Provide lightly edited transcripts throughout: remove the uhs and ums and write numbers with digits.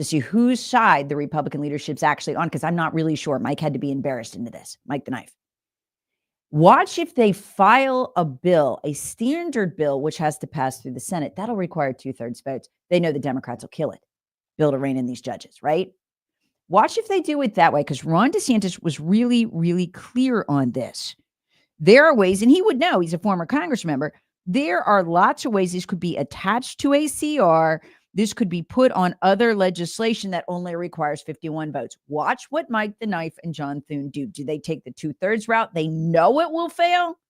to see whose side the Republican leadership's actually on, because I'm not really sure. Mike had to be embarrassed into this. Mike the Knife. Watch if they file a bill, a standard bill, which has to pass through the Senate. That'll require 2/3 votes. They know the Democrats will kill it. Bill to rein in these judges, right? Watch if they do it that way, because Ron DeSantis was really, really clear on this. There are ways, and he would know, he's a former Congress member, there are lots of ways this could be attached to a CR. This could be put on other legislation that only requires 51 votes. Watch what Mike the Knife and John Thune do. Do they take the 2/3 route? They know it will fail?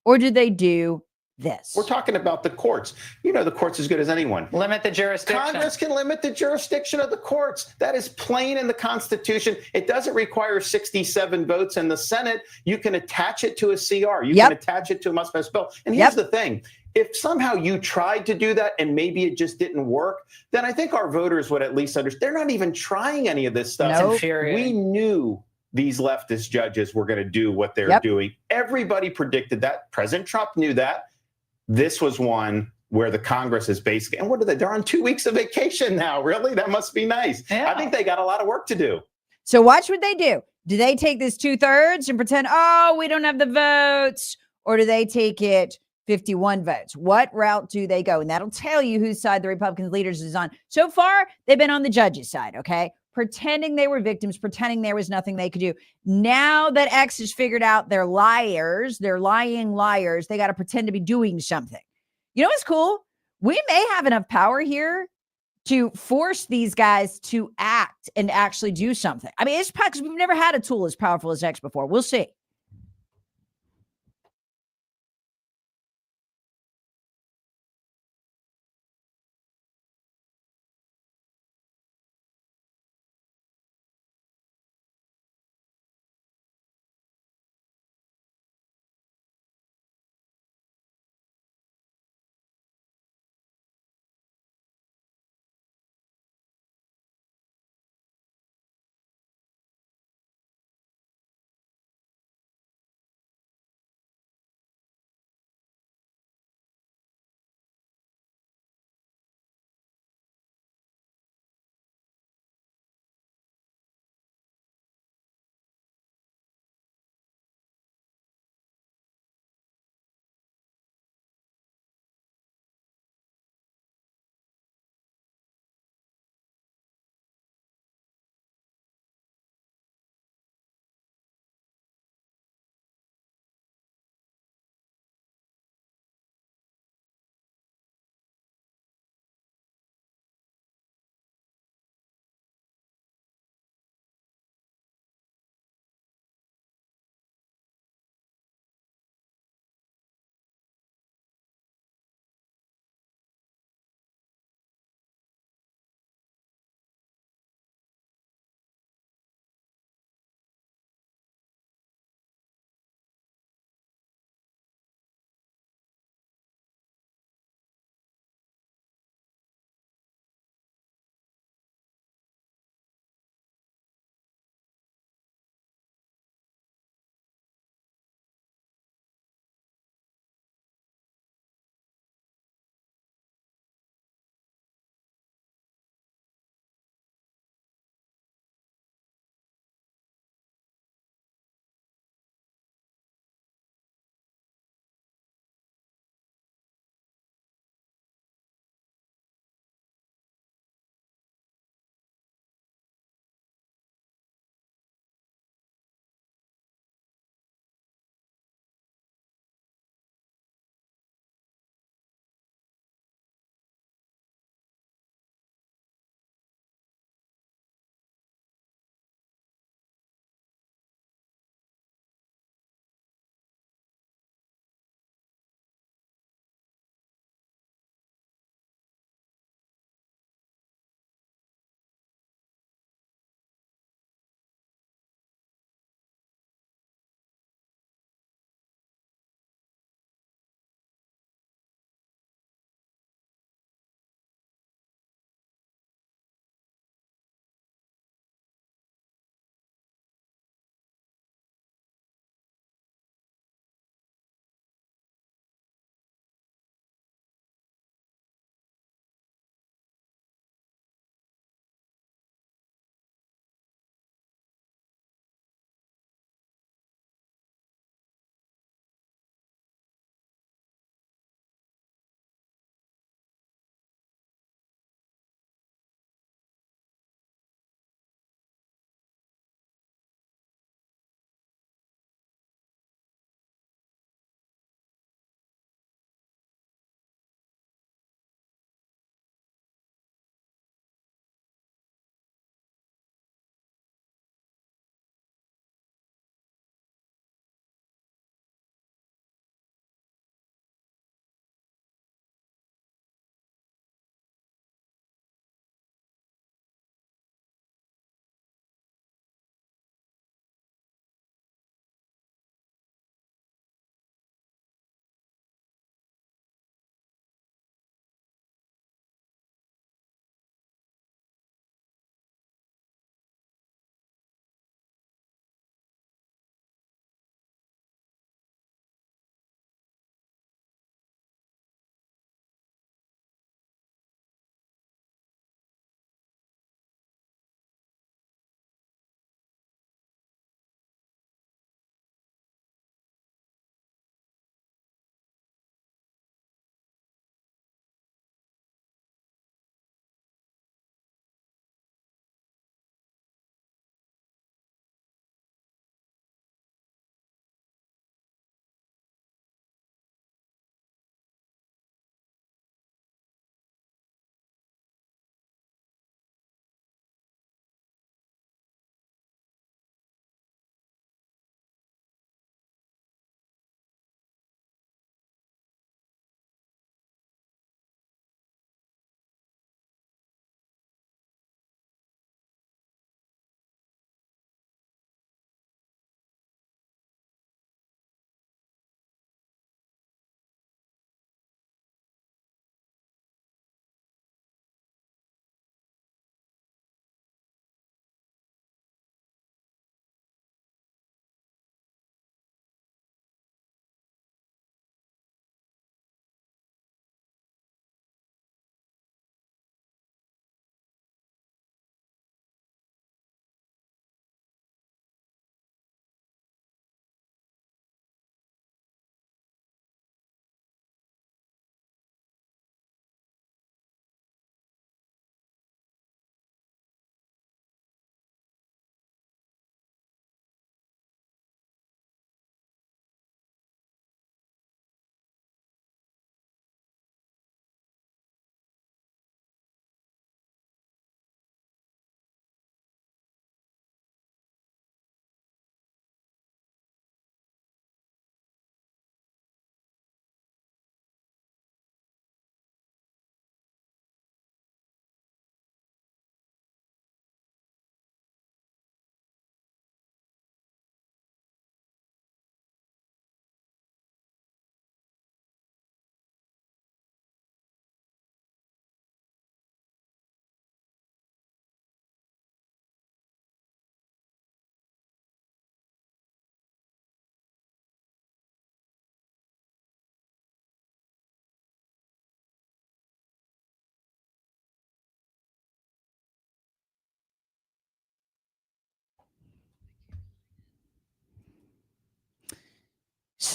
Or do they do this? We're talking about the courts. You know the court's as good as anyone. Limit the jurisdiction. Congress can limit the jurisdiction of the courts. That is plain in the Constitution. It doesn't require 67 votes in the Senate. You can attach it to a CR. You can attach it to a must-pass bill. And here's the thing. If somehow you tried to do that and maybe it just didn't work, then I think our voters would at least understand. They're not even trying any of this stuff. We knew these leftist judges were going to do what they're doing. Everybody predicted that. President Trump knew that. This was one where the Congress is basically, and what are they? They're on 2 weeks of vacation now. Really? That must be nice. Yeah. I think they got a lot of work to do. So watch what they do. Do they take this 2/3 and pretend, oh, we don't have the votes? Or do they take it 51 votes? What route do they go? And that'll tell you whose side the Republican leaders is on. So far, they've been on the judges' side, okay? Pretending they were victims, pretending there was nothing they could do. Now that X has figured out they're liars, they're lying liars, they got to pretend to be doing something. You know what's cool? We may have enough power here to force these guys to act and actually do something. I mean, it's because we've never had a tool as powerful as X before. We'll see.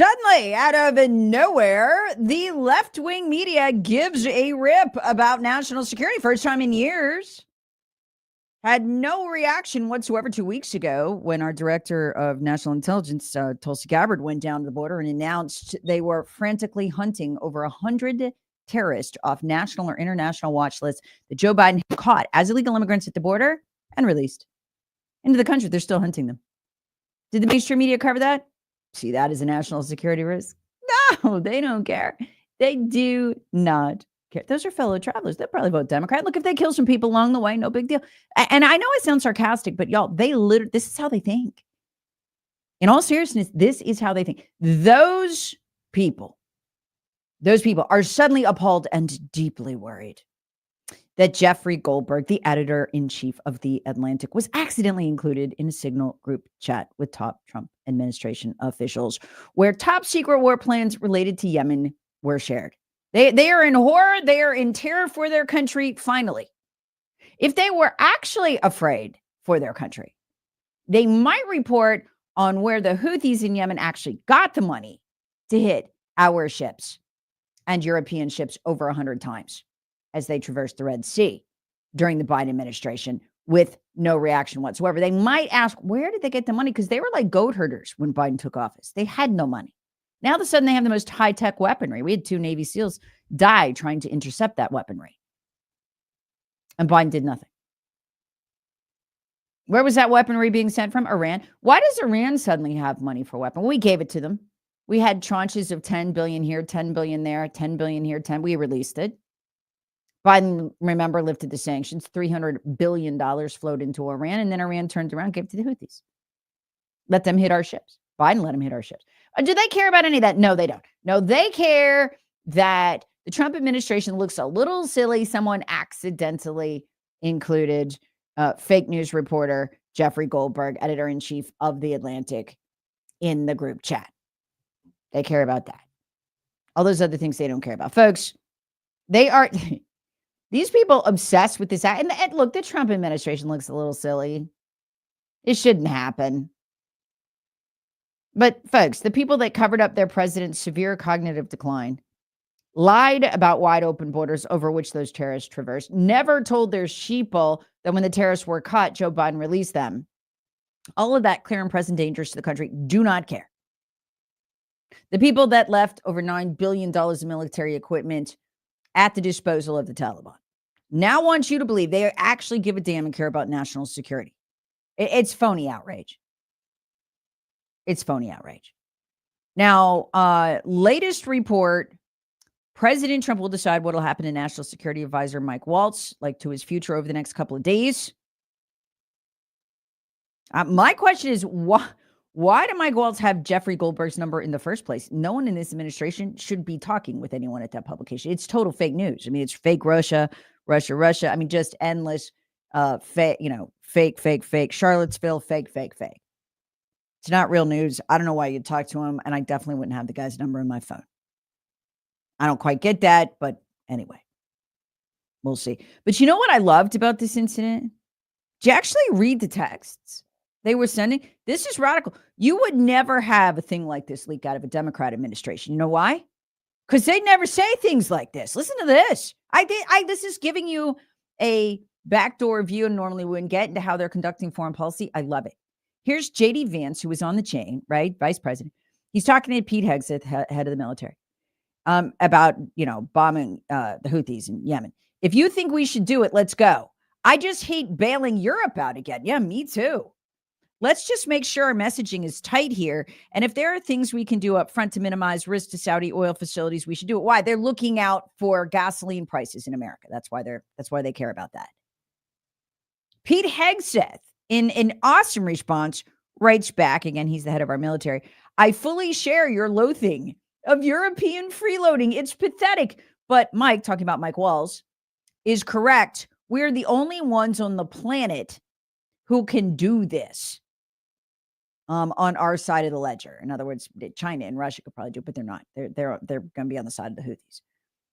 Suddenly, out of nowhere, the left-wing media gives a rip about national security. First time in years. Had no reaction whatsoever 2 weeks ago when our director of national intelligence, Tulsi Gabbard, went down to the border and announced they were frantically hunting over 100 terrorists off national or international watch lists that Joe Biden caught as illegal immigrants at the border and released into the country. They're still hunting them. Did the mainstream media cover that? See that as a national security risk? No, they don't care. They do not care. Those are fellow travelers. They'll probably vote Democrat. Look, if they kill some people along the way, no big deal. And I know I sound sarcastic, but y'all, this is how they think. In all seriousness, this is how they think. Those people are suddenly appalled and deeply worried that Jeffrey Goldberg, the editor-in-chief of The Atlantic, was accidentally included in a Signal group chat with top Trump administration officials where top secret war plans related to Yemen were shared. They are in horror. They are in terror for their country, finally. If they were actually afraid for their country, they might report on where the Houthis in Yemen actually got the money to hit our ships and European ships over 100 times as they traversed the Red Sea during the Biden administration with no reaction whatsoever. They might ask, where did they get the money? Because they were like goat herders when Biden took office. They had no money. Now, all of a sudden, they have the most high-tech weaponry. We had 2 Navy SEALs die trying to intercept that weaponry. And Biden did nothing. Where was that weaponry being sent from? Iran. Why does Iran suddenly have money for weapons? We gave it to them. We had tranches of 10 billion here, 10 billion there, 10 billion here, 10. We released it. Biden, remember, lifted the sanctions. $300 billion flowed into Iran, and then Iran turned around, gave it to the Houthis. Let them hit our ships. Biden let them hit our ships. Do they care about any of that? No, they don't. No, they care that the Trump administration looks a little silly. Someone accidentally included fake news reporter Jeffrey Goldberg, editor-in-chief of The Atlantic, in the group chat. They care about that. All those other things they don't care about. Folks, they are... These people obsessed with this. And look, the Trump administration looks a little silly. It shouldn't happen. But folks, the people that covered up their president's severe cognitive decline, lied about wide open borders over which those terrorists traversed, never told their sheeple that when the terrorists were caught, Joe Biden released them. All of that clear and present dangers to the country do not care. The people that left over $9 billion in military equipment at the disposal of the Taliban now want you to believe they actually give a damn and care about national security. It's phony outrage. It's phony outrage. Now, latest report, President Trump will decide what will happen to National Security Advisor Mike Waltz, like to his future over the next couple of days. My question is, why did Mike Waltz have Jeffrey Goldberg's number in the first place? No one in this administration should be talking with anyone at that publication. It's total fake news. I mean, it's fake Russia. I mean, just endless fake, fake. Charlottesville, fake. It's not real news. I don't know why you'd talk to him, and I definitely wouldn't have the guy's number in my phone. I don't quite get that, but anyway, we'll see. But you know what I loved about this incident? Did you actually read the texts they were sending? This is radical. You would never have a thing like this leak out of a Democrat administration. You know why? Because they never say things like this. Listen to this. This is giving you a backdoor view and normally wouldn't get into how they're conducting foreign policy. I love it. Here's J.D. Vance, who was on the chain, right? Vice president. He's talking to Pete Hegseth, head of the military, about, bombing the Houthis in Yemen. If you think we should do it, let's go. I just hate bailing Europe out again. Yeah, me too. Let's just make sure our messaging is tight here. And if there are things we can do up front to minimize risk to Saudi oil facilities, we should do it. Why? They're looking out for gasoline prices in America. That's why they care about that. Pete Hegseth, in an awesome response, writes back, again, he's the head of our military, I fully share your loathing of European freeloading. It's pathetic. But Mike, talking about Mike Walls, is correct. We're the only ones on the planet who can do this. On our side of the ledger. In other words, China and Russia could probably do it, but they're not. They're going to be on the side of the Houthis.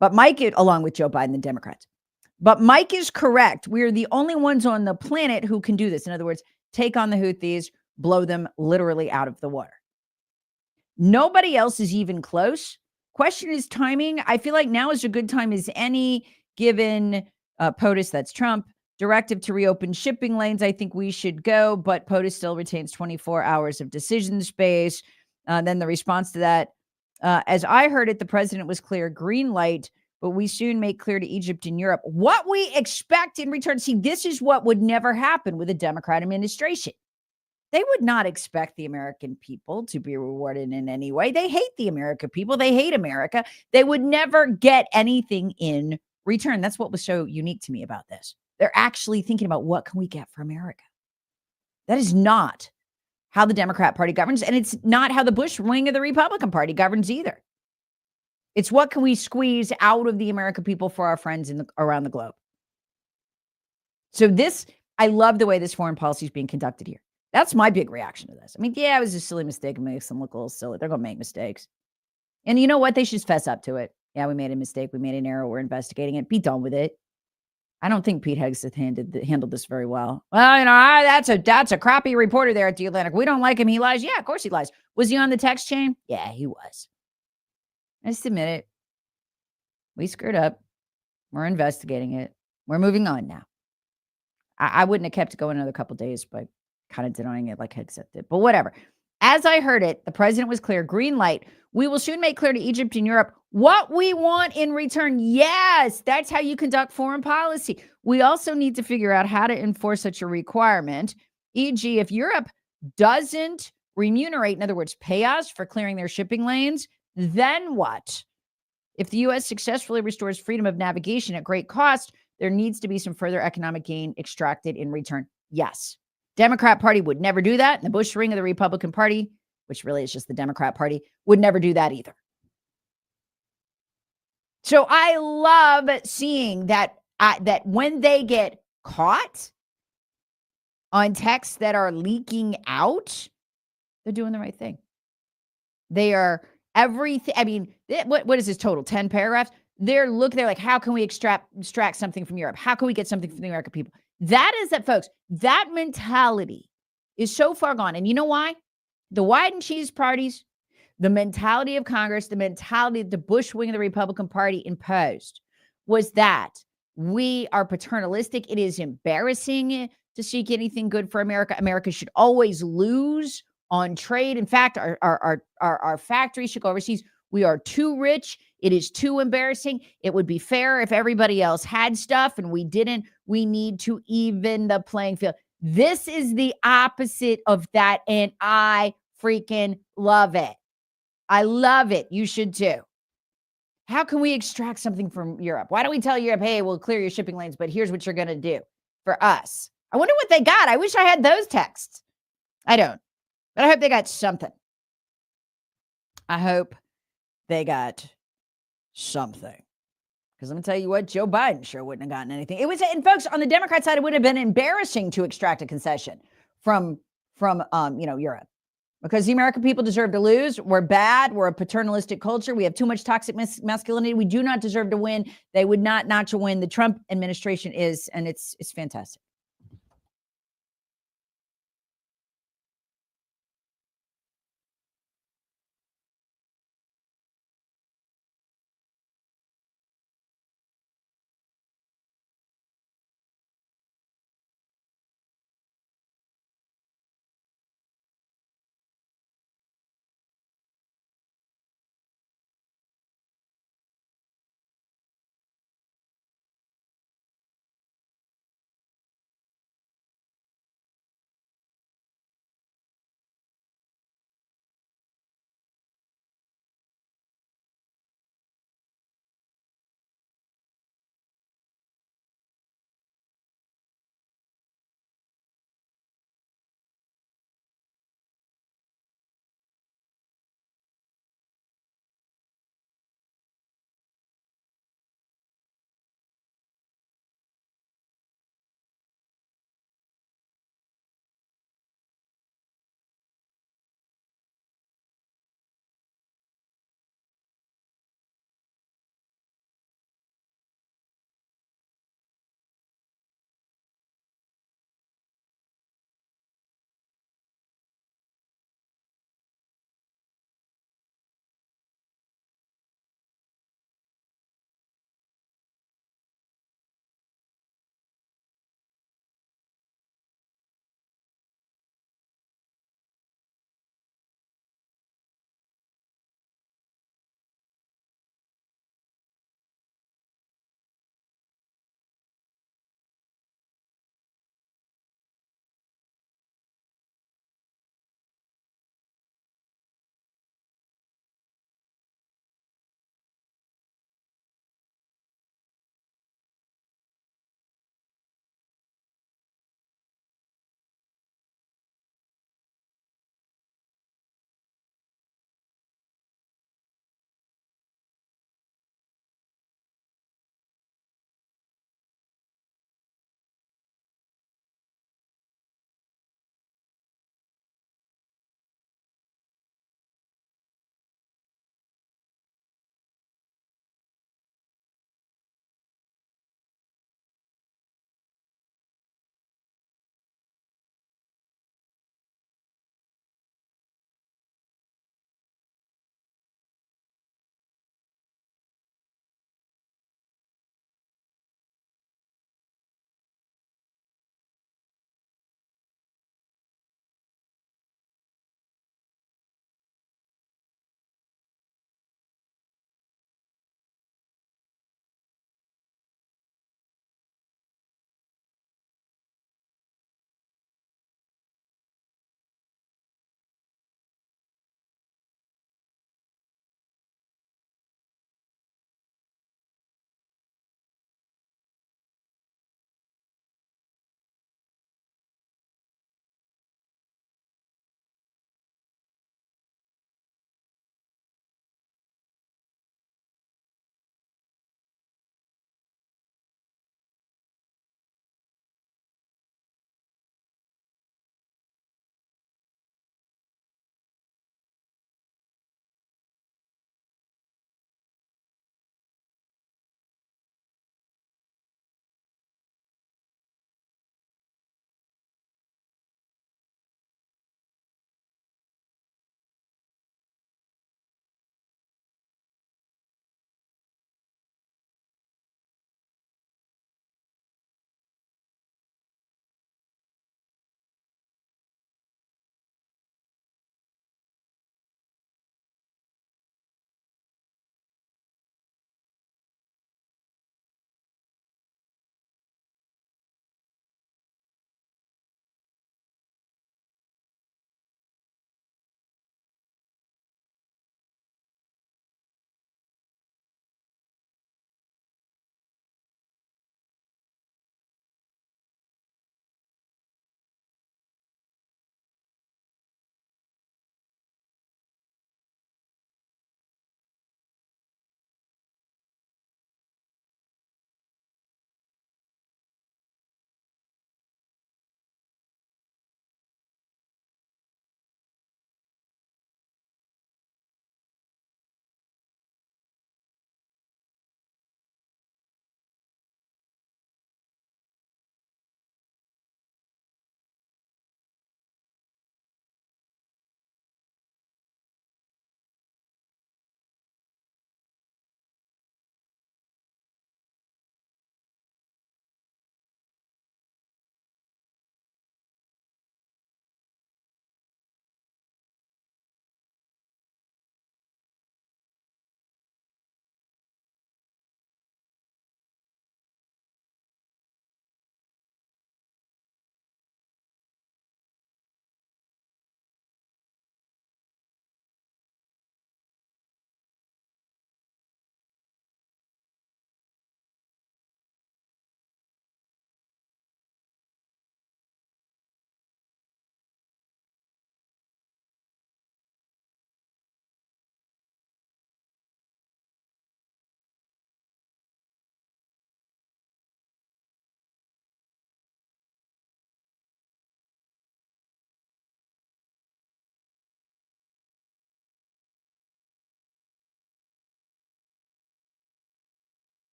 But Mike, along with Joe Biden, the Democrats. But Mike is correct. We're the only ones on the planet who can do this. In other words, take on the Houthis, blow them literally out of the water. Nobody else is even close. Question is timing. I feel like now is a good time as any, given POTUS, that's Trump, directive to reopen shipping lanes. I think we should go, but POTUS still retains 24 hours of decision space. Then the response to that, as I heard it, the president was clear, green light, but we soon make clear to Egypt and Europe what we expect in return. See, this is what would never happen with a Democrat administration. They would not expect the American people to be rewarded in any way. They hate the American people. They hate America. They would never get anything in return. That's what was so unique to me about this. They're actually thinking about what can we get for America. That is not how the Democrat Party governs, and it's not how the Bush wing of the Republican Party governs either. It's what can we squeeze out of the American people for our friends around the globe. So this, I love the way this foreign policy is being conducted here. That's my big reaction to this. I mean, yeah, it was a silly mistake. It makes them look a little silly. They're going to make mistakes. And you know what? They should fess up to it. Yeah, we made a mistake. We made an error. We're investigating it. Be done with it. I don't think Pete Hegseth handled this very well. Well, that's a crappy reporter there at The Atlantic. We don't like him. He lies. Yeah, of course he lies. Was he on the text chain? Yeah, he was. I just admit it. We screwed up. We're investigating it. We're moving on now. I wouldn't have kept it going another couple days, but kind of denying it like Hegseth did. But whatever. As I heard it, the president was clear. Green light. We will soon make clear to Egypt and Europe what we want in return. Yes, that's how you conduct foreign policy. We also need to figure out how to enforce such a requirement. E.g., if Europe doesn't remunerate, in other words, pay us for clearing their shipping lanes, then what? If the U.S. successfully restores freedom of navigation at great cost, there needs to be some further economic gain extracted in return. Yes. Democrat Party would never do that. And the Bush ring of the Republican Party, which really is just the Democrat Party, would never do that either. So I love seeing that when they get caught on texts that are leaking out, they're doing the right thing. They are everything. I mean, what is this total? 10 paragraphs? They're like, how can we extract something from Europe? How can we get something from the American people? That is that, folks, that mentality is so far gone. And you know why? The wide and cheese parties, the mentality of Congress, the mentality of the Bush wing of the Republican Party imposed was that we are paternalistic. It is embarrassing to seek anything good for America. America should always lose on trade. In fact, our factories should go overseas. We are too rich. It is too embarrassing. It would be fair if everybody else had stuff and we didn't. We need to even the playing field. This is the opposite of that, and I freaking love it. I love it. You should too. How can we extract something from Europe? Why don't we tell Europe, hey, we'll clear your shipping lanes, but here's what you're going to do for us? I wonder what they got. I wish I had those texts. I don't, but I hope they got something. I hope they got something. Because let me tell you what, Joe Biden sure wouldn't have gotten anything. It was, and folks, on the Democrat side, it would have been embarrassing to extract a concession from Europe. Because the American people deserve to lose. We're bad. We're a paternalistic culture. We have too much toxic masculinity. We do not deserve to win. They would not to win. The Trump administration is, and it's fantastic.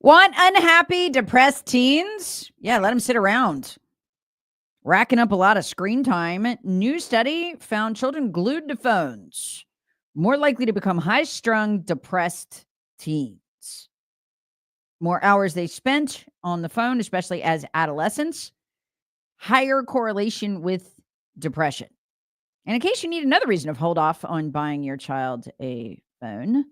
Want unhappy, depressed teens? Yeah, let them sit around. Racking up a lot of screen time. New study found children glued to phones more likely to become high-strung, depressed teens. More hours they spent on the phone, especially as adolescents, higher correlation with depression. And in case you need another reason to hold off on buying your child a phone,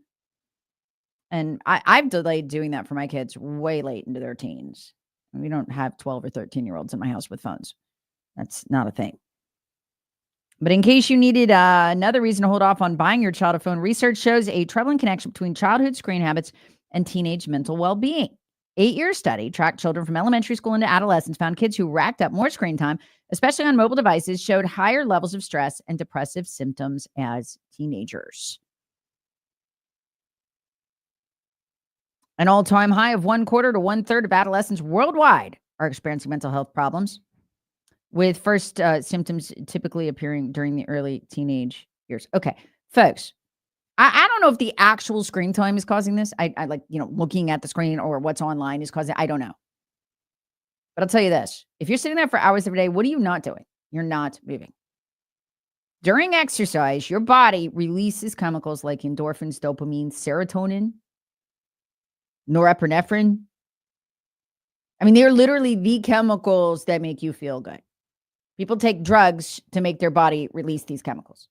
and I've delayed doing that for my kids way late into their teens. We don't have 12 or 13-year-olds in my house with phones. That's not a thing. But in case you needed another reason to hold off on buying your child a phone, research shows a troubling connection between childhood screen habits and teenage mental well-being. 8-year study tracked children from elementary school into adolescence, found kids who racked up more screen time, especially on mobile devices, showed higher levels of stress and depressive symptoms as teenagers. An all-time high of 1/4 to 1/3 of adolescents worldwide are experiencing mental health problems, with first symptoms typically appearing during the early teenage years. Okay, folks, I don't know if the actual screen time is causing this. I like, looking at the screen or what's online is causing it. I don't know. But I'll tell you this. If you're sitting there for hours every day, what are you not doing? You're not moving. During exercise, your body releases chemicals like endorphins, dopamine, serotonin, norepinephrine. I mean, they're literally the chemicals that make you feel good. People take drugs to make their body release these chemicals.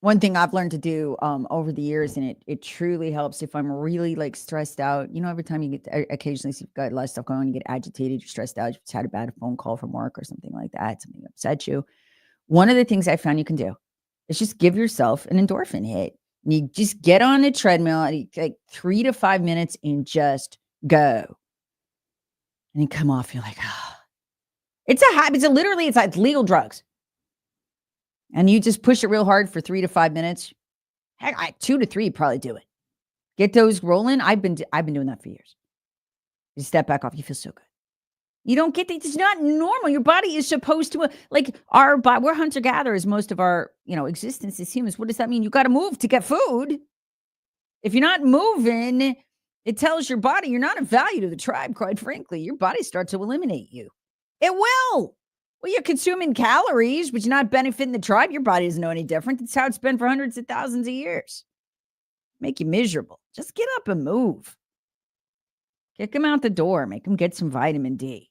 One thing I've learned to do over the years, and it truly helps if I'm really stressed out. Every time you get occasionally you've got a lot of stuff going on, you get agitated, you're stressed out, you've just had a bad phone call from work or something like that, something upset you. One of the things I found you can do is just give yourself an endorphin hit. And you just get on the treadmill like 3 to 5 minutes and just go. And then come off, you're like, oh. It's a habit. It's like legal drugs. And you just push it real hard for 3 to 5 minutes. Heck, 2 to 3 probably do it. Get those rolling. I've been doing that for years. You step back off. You feel so good. You don't get it's not normal. Your body is supposed to we're hunter gatherers. Most of our existence as humans. What does that mean? You got to move to get food. If you're not moving, it tells your body you're not of value to the tribe. Quite frankly, your body starts to eliminate you. It will. Well, you're consuming calories, but you're not benefiting the tribe. Your body doesn't know any different. It's how it's been for hundreds of thousands of years. Make you miserable. Just get up and move. Kick them out the door. Make them get some vitamin D.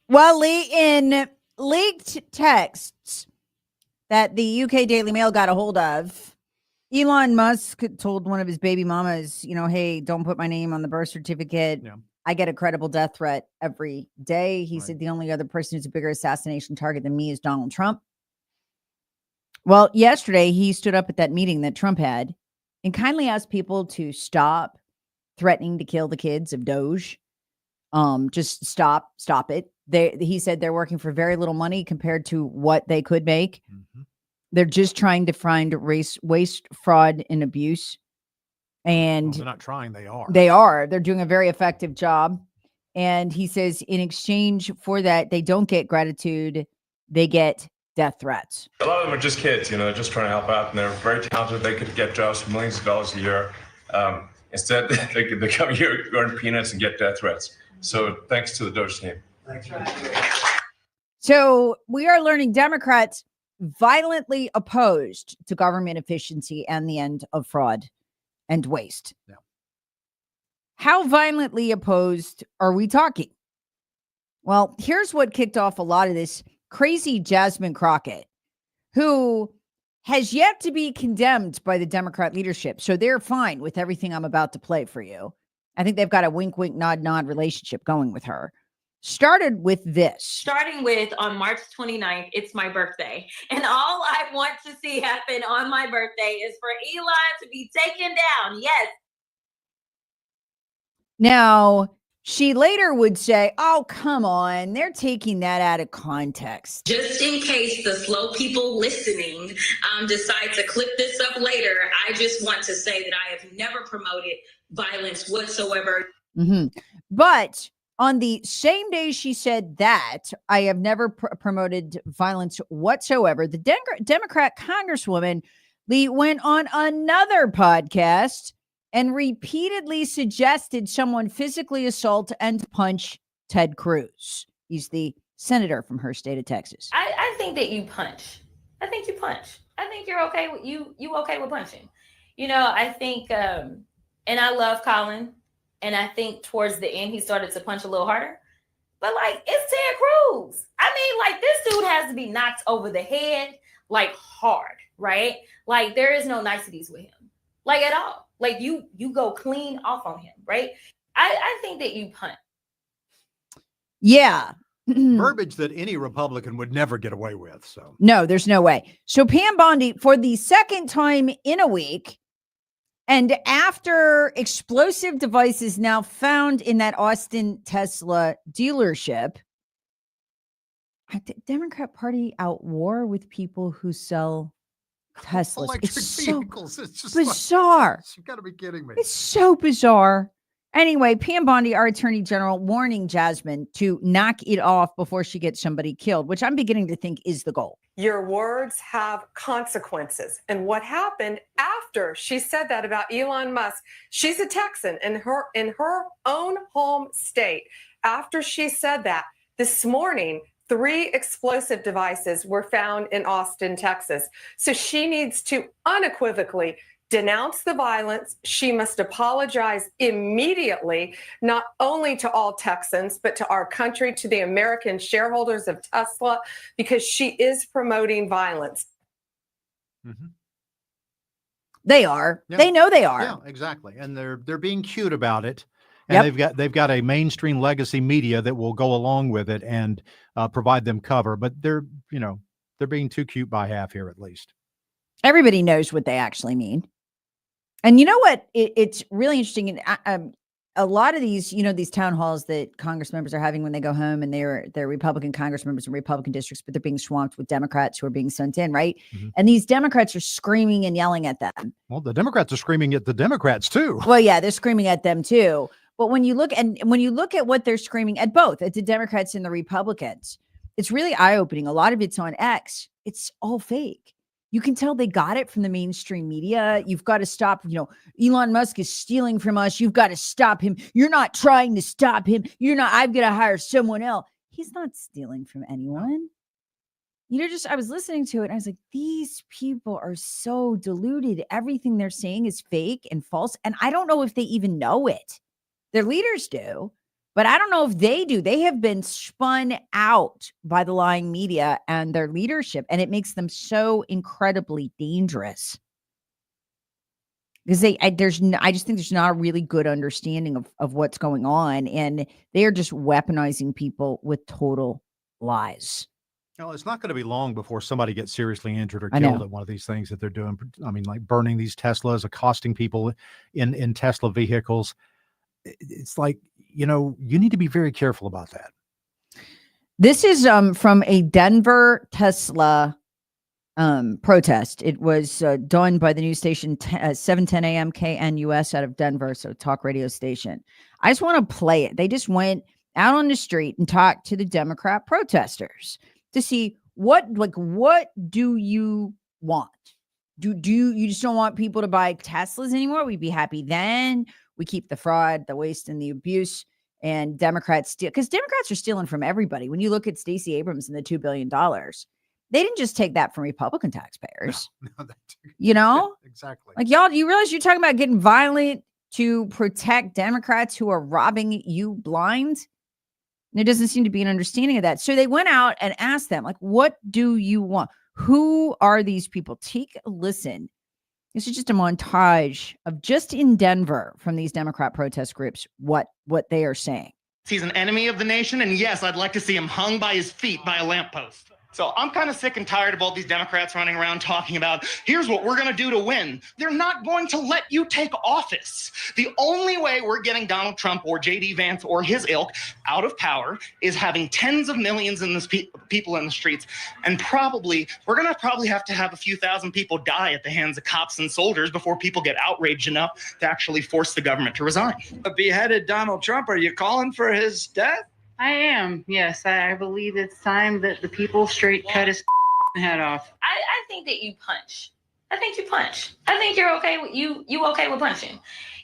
Well, in leaked texts that the UK Daily Mail got a hold of, Elon Musk told one of his baby mamas, hey, don't put my name on the birth certificate. Yeah. I get a credible death threat every day. He said the only other person who's a bigger assassination target than me is Donald Trump. Well, yesterday he stood up at that meeting that Trump had and kindly asked people to stop threatening to kill the kids of Doge. Just stop it. He said they're working for very little money compared to what they could make. Mm-hmm. They're just trying to find waste, fraud, and abuse. And they're not trying, they are. They are. They're doing a very effective job. And he says in exchange for that, they don't get gratitude. They get death threats. A lot of them are just kids, just trying to help out, and they're very talented. They could get jobs for millions of dollars a year. Instead, they come here, earn peanuts, and get death threats. So thanks to the Doge team. Thanks, right. So we are learning Democrats violently opposed to government efficiency and the end of fraud and waste. Yeah. How violently opposed are we talking? Well, here's what kicked off a lot of this. Crazy Jasmine Crockett, who has yet to be condemned by the Democrat leadership. So they're fine with everything I'm about to play for you. I think they've got a wink, wink, nod, nod relationship going with her. Started with this. Starting with on March 29th, it's my birthday. And all I want to see happen on my birthday is for Elon to be taken down. Yes. Now, she later would say, oh, come on, they're taking that out of context. Just in case the slow people listening decide to clip this up later, I just want to say that I have never promoted violence whatsoever. Mm-hmm. But on the same day she said that, I have never promoted violence whatsoever, the Democrat Congresswoman Lee went on another podcast and repeatedly suggested someone physically assault and punch Ted Cruz. He's the senator from her state of Texas. I think that you punch. I think you punch. I think you're okay with you okay with punching. I think, and I love Colin. And I think towards the end, he started to punch a little harder. But it's Ted Cruz. I mean, this dude has to be knocked over the head, hard, right? There is no niceties with him, at all. You go clean off on him, right? I think that you punt. Yeah. Verbiage that any Republican would never get away with. So no, there's no way. So Pam Bondi, for the second time in a week, and after explosive devices now found in that Austin Tesla dealership, the Democrat Party at war with people who sell Teslas. Electric vehicles. It's just bizarre. You've got to be kidding me. It's so bizarre. Anyway, Pam Bondi, our attorney general, warning Jasmine to knock it off before she gets somebody killed, which I'm beginning to think is the goal. Your words have consequences. And what happened after she said that about Elon Musk, she's a Texan in her own home state. After she said that, this morning, 3 explosive devices were found in Austin, Texas. So she needs to unequivocally denounce the violence. She must apologize immediately, not only to all Texans, but to our country, to the American shareholders of Tesla, because she is promoting violence. Mm-hmm. They are. Yeah. They know they are. Yeah, exactly. And they're being cute about it. And they've got a mainstream legacy media that will go along with it and provide them cover. But they're being too cute by half here, at least. Everybody knows what they actually mean. And you know what? It's really interesting. And a lot of these, these town halls that Congress members are having when they go home, and they're Republican Congress members in Republican districts, but they're being swamped with Democrats who are being sent in, right? Mm-hmm. And these Democrats are screaming and yelling at them. Well, the Democrats are screaming at the Democrats too. Well, yeah, they're screaming at them too. But when you look at what they're screaming at both, at the Democrats and the Republicans, it's really eye-opening. A lot of it's on X. It's all fake. You can tell they got it from the mainstream media. You've got to stop, Elon Musk is stealing from us. You've got to stop him. You're not trying to stop him. I've got to hire someone else. He's not stealing from anyone. I was listening to it. And I was like, these people are so deluded. Everything they're saying is fake and false. And I don't know if they even know it. Their leaders do, But I don't know if they do. They have been spun out by the lying media and their leadership, and it makes them so incredibly dangerous. Because I just think there's not a really good understanding of what's going on, and they are just weaponizing people with total lies. No, it's not going to be long before somebody gets seriously injured or I killed know. at one of these things that they're doing. I mean, like burning these Teslas, accosting people in Tesla vehicles. It's like, you need to be very careful about that. This is from a Denver Tesla protest. It was done by the news station 710 AM KNUS out of Denver, so talk radio station. I just want to play it. They just went out on the street and talked to the Democrat protesters to see what do you want? Do you just don't want people to buy Teslas anymore? We'd be happy then. We keep the fraud, the waste, and the abuse, and Democrats steal, because Democrats are stealing from everybody. When you look at Stacey Abrams and the $2 billion, they didn't just take that from Republican taxpayers. No, Exactly. Like, y'all, you realize you're talking about getting violent to protect Democrats who are robbing you blind? There doesn't seem to be an understanding of that. So they went out and asked them, like, what do you want? Who are these people? Take a listen. This is just a montage of just in Denver from these Democrat protest groups, what they are saying. He's an enemy of the nation, and yes, I'd like to see him hung by his feet by a lamppost. So I'm kind of sick and tired of all these Democrats running around talking about, here's what we're going to do to win. They're not going to let you take office. The only way we're getting Donald Trump or J.D. Vance or his ilk out of power is having tens of millions in this people in the streets. And we're going to have to have a few thousand people die at the hands of cops and soldiers before people get outraged enough to actually force the government to resign. A beheaded Donald Trump, are you calling for his death? I am, yes. I believe it's time that the people straight cut his head off. I think that you punch. I think you punch. I think you're okay with you okay with punching.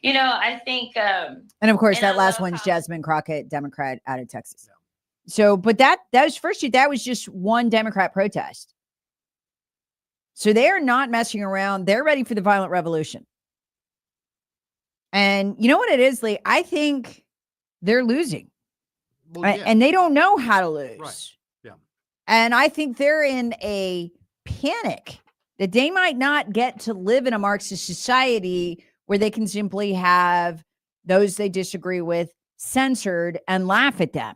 I think and of course that last one's Jasmine Crockett, Democrat out of Texas. So, but that was first, that was just one Democrat protest. So they are not messing around. They're ready for the violent revolution. And you know what it is, Lee? I think they're losing. Well, yeah. And they don't know how to lose. Right. Yeah. And I think they're in a panic that they might not get to live in a Marxist society where they can simply have those they disagree with censored and laugh at them.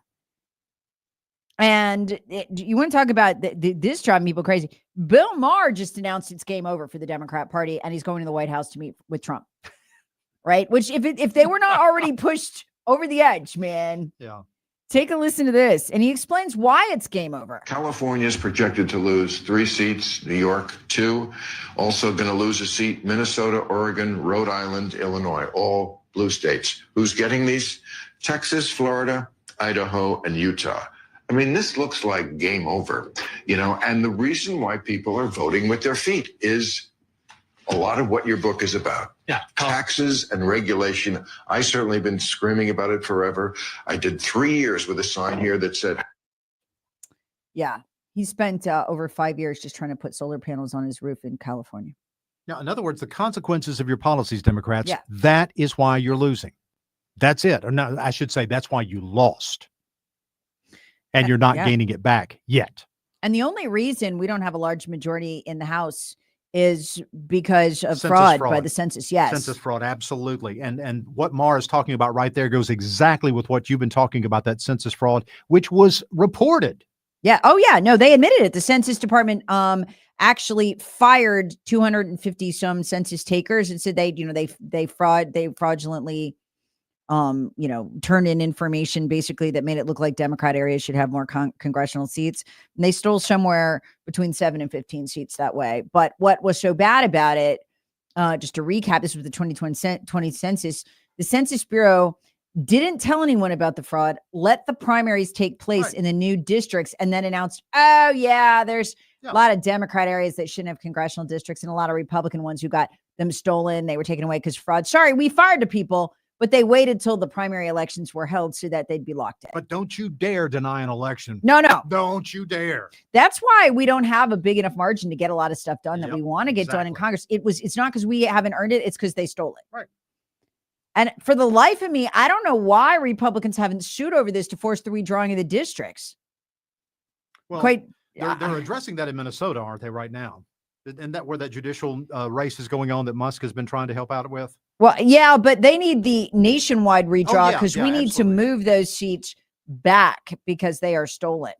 And you want to talk about this driving people crazy. Bill Maher just announced it's game over for the Democrat Party, and he's going to the White House to meet with Trump. Right? Which if they were not already pushed over the edge, man. Yeah. Take a listen to this. And he explains why it's game over. California is projected to lose 3 seats, New York 2, also going to lose a seat, Minnesota, Oregon, Rhode Island, Illinois, all blue states. Who's getting these? Texas, Florida, Idaho, and Utah. I mean, this looks like game over, and the reason why people are voting with their feet is a lot of what your book is about. Yeah. Taxes and regulation. I certainly have been screaming about it forever. I did 3 years with a sign here that said. Yeah. He spent over 5 years just trying to put solar panels on his roof in California. Now, in other words, the consequences of your policies, Democrats, that is why you're losing. That's it. Or no, I should say that's why you lost. And you're not gaining it back yet. And the only reason we don't have a large majority in the House is because of fraud by the census. Yes. Census fraud. Absolutely. And what Maher is talking about right there goes exactly with what you've been talking about, that census fraud, which was reported. Yeah. Oh yeah. No, they admitted it. The Census Department actually fired 250 some census takers and said they fraudulently turned in information basically that made it look like Democrat areas should have more congressional seats. And they stole somewhere between 7 and 15 seats that way. But what was so bad about it, just to recap, this was the 2020 census. The Census Bureau didn't tell anyone about the fraud, let the primaries take place in the new districts, and then announced, there's a lot of Democrat areas that shouldn't have congressional districts and a lot of Republican ones who got them stolen. They were taken away because fraud. Sorry, we fired the people. But they waited till the primary elections were held so that they'd be locked in. But don't you dare deny an election. No. Don't you dare. That's why we don't have a big enough margin to get a lot of stuff done that we want to get done in Congress. It's not because we haven't earned it. It's because they stole it. Right. And for the life of me, I don't know why Republicans haven't sued over this to force the redrawing of the districts. Well, Quite, they're addressing that in Minnesota, aren't they, right now? Isn't that where that judicial race is going on that Musk has been trying to help out with? well, yeah, but they need the nationwide redraw yeah, because yeah, we need absolutely. to move those seats back because they are stolen.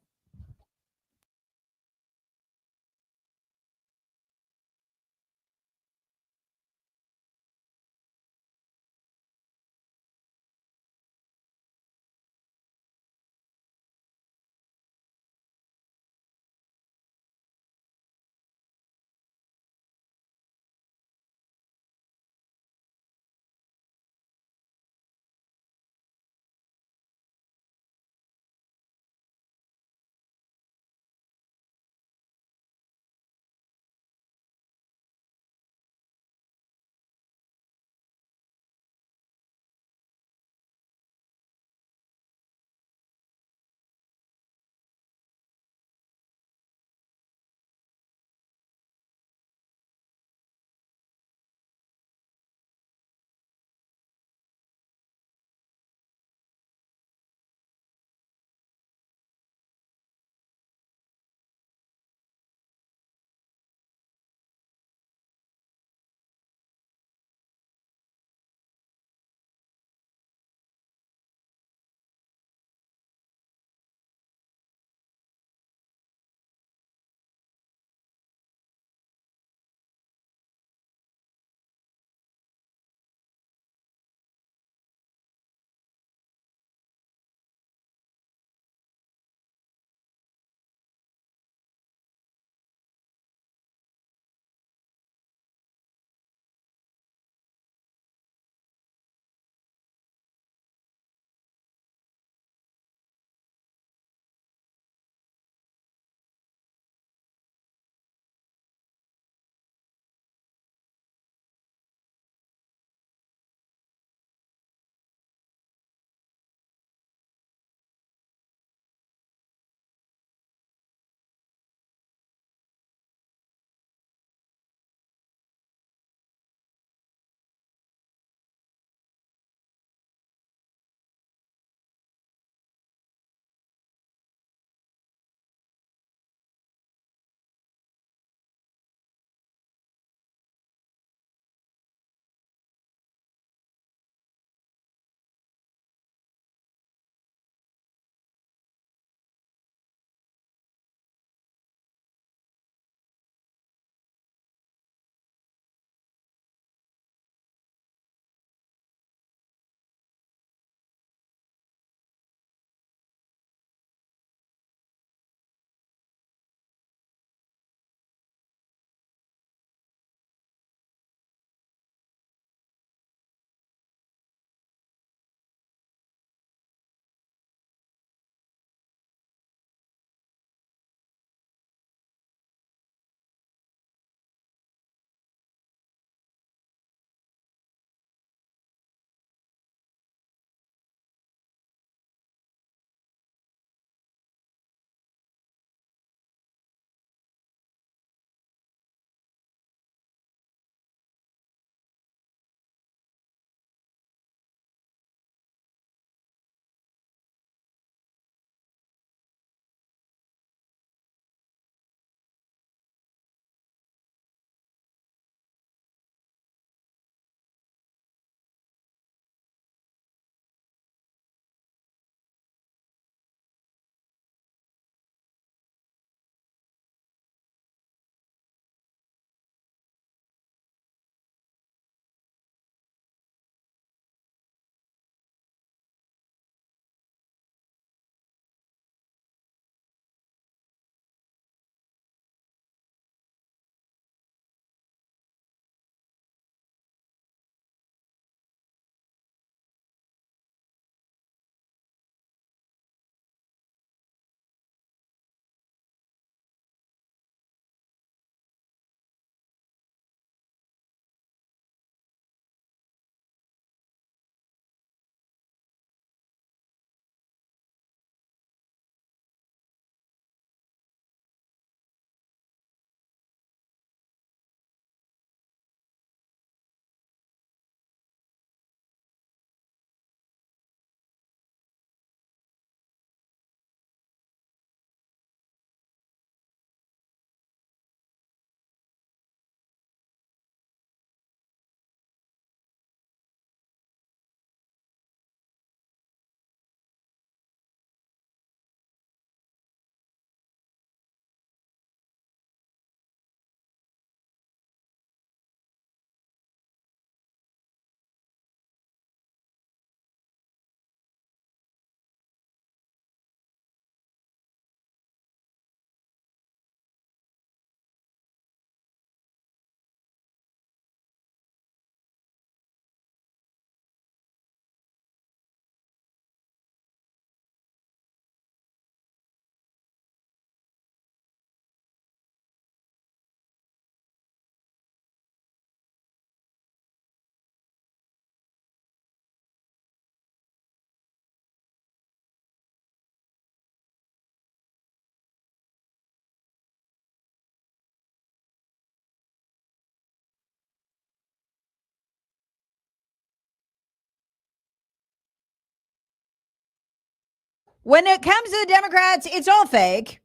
When it comes to the Democrats, it's all fake.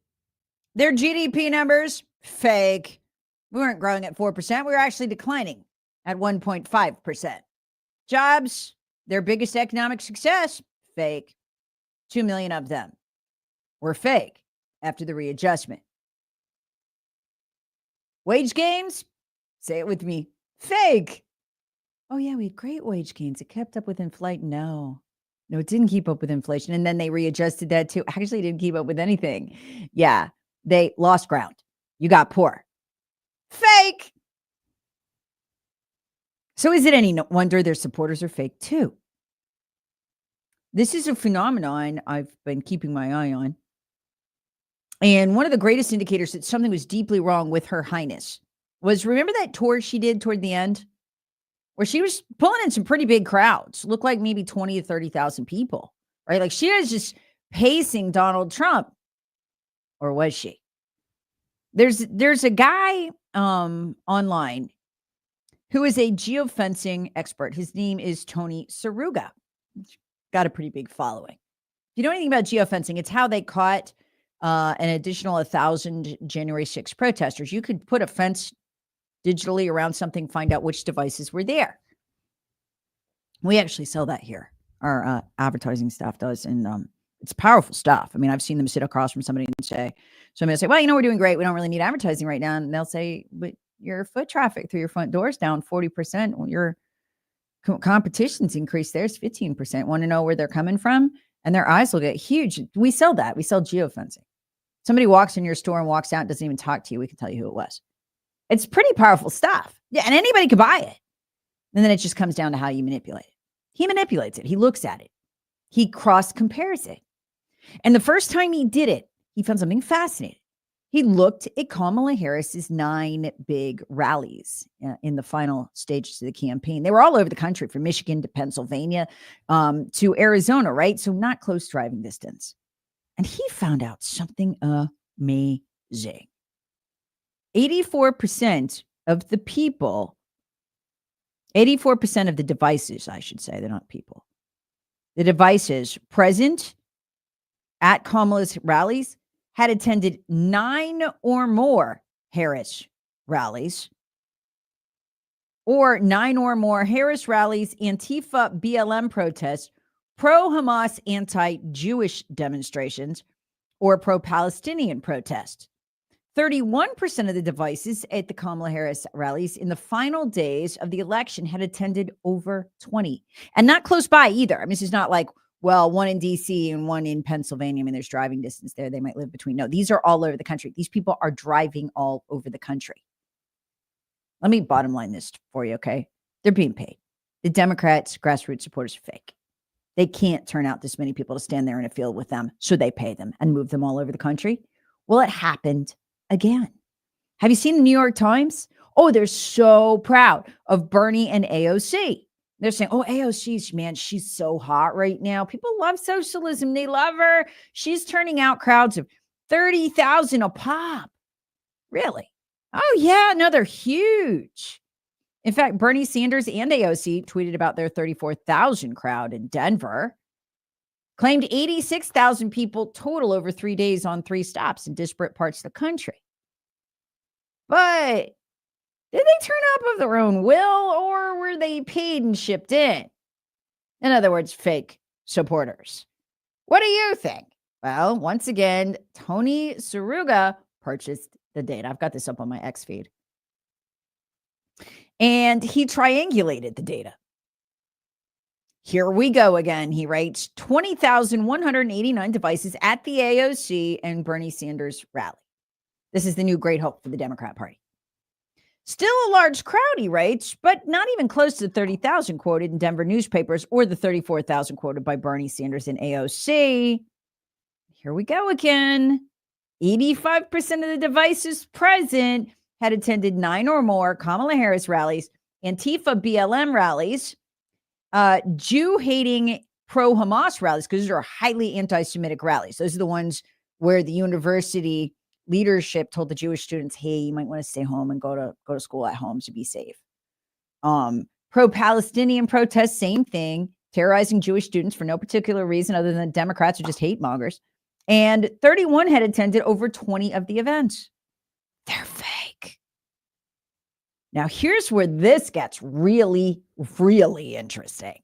Their GDP numbers, fake. We weren't growing at 4%. We were actually declining at 1.5%. Jobs, their biggest economic success, fake. 2 million of them were fake after the readjustment. Wage gains, say it with me, fake. Oh, yeah, we had great wage gains. It kept up with inflation. No, it didn't keep up with inflation. And then they readjusted that too. Actually, it didn't keep up with anything. Yeah, they lost ground. You got poor. Fake. So is it any wonder their supporters are fake too? This is a phenomenon I've been keeping my eye on. And one of the greatest indicators that something was deeply wrong with Her Highness was, remember that tour she did toward the end? Where she was pulling in some pretty big crowds, looked like maybe 20 to 30,000 people, right? Like she was just pacing Donald Trump. Or was she? There's a guy online who is a geofencing expert. His name is Tony Saruga. Got a pretty big following. If you know anything about geofencing, it's how they caught an additional 1,000 January 6 protesters. You could put a fence digitally around something, find out which devices were there. We actually sell that here. Our advertising staff does. And it's powerful stuff. I mean, I've seen them sit across from somebody and say, well, we're doing great. We don't really need advertising right now. And they'll say, but your foot traffic through your front door is down 40%. Well, your competition's increased. There's 15%. Want to know where they're coming from? And their eyes will get huge. We sell that. We sell geofencing. Somebody walks in your store and walks out and doesn't even talk to you. We can tell you who it was. It's pretty powerful stuff. Yeah, and anybody could buy it. And then it just comes down to how you manipulate it. He manipulates it. He looks at it. He cross-compares it. And the first time he did it, he found something fascinating. He looked at Kamala Harris's 9 big rallies in the final stages of the campaign. They were all over the country, from Michigan to Pennsylvania to Arizona, right? So not close driving distance. And he found out something amazing. 84% of the people, 84% of the devices, I should say, they're not people. The devices present at Kamala's rallies had attended 9 or more Harris rallies, or 9 or more Harris rallies, Antifa BLM protests, pro-Hamas anti-Jewish demonstrations, or pro-Palestinian protests. 31% of the devices at the Kamala Harris rallies in the final days of the election had attended over 20. And not close by either. I mean, this is not like, well, one in DC and one in Pennsylvania. I mean, there's driving distance there. They might live between. No, these are all over the country. These people are driving all over the country. Let me bottom line this for you, okay? They're being paid. The Democrats, grassroots supporters are fake. They can't turn out this many people to stand there in a field with them, so they pay them and move them all over the country. Well, it happened again. Have you seen the New York Times? Oh, they're so proud of Bernie and AOC. They're saying, oh, AOC, man, she's so hot right now. People love socialism. They love her. She's turning out crowds of 30,000 a pop. Really? Oh, yeah. No, they're huge. In fact, Bernie Sanders and AOC tweeted about their 34,000 crowd in Denver. Claimed 86,000 people total over 3 days on 3 stops in disparate parts of the country. But did they turn up of their own will, or were they paid and shipped in? In other words, fake supporters. What do you think? Well, once again, Tony Saruga purchased the data. I've got this up on my X feed. And he triangulated the data. Here we go again. He writes 20,189 devices at the AOC and Bernie Sanders rally. This is the new great hope for the Democrat Party. Still a large crowd, he writes, but not even close to the 30,000 quoted in Denver newspapers or the 34,000 quoted by Bernie Sanders and AOC. Here we go again. 85% of the devices present had attended 9 or more Kamala Harris rallies, Antifa BLM rallies, Jew-hating pro-Hamas rallies, because those are highly anti-Semitic rallies. Those are the ones where the university leadership told the Jewish students, hey, you might want to stay home and go to school at home to be safe. Pro-Palestinian protests, same thing. terrorizing Jewish students for no particular reason other than Democrats are just hate mongers. And 31 had attended over 20 of the events. They're fake. Now, here's where this gets really, really interesting.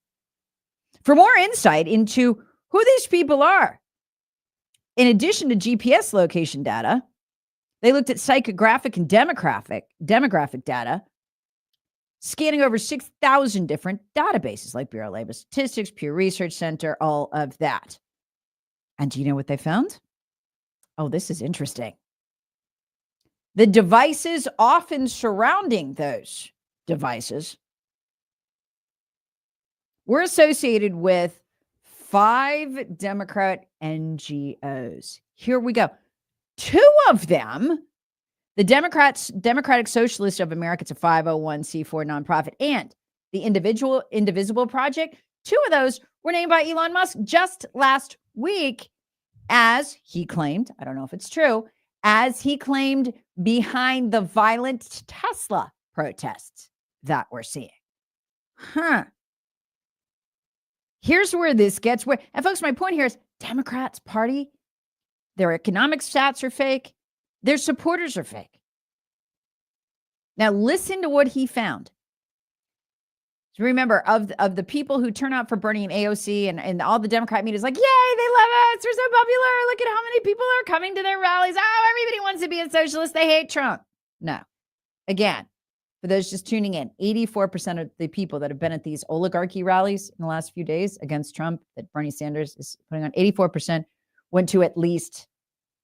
For more insight into who these people are, in addition to GPS location data, they looked at psychographic and demographic data, scanning over 6,000 different databases like Bureau of Labor Statistics, Pew Research Center, all of that. And do you know what they found? Oh, this is interesting. The devices often surrounding those devices were associated with 5 Democrat NGOs. Here we go. 2 of them, the Democratic Socialists of America, it's a 501c4 nonprofit, and the Indivisible Project, 2 of those were named by Elon Musk just last week as he claimed, I don't know if it's true, as he claimed behind the violent Tesla protests that we're seeing. Here's where this gets where, and folks, my point here is Democrats party, their economic stats are fake, their supporters are fake. Now listen to what he found. So remember, of the people who turn out for Bernie and AOC and all the Democrat media is like, yay, they love us, we're so popular, look at how many people are coming to their rallies. Oh, everybody wants to be a socialist, they hate Trump. No. Again, for those just tuning in, 84% of the people that have been at these oligarchy rallies in the last few days against Trump that Bernie Sanders is putting on, 84% went to at least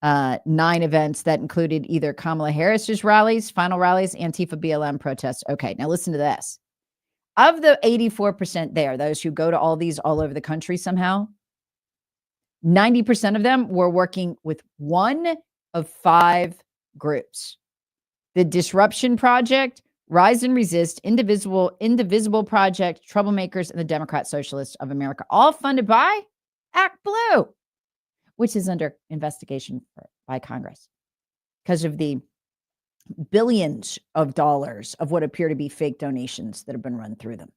9 events that included either Kamala Harris's rallies, final rallies, Antifa BLM protests. Okay, now listen to this. Of the 84% there, those who go to all these all over the country somehow, 90% of them were working with one of 5 groups. The Disruption Project, Rise and Resist, Indivisible Project, Troublemakers, and the Democrat Socialists of America, all funded by Act Blue, which is under investigation by Congress because of the billions of dollars of what appear to be fake donations that have been run through them.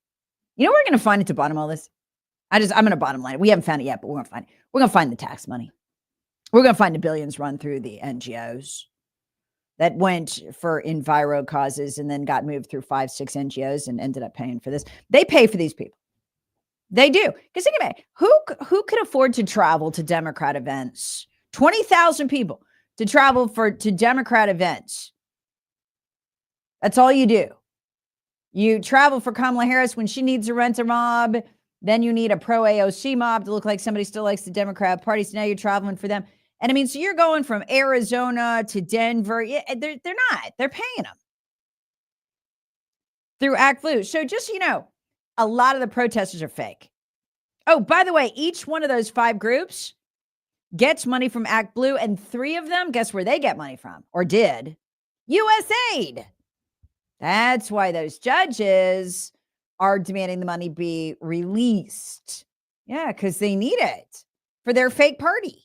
You know, we're going to find at the bottom of all this. I'm going to bottom line it. We haven't found it yet, but we're going to find it. We're going to find the tax money. We're going to find the billions run through the NGOs that went for enviro causes and then got moved through 5, 6 NGOs and ended up paying for this. They pay for these people. They do. Because think about it. Who could afford to travel to Democrat events? 20,000 people to travel to Democrat events. That's all you do. You travel for Kamala Harris when she needs to rent a mob. Then you need a pro-AOC mob to look like somebody still likes the Democrat Party. So now you're traveling for them. And I mean, so you're going from Arizona to Denver. They're not. They're paying them through Act Blue. So just so you know, a lot of the protesters are fake. Oh, by the way, each one of those 5 groups gets money from Act Blue. And 3 of them, guess where they get money from? Or did? USAID. That's why those judges are demanding the money be released. Yeah, because they need it for their fake party.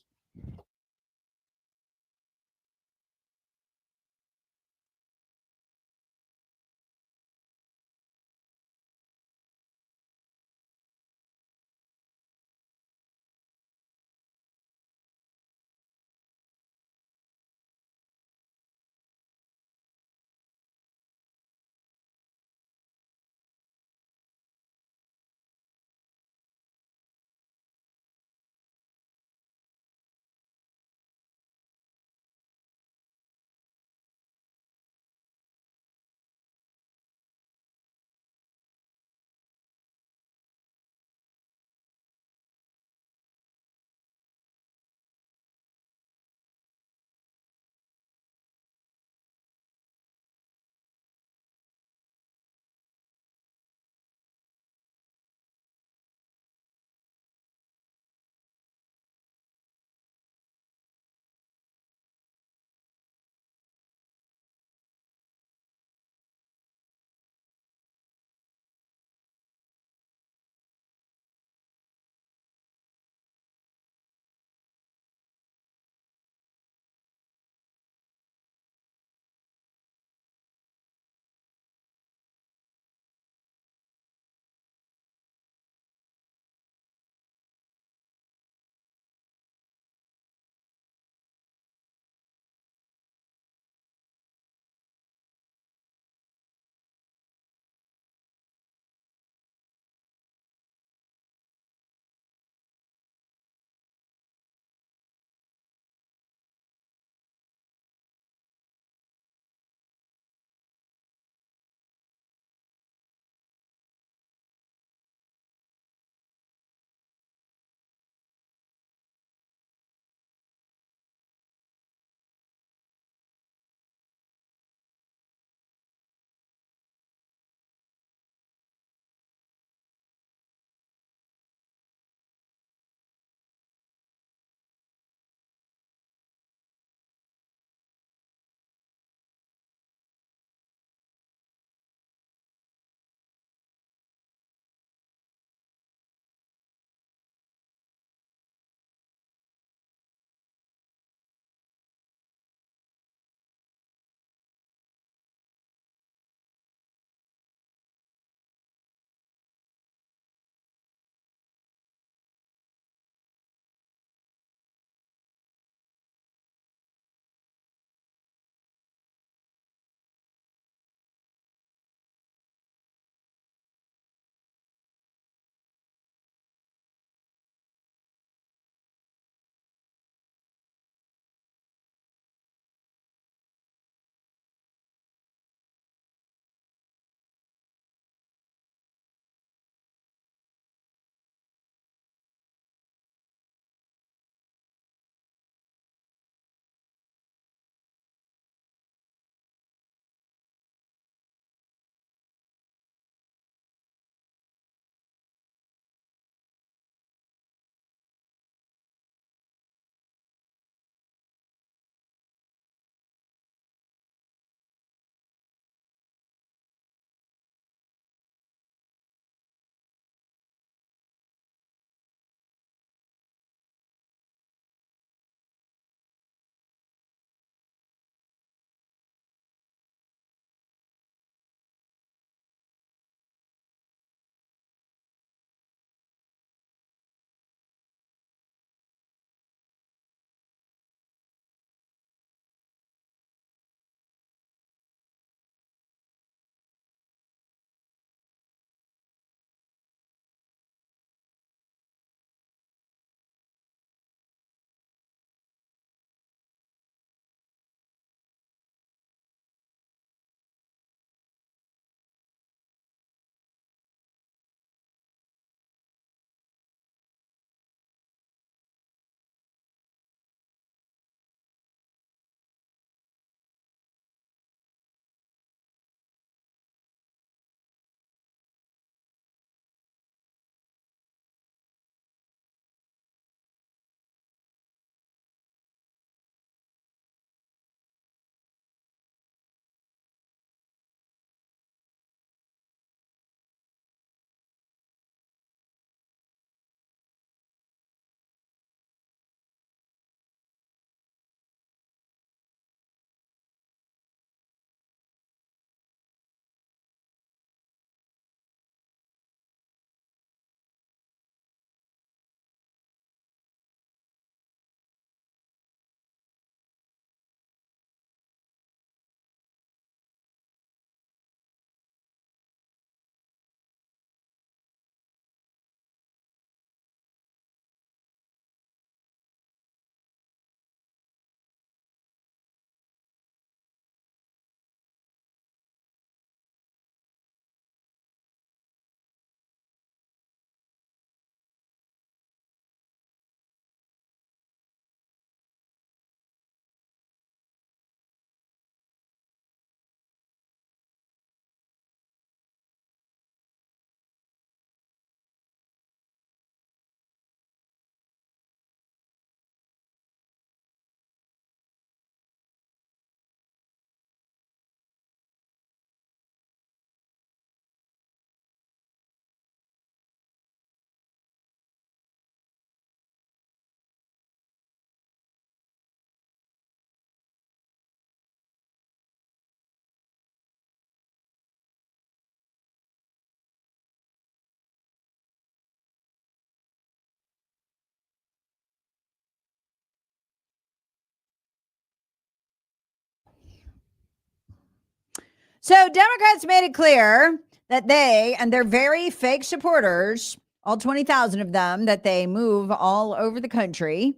So Democrats made it clear that they and their very fake supporters, all 20,000 of them, that they move all over the country.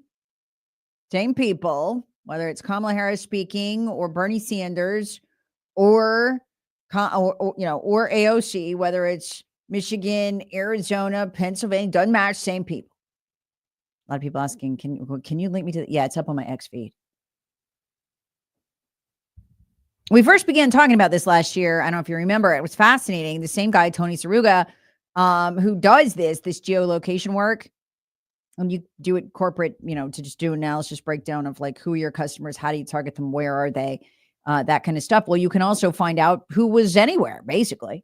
Same people, whether it's Kamala Harris speaking or Bernie Sanders or AOC, whether it's Michigan, Arizona, Pennsylvania, doesn't matter, same people. A lot of people asking, can you link me to yeah, it's up on my X feed. We first began talking about this last year. I don't know if you remember. It was fascinating. The same guy, Tony Saruga, who does this geolocation work. And you do it corporate, to just do analysis breakdown of like, who are your customers? How do you target them? Where are they? That kind of stuff. Well, you can also find out who was anywhere, basically.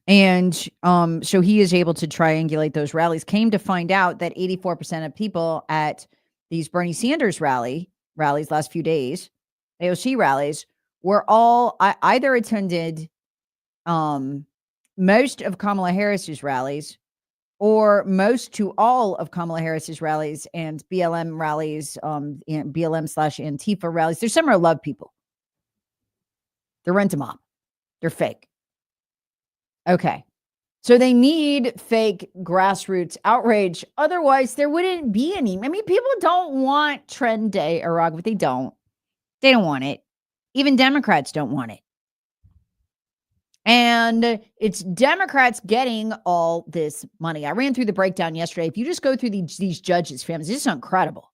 And so he is able to triangulate those rallies. Came to find out that 84% of people at these Bernie Sanders rallies last few days, AOC rallies, were all either attended most of Kamala Harris's rallies or most to all of Kamala Harris's rallies and BLM rallies, and BLM/Antifa rallies. There's some are love people. They're rent-a-mom. They're fake. Okay. So they need fake grassroots outrage. Otherwise, there wouldn't be any. I mean, people don't want Trend Day or Rock, but they don't. They don't want it. Even Democrats don't want it. And it's Democrats getting all this money. I ran through the breakdown yesterday. If you just go through these judges' families, this is incredible.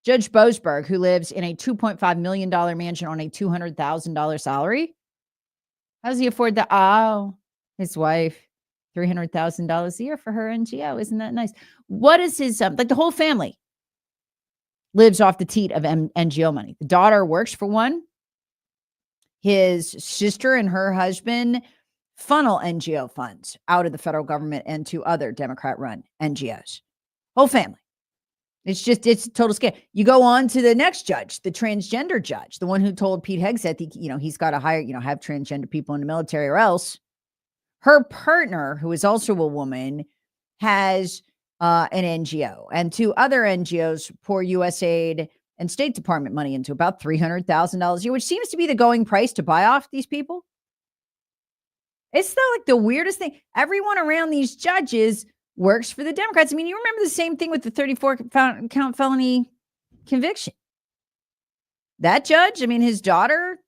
Judge Boasberg, who lives in a $2.5 million mansion on a $200,000 salary. How does he afford that? Oh, his wife, $300,000 a year for her NGO. Isn't that nice? What is his, like the whole family lives off the teat of NGO money. The daughter works for one. His sister and her husband funnel NGO funds out of the federal government and to other Democrat-run NGOs. Whole family. It's a total scam. You go on to the next judge, the transgender judge, the one who told Pete Hegseth, he's got to hire, have transgender people in the military or else. Her partner, who is also a woman, has an NGO, and two other NGOs pour USAID and State Department money into about $300,000 a year, which seems to be the going price to buy off these people. It's like the weirdest thing. Everyone around these judges works for the Democrats. I mean, you remember the same thing with the 34-count felony conviction. That judge, I mean, his daughter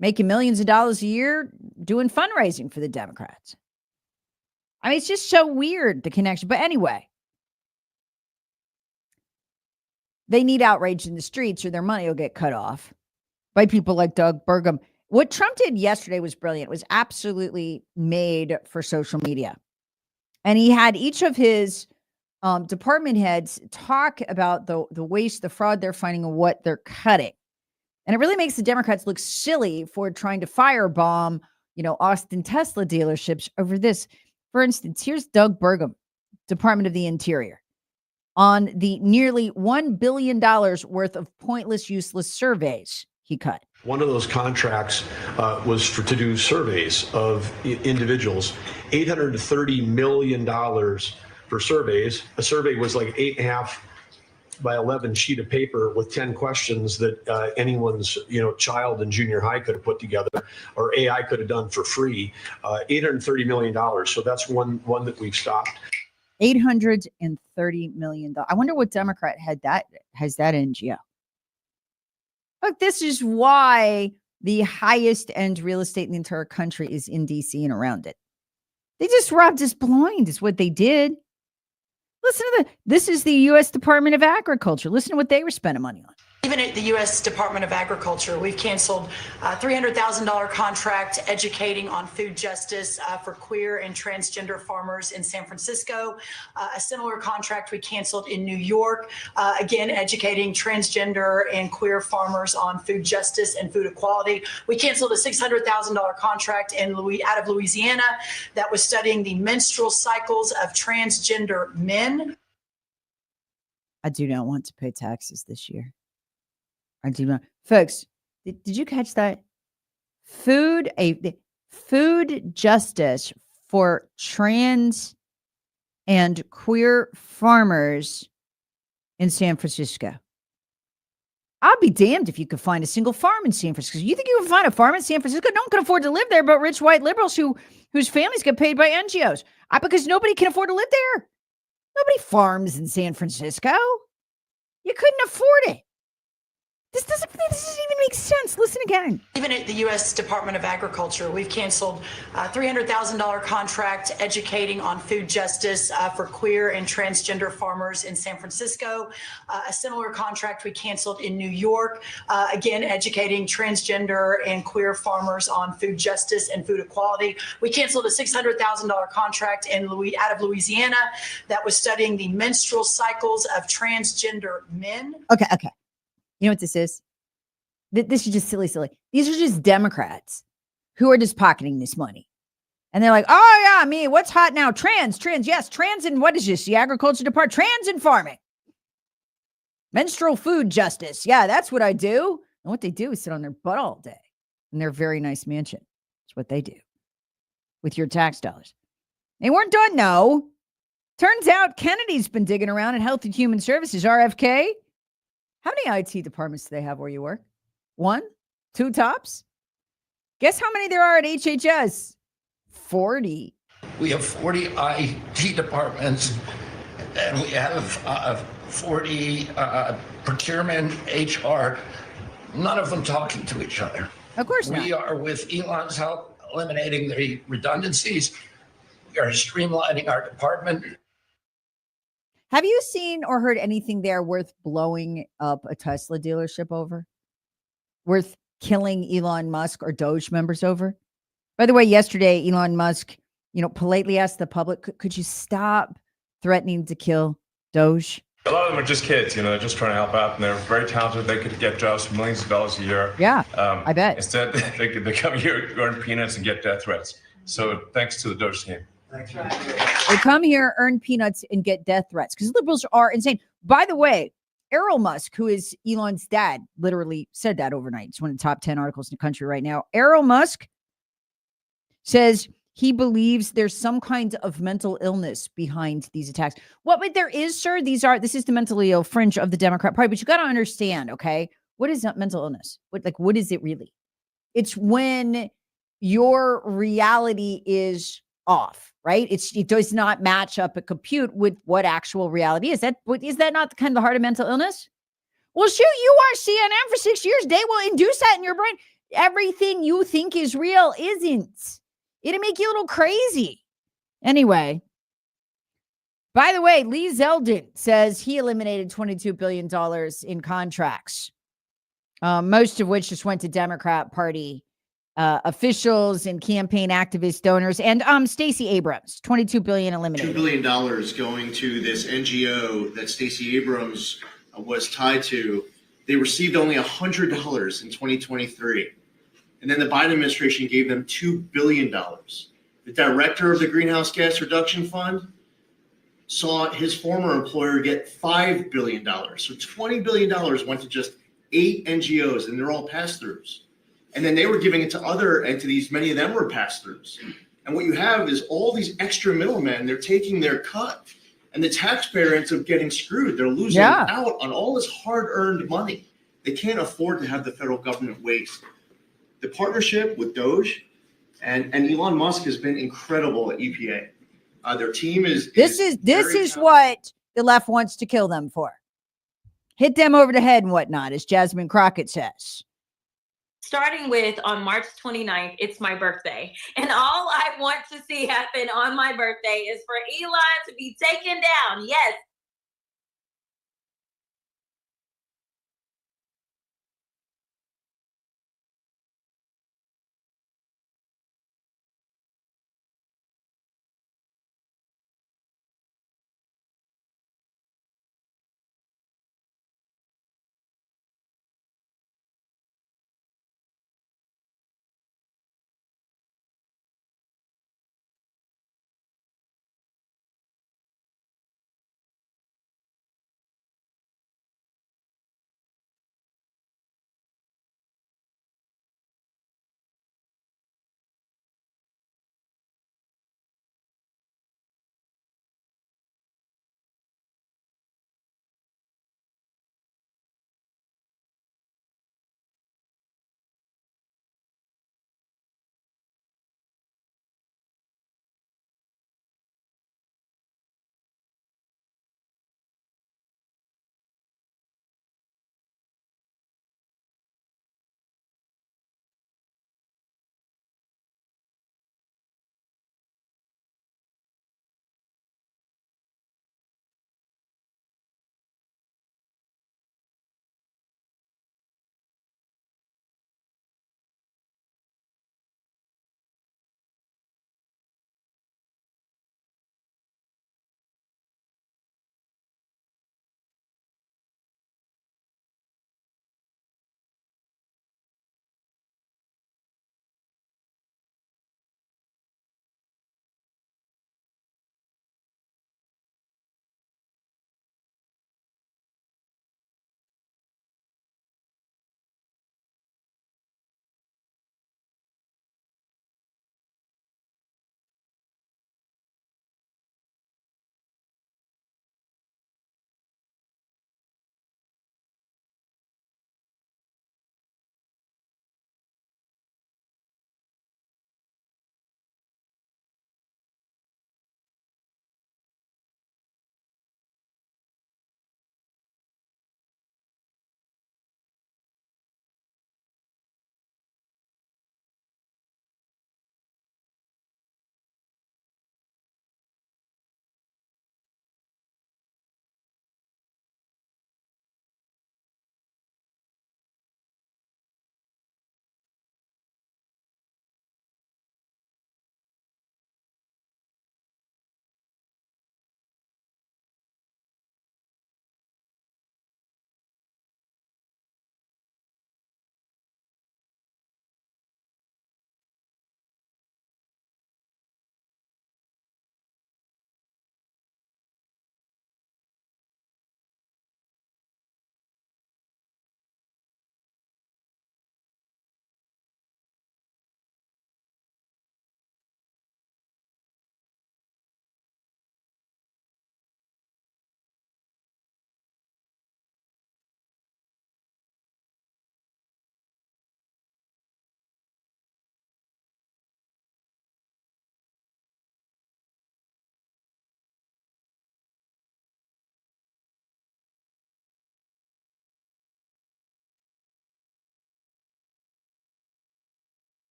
making millions of dollars a year doing fundraising for the Democrats. I mean, it's just so weird, the connection. But anyway, they need outrage in the streets or their money will get cut off by people like Doug Burgum. What Trump did yesterday was brilliant. It was absolutely made for social media. And he had each of his department heads talk about the waste, the fraud they're finding, and what they're cutting. And it really makes the Democrats look silly for trying to firebomb, Austin Tesla dealerships over this. For instance, here's Doug Burgum, Department of the Interior, on the nearly $1 billion worth of pointless, useless surveys he cut. One of those contracts was to do surveys of individuals, $830 million for surveys. A survey was like 8.5 by 11 sheet of paper with 10 questions that anyone's child in junior high could have put together, or AI could have done for free. $830 million. So that's one that we've stopped. $830 million. I wonder what Democrat has that NGO. Look, this is why the highest end real estate in the entire country is in DC and around it. They just robbed us blind is what they did. Listen to this is the U.S. Department of Agriculture. Listen to what they were spending money on. Even at the U.S. Department of Agriculture, we've canceled a $300,000 contract educating on food justice for queer and transgender farmers in San Francisco. A similar contract we canceled in New York, again, educating transgender and queer farmers on food justice and food equality. We canceled a $600,000 contract out of Louisiana that was studying the menstrual cycles of transgender men. I do not want to pay taxes this year. I do not. Folks, did you catch that? Food justice for trans and queer farmers in San Francisco. I'll be damned if you could find a single farm in San Francisco. You think you can find a farm in San Francisco? No one can afford to live there but rich white liberals whose families get paid by NGOs. Because nobody can afford to live there. Nobody farms in San Francisco. You couldn't afford it. This doesn't even make sense. Listen again. Even at the U.S. Department of Agriculture, we've canceled a $300,000 contract educating on food justice for queer and transgender farmers in San Francisco. A similar contract we canceled in New York, again, educating transgender and queer farmers on food justice and food equality. We canceled a $600,000 contract out of Louisiana that was studying the menstrual cycles of transgender men. Okay. You know what this is? This is just silly. These are just Democrats who are just pocketing this money. And they're like, oh, yeah, me, what's hot now? Trans, yes, trans and what is this? The agriculture department, trans and farming. Menstrual food justice. Yeah, that's what I do. And what they do is sit on their butt all day in their very nice mansion. That's what they do with your tax dollars. They weren't done, no. Turns out Kennedy's been digging around at Health and Human Services, RFK. How many IT departments do they have where you work? 1? 2 tops? Guess how many there are at HHS? 40. We have 40 IT departments, and we have 40 procurement, HR, none of them talking to each other. Of course not. We are, with Elon's help, eliminating the redundancies. We are streamlining our department. Have you seen or heard anything there worth blowing up a Tesla dealership over? Worth killing Elon Musk or Doge members over? By the way, yesterday, Elon Musk, politely asked the public, could you stop threatening to kill Doge? A lot of them are just kids, just trying to help out, and they're very talented. They could get jobs for millions of dollars a year. Yeah, I bet. Instead, they come here, earn peanuts, and get death threats. So thanks to the Doge team. They come here, earn peanuts, and get death threats because liberals are insane. By the way, Errol Musk, who is Elon's dad, literally said that overnight. It's one of the top 10 articles in the country right now. Errol Musk says he believes there's some kind of mental illness behind these attacks. What there is, sir, this is the mentally ill fringe of the Democrat Party, but you got to understand, okay? What is that mental illness? What is it really? It's when your reality is off, right? It does not match up a compute with what actual reality is. Is that not kind of the heart of mental illness? Well, shoot, you watch CNN for 6 years. They will induce that in your brain. Everything you think is real isn't. It'll make you a little crazy. Anyway, by the way, Lee Zeldin says he eliminated $22 billion in contracts, most of which just went to Democrat Party officials and campaign activist donors. And Stacey Abrams, $22 billion eliminated. $2 billion going to this NGO that Stacey Abrams was tied to. They received only $100 in 2023. And then the Biden administration gave them $2 billion. The director of the Greenhouse Gas Reduction Fund saw his former employer get $5 billion. So $20 billion went to just 8 NGOs, and they're all pass-throughs. And then they were giving it to other entities. Many of them were pass-throughs. And what you have is all these extra middlemen, they're taking their cut. And the taxpayer ends up getting screwed. They're losing out on all this hard-earned money. They can't afford to have the federal government waste. The partnership with Doge and Elon Musk has been incredible at EPA. Their team is This is what the left wants to kill them for. Hit them over the head and whatnot, as Jasmine Crockett says. Starting with on March 29th, it's my birthday. And all I want to see happen on my birthday is for Elon to be taken down. Yes,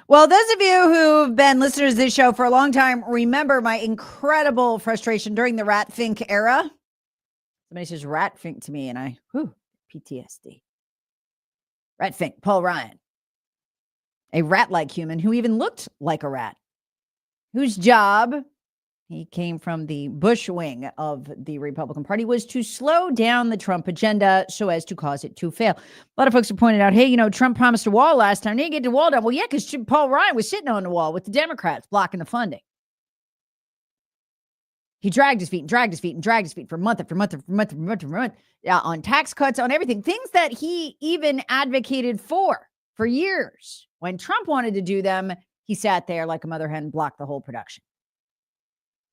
Well, those of you who've been listeners to this show for a long time remember my incredible frustration during the Rat Fink era. Somebody says Rat Fink to me, and I, PTSD. Rat Fink, Paul Ryan, a rat-like human who even looked like a rat, whose job, he came from the Bush wing of the Republican Party, was to slow down the Trump agenda so as to cause it to fail. A lot of folks have pointed out, hey, Trump promised a wall last time. They didn't get the wall done. Well, yeah, because Paul Ryan was sitting on the wall with the Democrats blocking the funding. He dragged his feet and dragged his feet and dragged his feet for month after month after month after month after month on tax cuts, on everything, things that he even advocated for years. When Trump wanted to do them, he sat there like a mother hen and blocked the whole production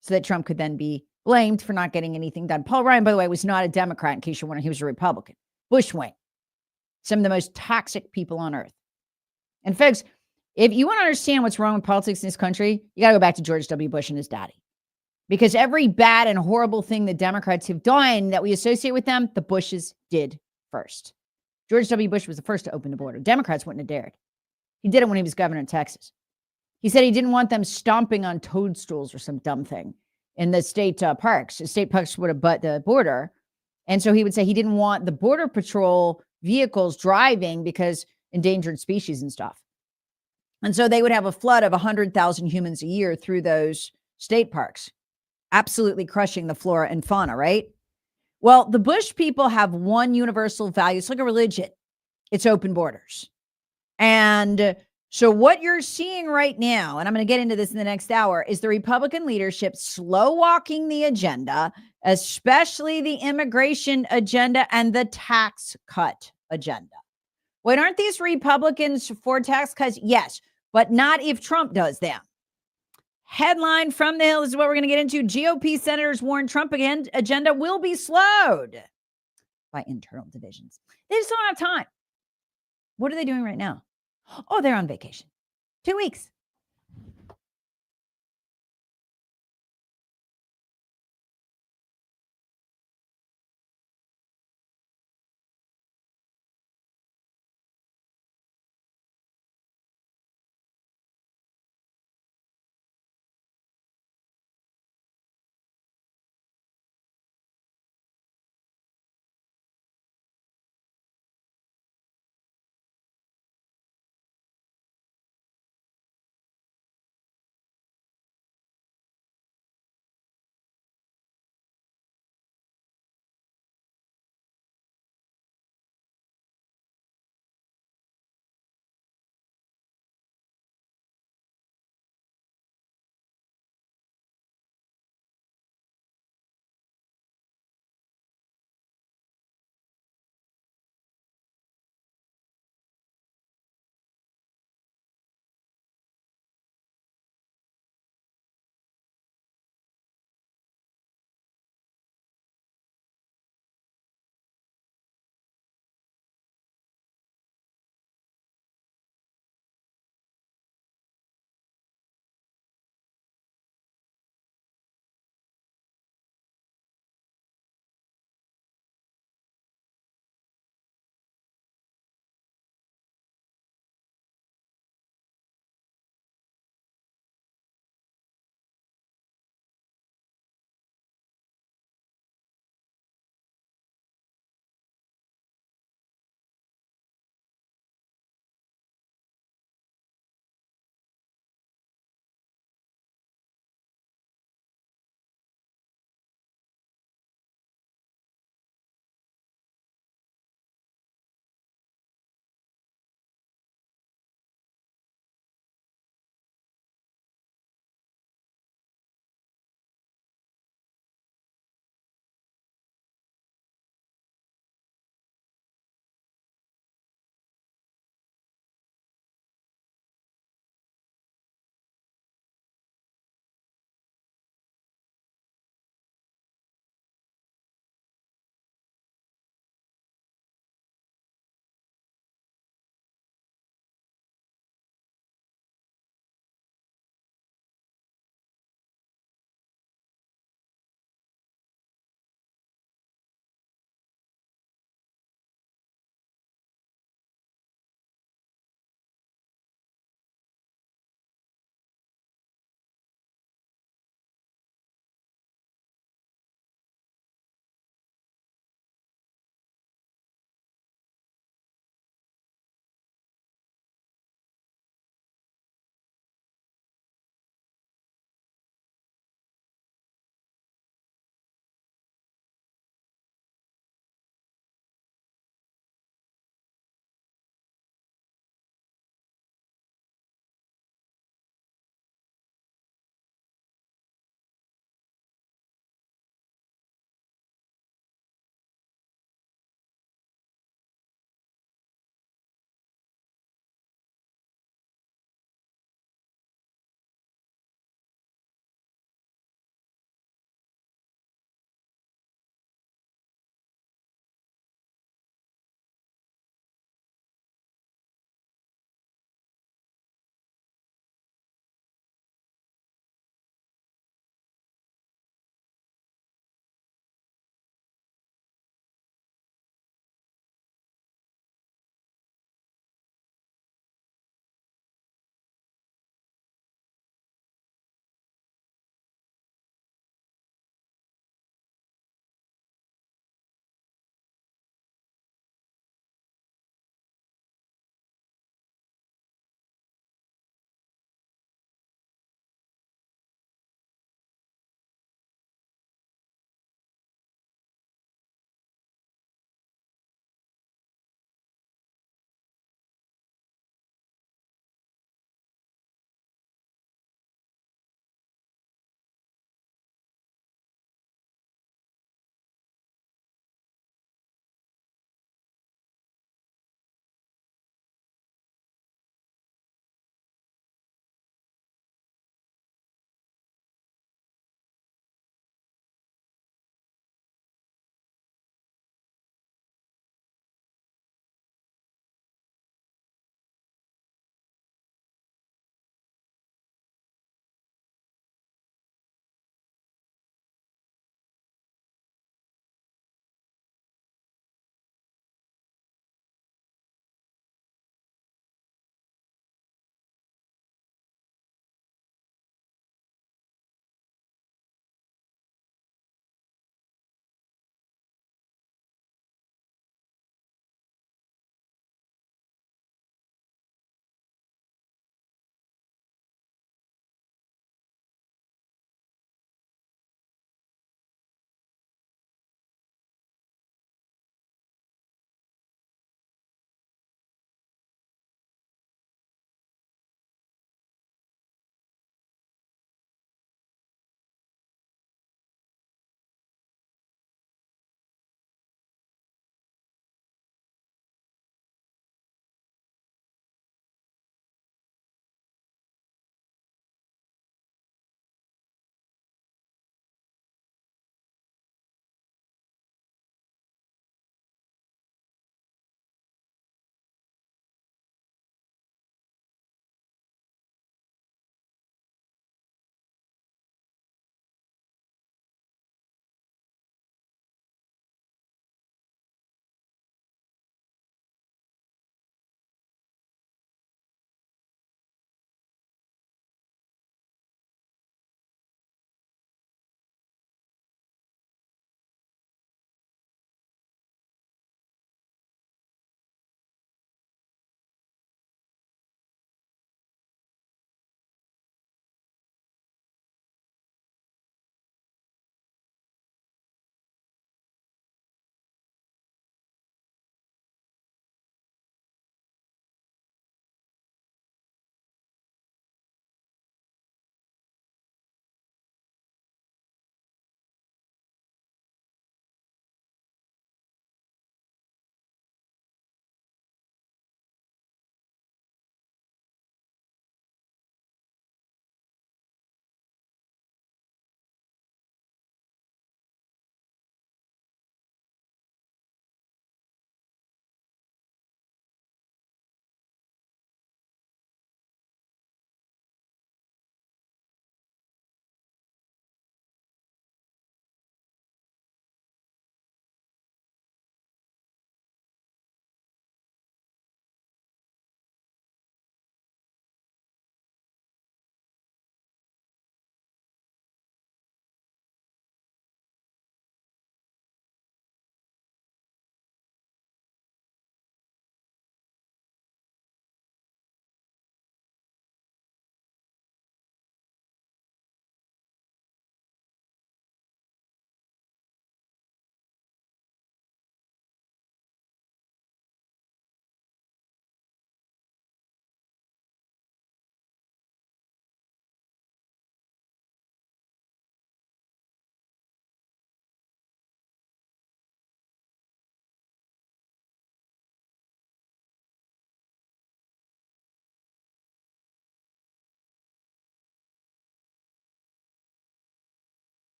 so that Trump could then be blamed for not getting anything done. Paul Ryan, by the way, was not a Democrat, in case you're wondering. He was a Republican. Bush wing. Some of the most toxic people on earth. And folks, if you want to understand what's wrong with politics in this country, you got to go back to George W. Bush and his daddy. Because every bad and horrible thing the Democrats have done that we associate with them, the Bushes did first. George W. Bush was the first to open the border. Democrats wouldn't have dared. He did it when he was governor in Texas. He said he didn't want them stomping on toadstools or some dumb thing in the state parks. The state parks would have butt the border. And so he would say he didn't want the Border Patrol vehicles driving because endangered species and stuff. And so they would have a flood of 100,000 humans a year through those state parks, absolutely crushing the flora and fauna, right? Well, the Bush people have one universal value. It's like a religion. It's open borders. And so what you're seeing right now, and I'm going to get into this in the next hour, is the Republican leadership slow walking the agenda, especially the immigration agenda and the tax cut agenda. Wait, aren't these Republicans for tax cuts? Yes, but not if Trump does them. Headline from the Hill, this is what we're going to get into. GOP senators warn Trump agenda will be slowed by internal divisions. They just don't have time. What are they doing right now? Oh, they're on vacation. 2 weeks.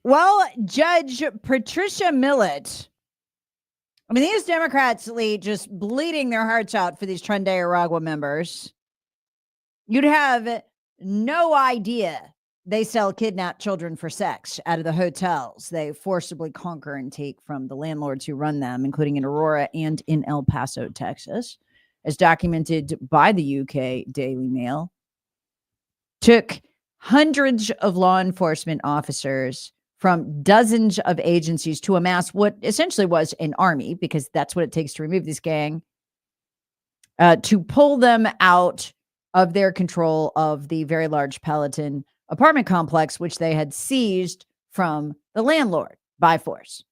Well, Judge Patricia Millett, I mean, these Democrats, Lee, just bleeding their hearts out for these Trinidad Aragua members. You'd have no idea they sell kidnapped children for sex out of the hotels they forcibly conquer and take from the landlords who run them, including in Aurora and in El Paso, Texas, as documented by the UK Daily Mail. Took hundreds of law enforcement officers from dozens of agencies to amass what essentially was an army, because that's what it takes to remove this gang, to pull them out of their control of the very large Palatine apartment complex, which they had seized from the landlord by force.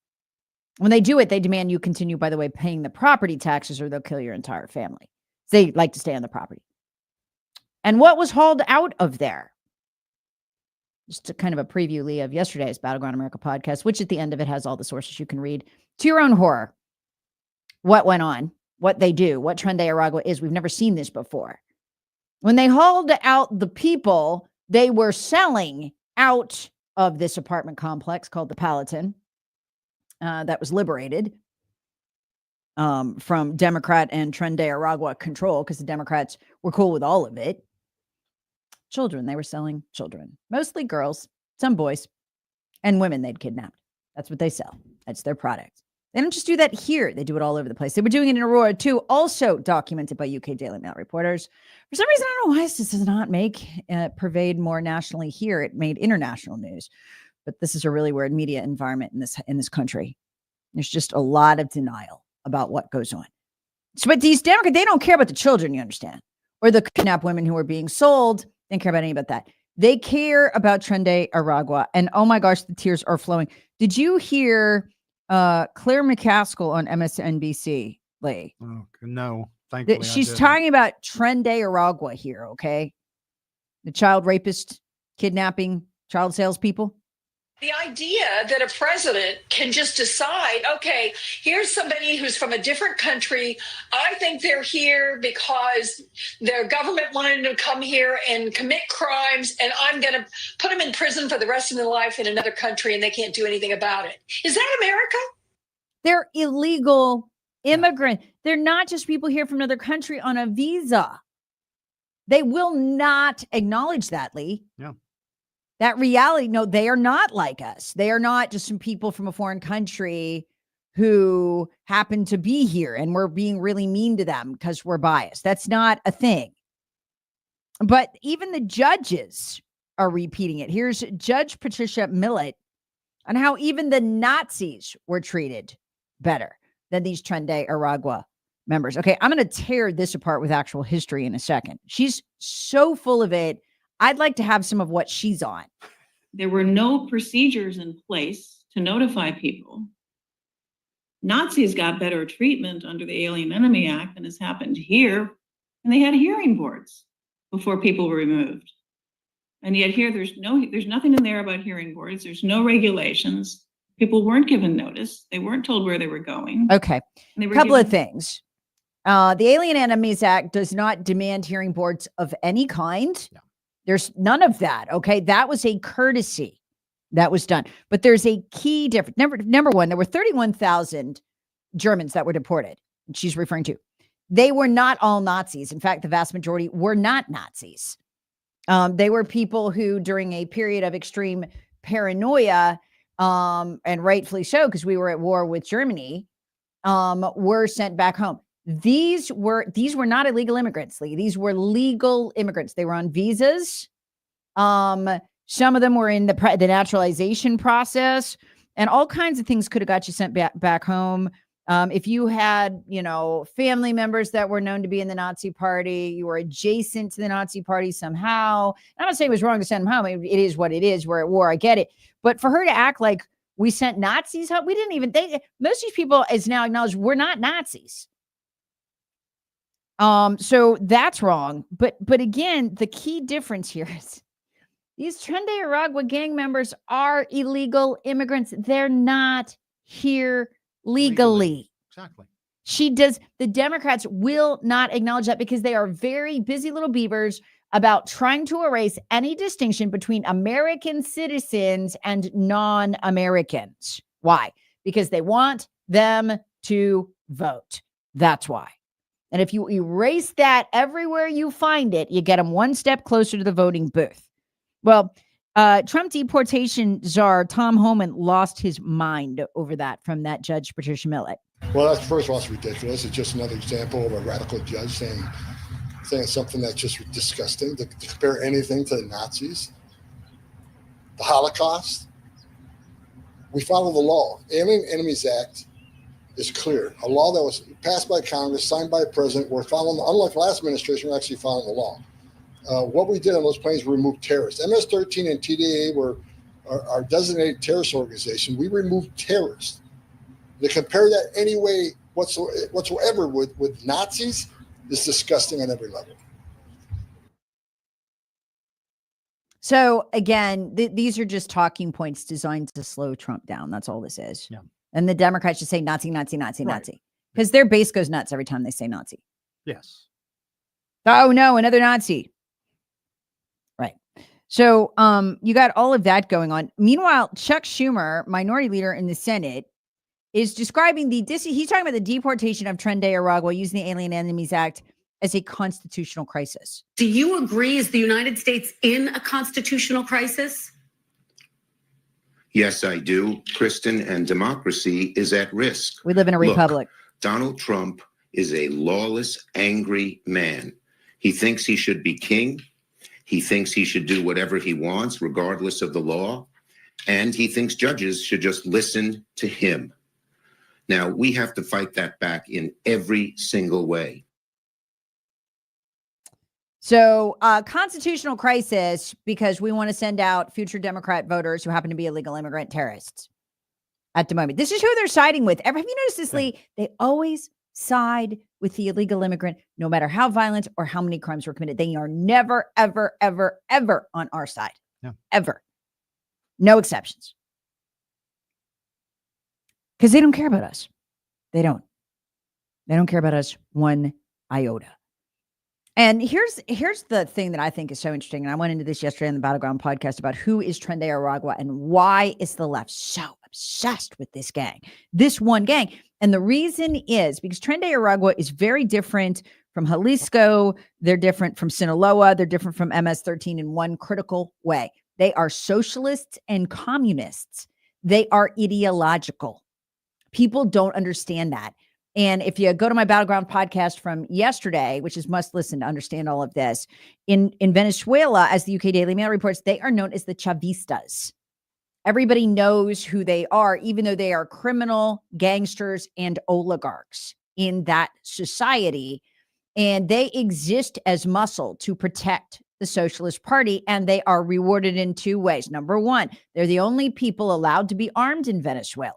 When they do it, they demand you continue, by the way, paying the property taxes or they'll kill your entire family. They like to stay on the property. And what was hauled out of there? Just a kind of a preview, Lee, of yesterday's Battleground America podcast, which at the end of it has all the sources you can read to your own horror. What went on, what they do, what Trinidad Aragua is. We've never seen this before. When they hauled out the people they were selling out of this apartment complex called the Palatine, that was liberated from Democrat and Trinidad Aragua control, because the Democrats were cool with all of it. Children, they were selling children, mostly girls, some boys, and women they'd kidnapped. That's what they sell. That's their product. They don't just do that here. They do it all over the place. They were doing it in Aurora too, also documented by UK Daily Mail reporters. For some reason, I don't know why this does not pervade more nationally here. It made international news, but this is a really weird media environment in this country. There's just a lot of denial about what goes on. So, but these Democrats, they don't care about the children, you understand, or the kidnapped women who are being sold. They don't care about any about that. They care about Trinidad Aragua, and oh my gosh, the tears are flowing. Did you hear Claire McCaskill on MSNBC, Lee? Oh, no, thankfully she's talking about Trinidad Aragua here, okay? The child rapist, kidnapping, child salespeople. The idea that a president can just decide, okay, here's somebody who's from a different country. I think they're here because their government wanted them to come here and commit crimes, and I'm going to put them in prison for the rest of their life in another country, and they can't do anything about it. Is that America? They're illegal immigrants. They're not just people here from another country on a visa. They will not acknowledge that, Lee. Yeah. That reality, no, they are not like us. They are not just some people from a foreign country who happen to be here and we're being really mean to them because we're biased. That's not a thing. But even the judges are repeating it. Here's Judge Patricia Millett on how even the Nazis were treated better than these Trinidad Aragua members. Okay, I'm going to tear this apart with actual history in a second. She's so full of it. I'd like to have some of what she's on. There were no procedures in place to notify people. Nazis got better treatment under the Alien Enemy Act than has happened here. And they had hearing boards before people were removed. And yet here there's nothing in there about hearing boards. There's no regulations. People weren't given notice. They weren't told where they were going. Okay. A couple of things. The Alien Enemies Act does not demand hearing boards of any kind. No. There's none of that. Okay. That was a courtesy that was done. But there's a key difference. Number one, there were 31,000 Germans that were deported. She's referring to. They were not all Nazis. In fact, the vast majority were not Nazis. They were people who, during a period of extreme paranoia, and rightfully so, because we were at war with Germany, were sent back home. These were not illegal immigrants, Lee. These were legal immigrants. They were on visas. Some of them were in the naturalization process, and all kinds of things could have got you sent back home. If you had, family members that were known to be in the Nazi party, you were adjacent to the Nazi party somehow. I'm not saying it was wrong to send them home. It is what it is. We're at war. I get it. But for her to act like we sent Nazis home, we didn't even think. Most of these people is now acknowledged we're not Nazis. So that's wrong. But again, the key difference here is these Trinidad Aragua gang members are illegal immigrants. They're not here legally. Exactly. The Democrats will not acknowledge that because they are very busy little beavers about trying to erase any distinction between American citizens and non-Americans. Why? Because they want them to vote. That's why. And if you erase that everywhere you find it, you get them one step closer to the voting booth. Well, Trump deportation czar Tom Homan lost his mind over that from that Judge Patricia Millett. Well, that's, first of all, it's ridiculous. It's just another example of a radical judge saying something that's just disgusting, to compare anything to the Nazis, the Holocaust. We follow the law. Alien Enemies Act is clear. A law that was passed by Congress, signed by the president. We're following, unlike the last administration, we're actually following the law. What we did on those planes, we removed terrorists. MS-13 and TDA were our designated terrorist organization. We removed terrorists. To compare that any way whatsoever with Nazis is disgusting on every level. So again, these are just talking points designed to slow Trump down. That's all this is. Yeah. And the Democrats should say Nazi, Nazi, Nazi, Right. Nazi. Because their base goes nuts every time they say Nazi. Yes. Oh no, another Nazi. Right. So you got all of that going on. Meanwhile, Chuck Schumer, minority leader in the Senate, is describing he's talking about the deportation of Tren de Aragua using the Alien Enemies Act as a constitutional crisis. Do you agree, is the United States in a constitutional crisis? Yes, I do, Kristen, and democracy is at risk. We live in a republic. Donald Trump is a lawless, angry man. He thinks he should be king. He thinks he should do whatever he wants, regardless of the law. And he thinks judges should just listen to him. Now, we have to fight that back in every single way. So constitutional crisis because we want to send out future Democrat voters who happen to be illegal immigrant terrorists at the moment. This is who they're siding with. Have you noticed this, Lee? They always side with the illegal immigrant, no matter how violent or how many crimes were committed. They are never, ever, ever, ever on our side. Yeah. Ever. No exceptions. Because they don't care about us. They don't. They don't care about us one iota. And here's the thing that I think is so interesting. And I went into this yesterday on the Battleground podcast about who is Tren de Aragua and why is the left so obsessed with this gang, this one gang. And the reason is because Tren de Aragua is very different from Jalisco. They're different from Sinaloa. They're different from MS-13 in one critical way. They are socialists and communists. They are ideological. People don't understand that. And if you go to my Battleground podcast from yesterday, which is must listen to understand all of this, in Venezuela, as the UK Daily Mail reports, they are known as the Chavistas. Everybody knows who they are, even though they are criminal gangsters and oligarchs in that society. And they exist as muscle to protect the Socialist Party, and they are rewarded in two ways. Number one, they're the only people allowed to be armed in Venezuela.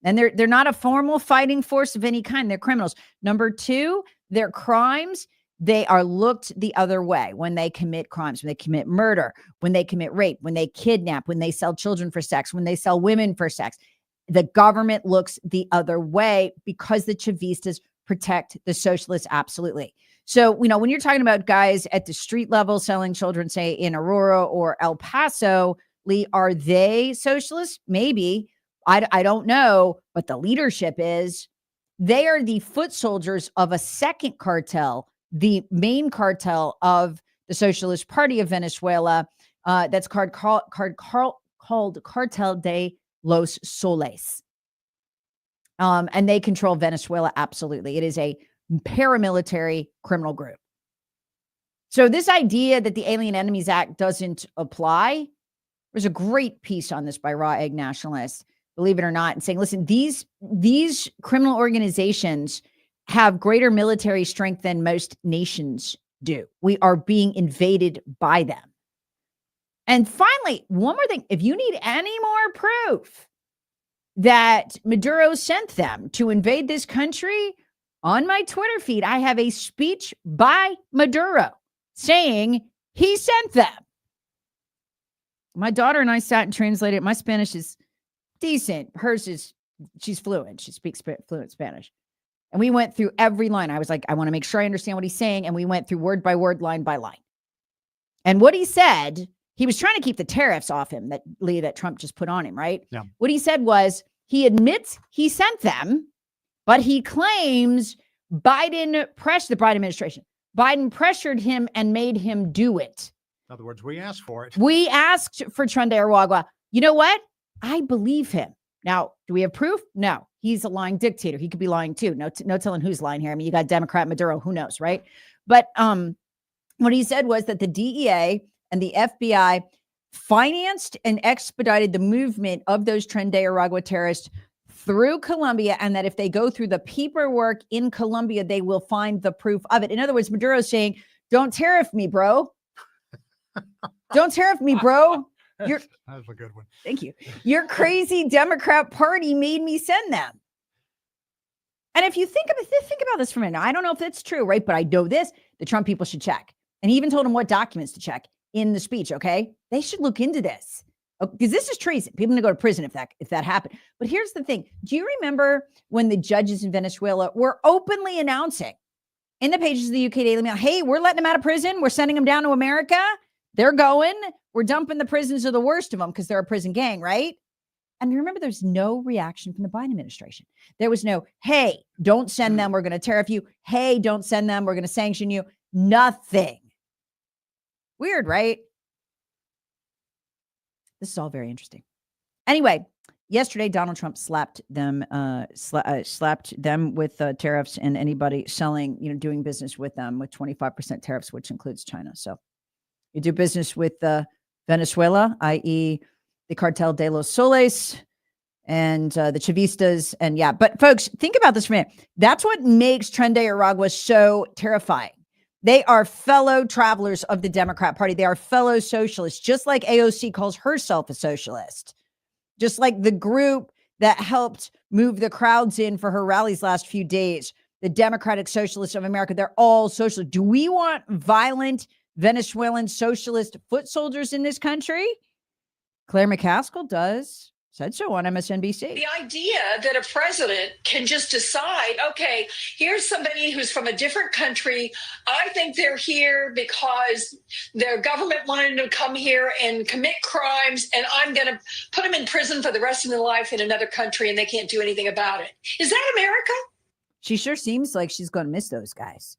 And they're not a formal fighting force of any kind. They're criminals. Number two, their crimes, they are looked the other way when they commit crimes, when they commit murder, when they commit rape, when they kidnap, when they sell children for sex, when they sell women for sex. The government looks the other way because the Chavistas protect the socialists. Absolutely. So, when you're talking about guys at the street level selling children, say in Aurora or El Paso, Lee, are they socialists? Maybe. I don't know, but the leadership is. They are the foot soldiers of a second cartel, the main cartel of the Socialist Party of Venezuela, that's called Cartel de los Soles. And they control Venezuela, absolutely. It is a paramilitary criminal group. So this idea that the Alien Enemies Act doesn't apply, there's a great piece on this by Raw Egg Nationalists, believe it or not, and saying, listen, these criminal organizations have greater military strength than most nations do. We are being invaded by them. And finally, one more thing. If you need any more proof that Maduro sent them to invade this country, on my Twitter feed, I have a speech by Maduro saying he sent them. My daughter and I sat and translated it. My Spanish is decent. Hers is, she's fluent. She speaks fluent Spanish. And we went through every line. I was like, I want to make sure I understand what he's saying. And we went through word by word, line by line. And what he said, he was trying to keep the tariffs off him that Trump just put on him, right? Yeah. What he said was he admits he sent them, but he claims the Biden administration, Biden pressured him and made him do it. In other words, we asked for it. We asked for Trende Aragua. You know what? I believe him. Now, do we have proof? No. He's a lying dictator. He could be lying too. No telling who's lying here. I mean, you got Democrat Maduro. Who knows, right? But what he said was that the DEA and the FBI financed and expedited the movement of those Trende Aragua terrorists through Colombia, and that if they go through the paperwork in Colombia, they will find the proof of it. In other words, Maduro's saying, don't tariff me, bro. Don't tariff me, bro. That's a good one. Thank you. Your crazy Democrat party made me send them. And if you think about this for a minute, I don't know if that's true, right? But I know this, the Trump people should check. And he even told them what documents to check in the speech, okay? They should look into this. Because this is treason. People need to go to prison if that happened. But here's the thing. Do you remember when the judges in Venezuela were openly announcing in the pages of the UK Daily Mail, hey, we're letting them out of prison. We're sending them down to America. They're going. We're dumping the prisons of the worst of them because they're a prison gang, right? And remember, there's no reaction from the Biden administration. There was no, hey, don't send them. We're going to tariff you. Hey, don't send them. We're going to sanction you. Nothing. Weird, right? This is all very interesting. Anyway, yesterday, Donald Trump slapped them with tariffs and anybody selling, doing business with them with 25% tariffs, which includes China. So you do business with Venezuela, i.e. the Cartel de los Soles and the Chavistas. And yeah, but folks, think about this for a minute. That's what makes Trende Aragua so terrifying. They are fellow travelers of the Democrat Party. They are fellow socialists, just like AOC calls herself a socialist, just like the group that helped move the crowds in for her rallies last few days, the Democratic Socialists of America. They're all socialists. Do we want violent Venezuelan socialist foot soldiers in this country? Claire McCaskill does. Said so on MSNBC. The idea that a president can just decide, okay, here's somebody who's from a different country. I think they're here because their government wanted them to come here and commit crimes, and I'm going to put them in prison for the rest of their life in another country, and they can't do anything about it. Is that America? She sure seems like she's going to miss those guys.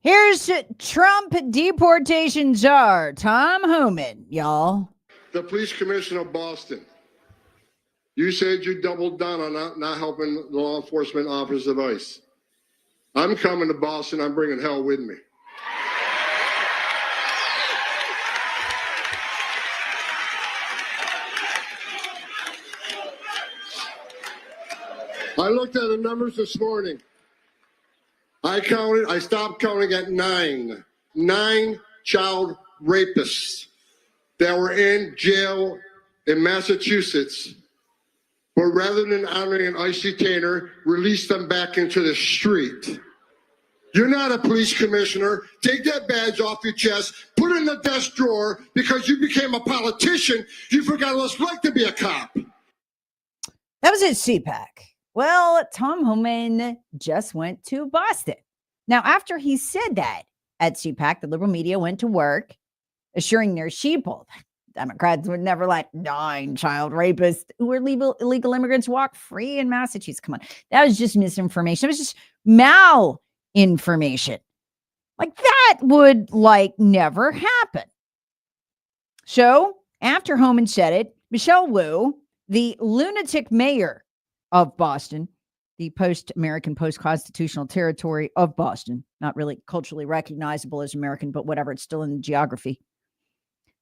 Here's Trump deportation czar Tom Homan, y'all. The police commissioner of Boston. You said you doubled down on not helping the law enforcement officers of ICE. I'm coming to Boston. I'm bringing hell with me. I looked at the numbers this morning. I stopped counting at 9 child rapists that were in jail in Massachusetts. But rather than honoring an ICE detainer, release them back into the street. You're not a police commissioner. Take that badge off your chest, put it in the desk drawer, because you became a politician. You forgot what it's like to be a cop. That was at CPAC. Well, Tom Homan just went to Boston. Now, after he said that at CPAC, the liberal media went to work, assuring their sheeple Democrats would never let 9 child rapists who were illegal immigrants walk free in Massachusetts. Come on. That was just misinformation. It was just malinformation. Like, that would, never happen. So, after Homan said it, Michelle Wu, the lunatic mayor of Boston, the post-American, post-constitutional territory of Boston, not really culturally recognizable as American, but whatever, it's still in the geography,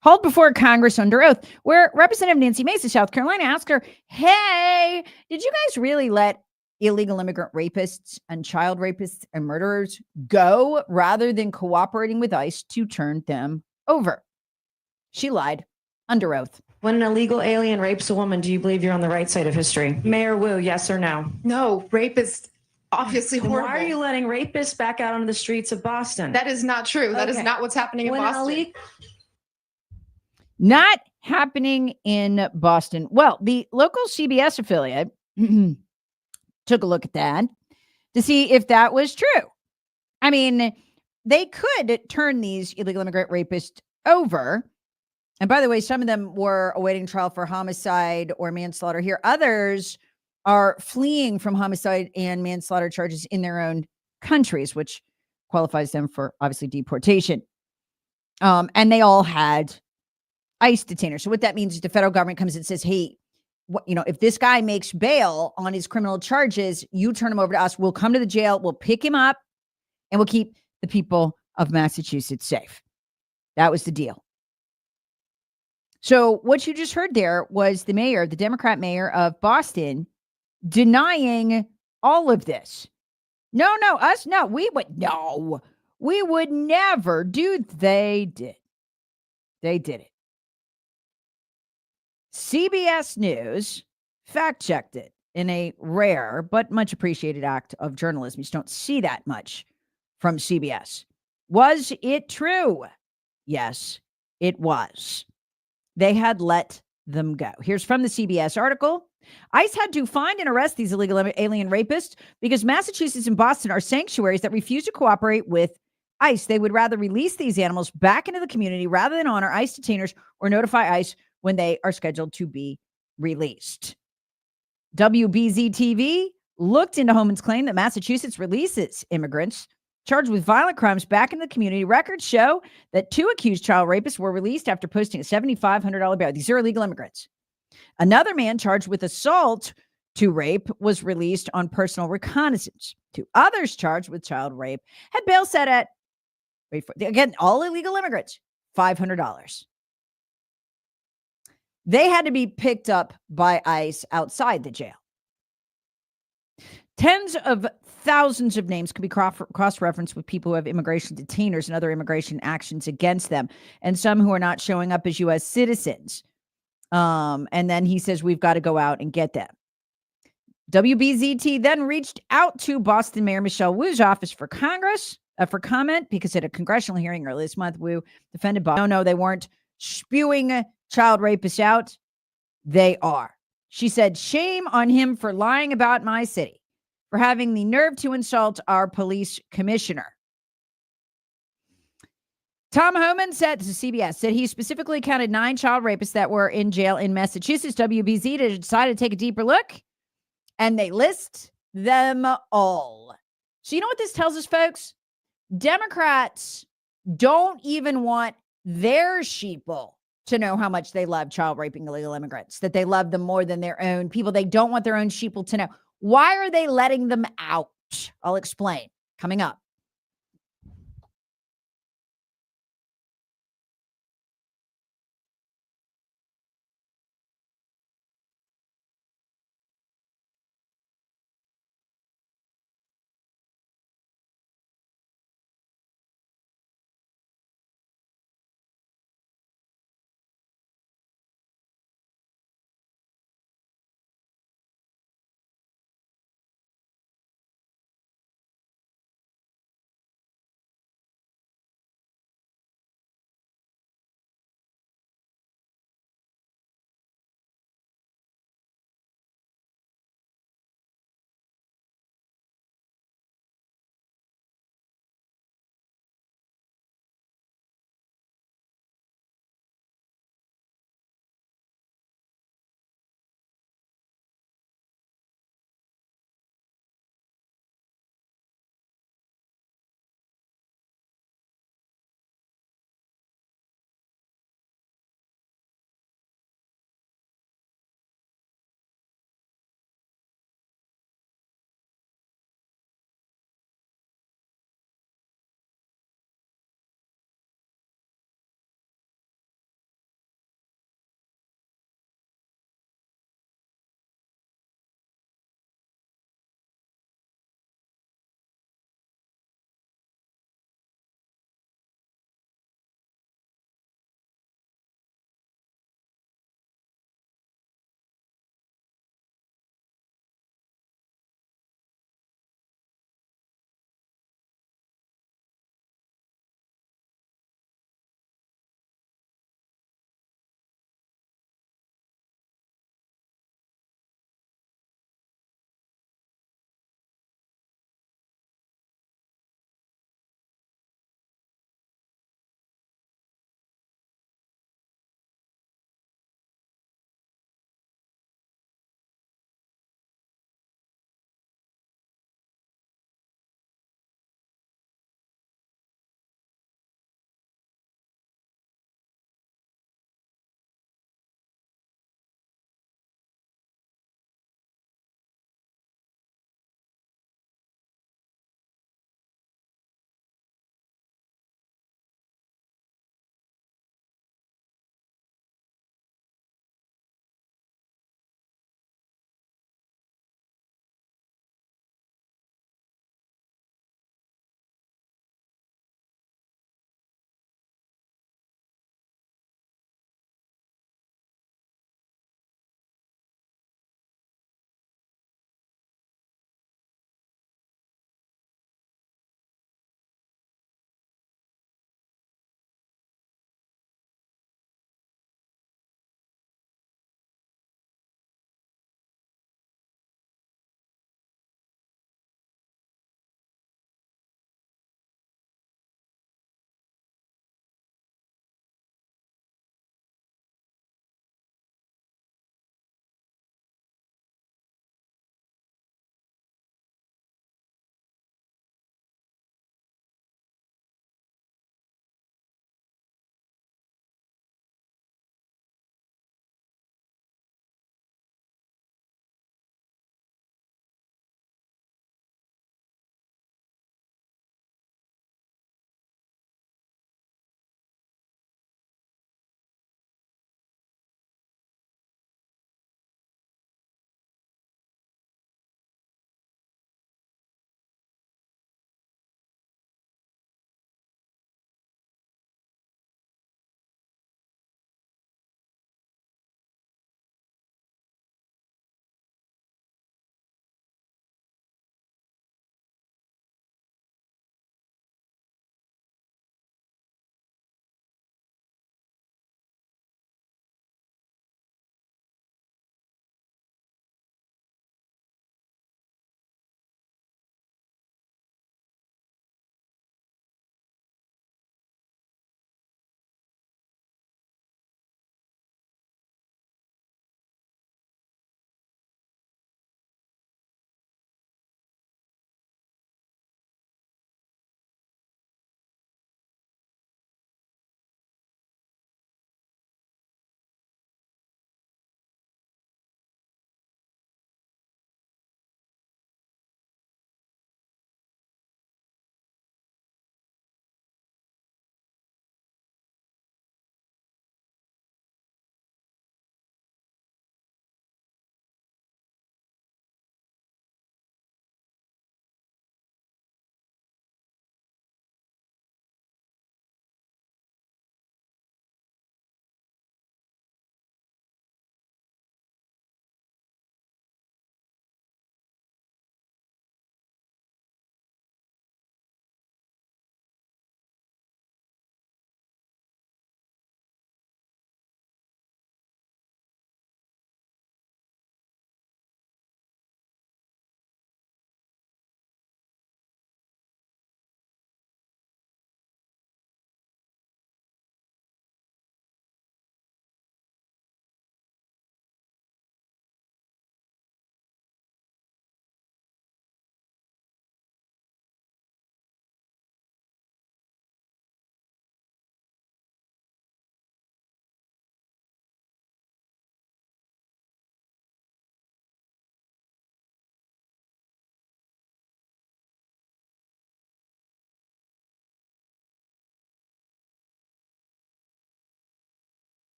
hauled before Congress under oath, where Representative Nancy Mace of South Carolina asked her, hey, did you guys really let illegal immigrant rapists and child rapists and murderers go rather than cooperating with ICE to turn them over? She lied under oath. When an illegal alien rapes a woman, do you believe you're on the right side of history? Mayor Wu, yes or no? No, rape is obviously horrible. Why are you letting rapists back out onto the streets of Boston? That is not true. That is not what's happening in Boston. Not happening in Boston. Well, the local CBS affiliate took a look at that to see if that was true. I mean, they could turn these illegal immigrant rapists over. And by the way, some of them were awaiting trial for homicide or manslaughter here. Others are fleeing from homicide and manslaughter charges in their own countries, which qualifies them for obviously deportation. And they all had ICE detainers. So what that means is the federal government comes and says, hey, if this guy makes bail on his criminal charges, you turn him over to us. We'll come to the jail. We'll pick him up and we'll keep the people of Massachusetts safe. That was the deal. So what you just heard there was the mayor, the Democrat mayor of Boston, denying all of this. No, we would never do. They did it. CBS News fact-checked it in a rare but much appreciated act of journalism. You just don't see that much from CBS. Was it true? Yes, it was. They had let them go. Here's from the CBS article. ICE had to find and arrest these illegal alien rapists because Massachusetts and Boston are sanctuaries that refuse to cooperate with ICE. They would rather release these animals back into the community rather than honor ICE detainers or notify ICE when they are scheduled to be released. WBZ-TV looked into Homan's claim that Massachusetts releases immigrants charged with violent crimes back into the community. Records show that 2 accused child rapists were released after posting a $7,500 bail. These are illegal immigrants. Another man charged with assault to rape was released on personal reconnaissance. 2 others charged with child rape had bail set at, again, all illegal immigrants, $500. They had to be picked up by ICE outside the jail. Tens of thousands of names can be cross-referenced with people who have immigration detainers and other immigration actions against them, and some who are not showing up as U.S. citizens. And then he says, we've got to go out and get them. WBZT then reached out to Boston Mayor Michelle Wu's office for comment, because at a congressional hearing earlier this month, Wu defended Boston. No, they weren't spewing child rapists out. They are. She said, shame on him for lying about my city, for having the nerve to insult our police commissioner. Tom Homan said to CBS that he specifically counted 9 child rapists that were in jail in Massachusetts. WBZ decided to take a deeper look, and they list them all. So you know what this tells us, folks? Democrats don't even want their sheeple to know how much they love child raping illegal immigrants, that they love them more than their own people. They don't want their own sheeple to know. Why are they letting them out? I'll explain coming up.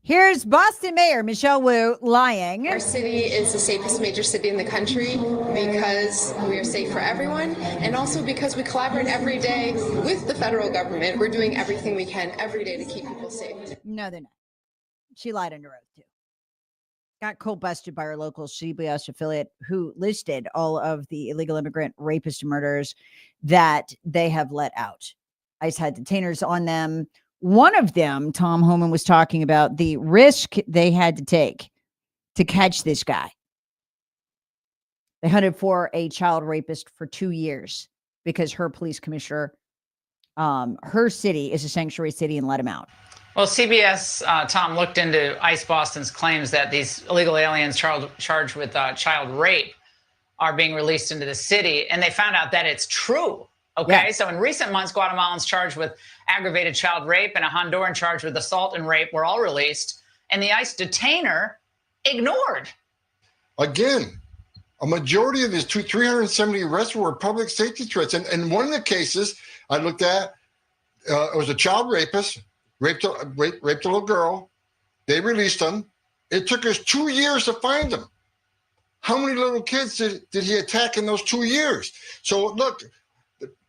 Here's Boston Mayor Michelle Wu lying. Our city is the safest major city in the country because we are safe for everyone, and also because we collaborate every day with the federal government. We're doing everything we can every day to keep people safe. No, they're not. She lied under oath, too. Got cold busted by her local CBS affiliate who listed all of the illegal immigrant rapist murders that they have let out. ICE had detainers on them. One of them, Tom Homan, was talking about the risk they had to take to catch this guy. They hunted for a child rapist for 2 years because her police commissioner, her city is a sanctuary city, and let him out. Well, CBS, Tom, looked into ICE Boston's claims that these illegal aliens charged with child rape are being released into the city, and they found out that it's true. Okay, so in recent months, Guatemalans charged with aggravated child rape and a Honduran charged with assault and rape were all released, and the ICE detainer ignored. Again, a majority of these 370 arrests were public safety threats. And one of the cases I looked at, it was a child rapist, raped a little girl. They released him. It took us 2 years to find him. How many little kids did he attack in those 2 years? So look,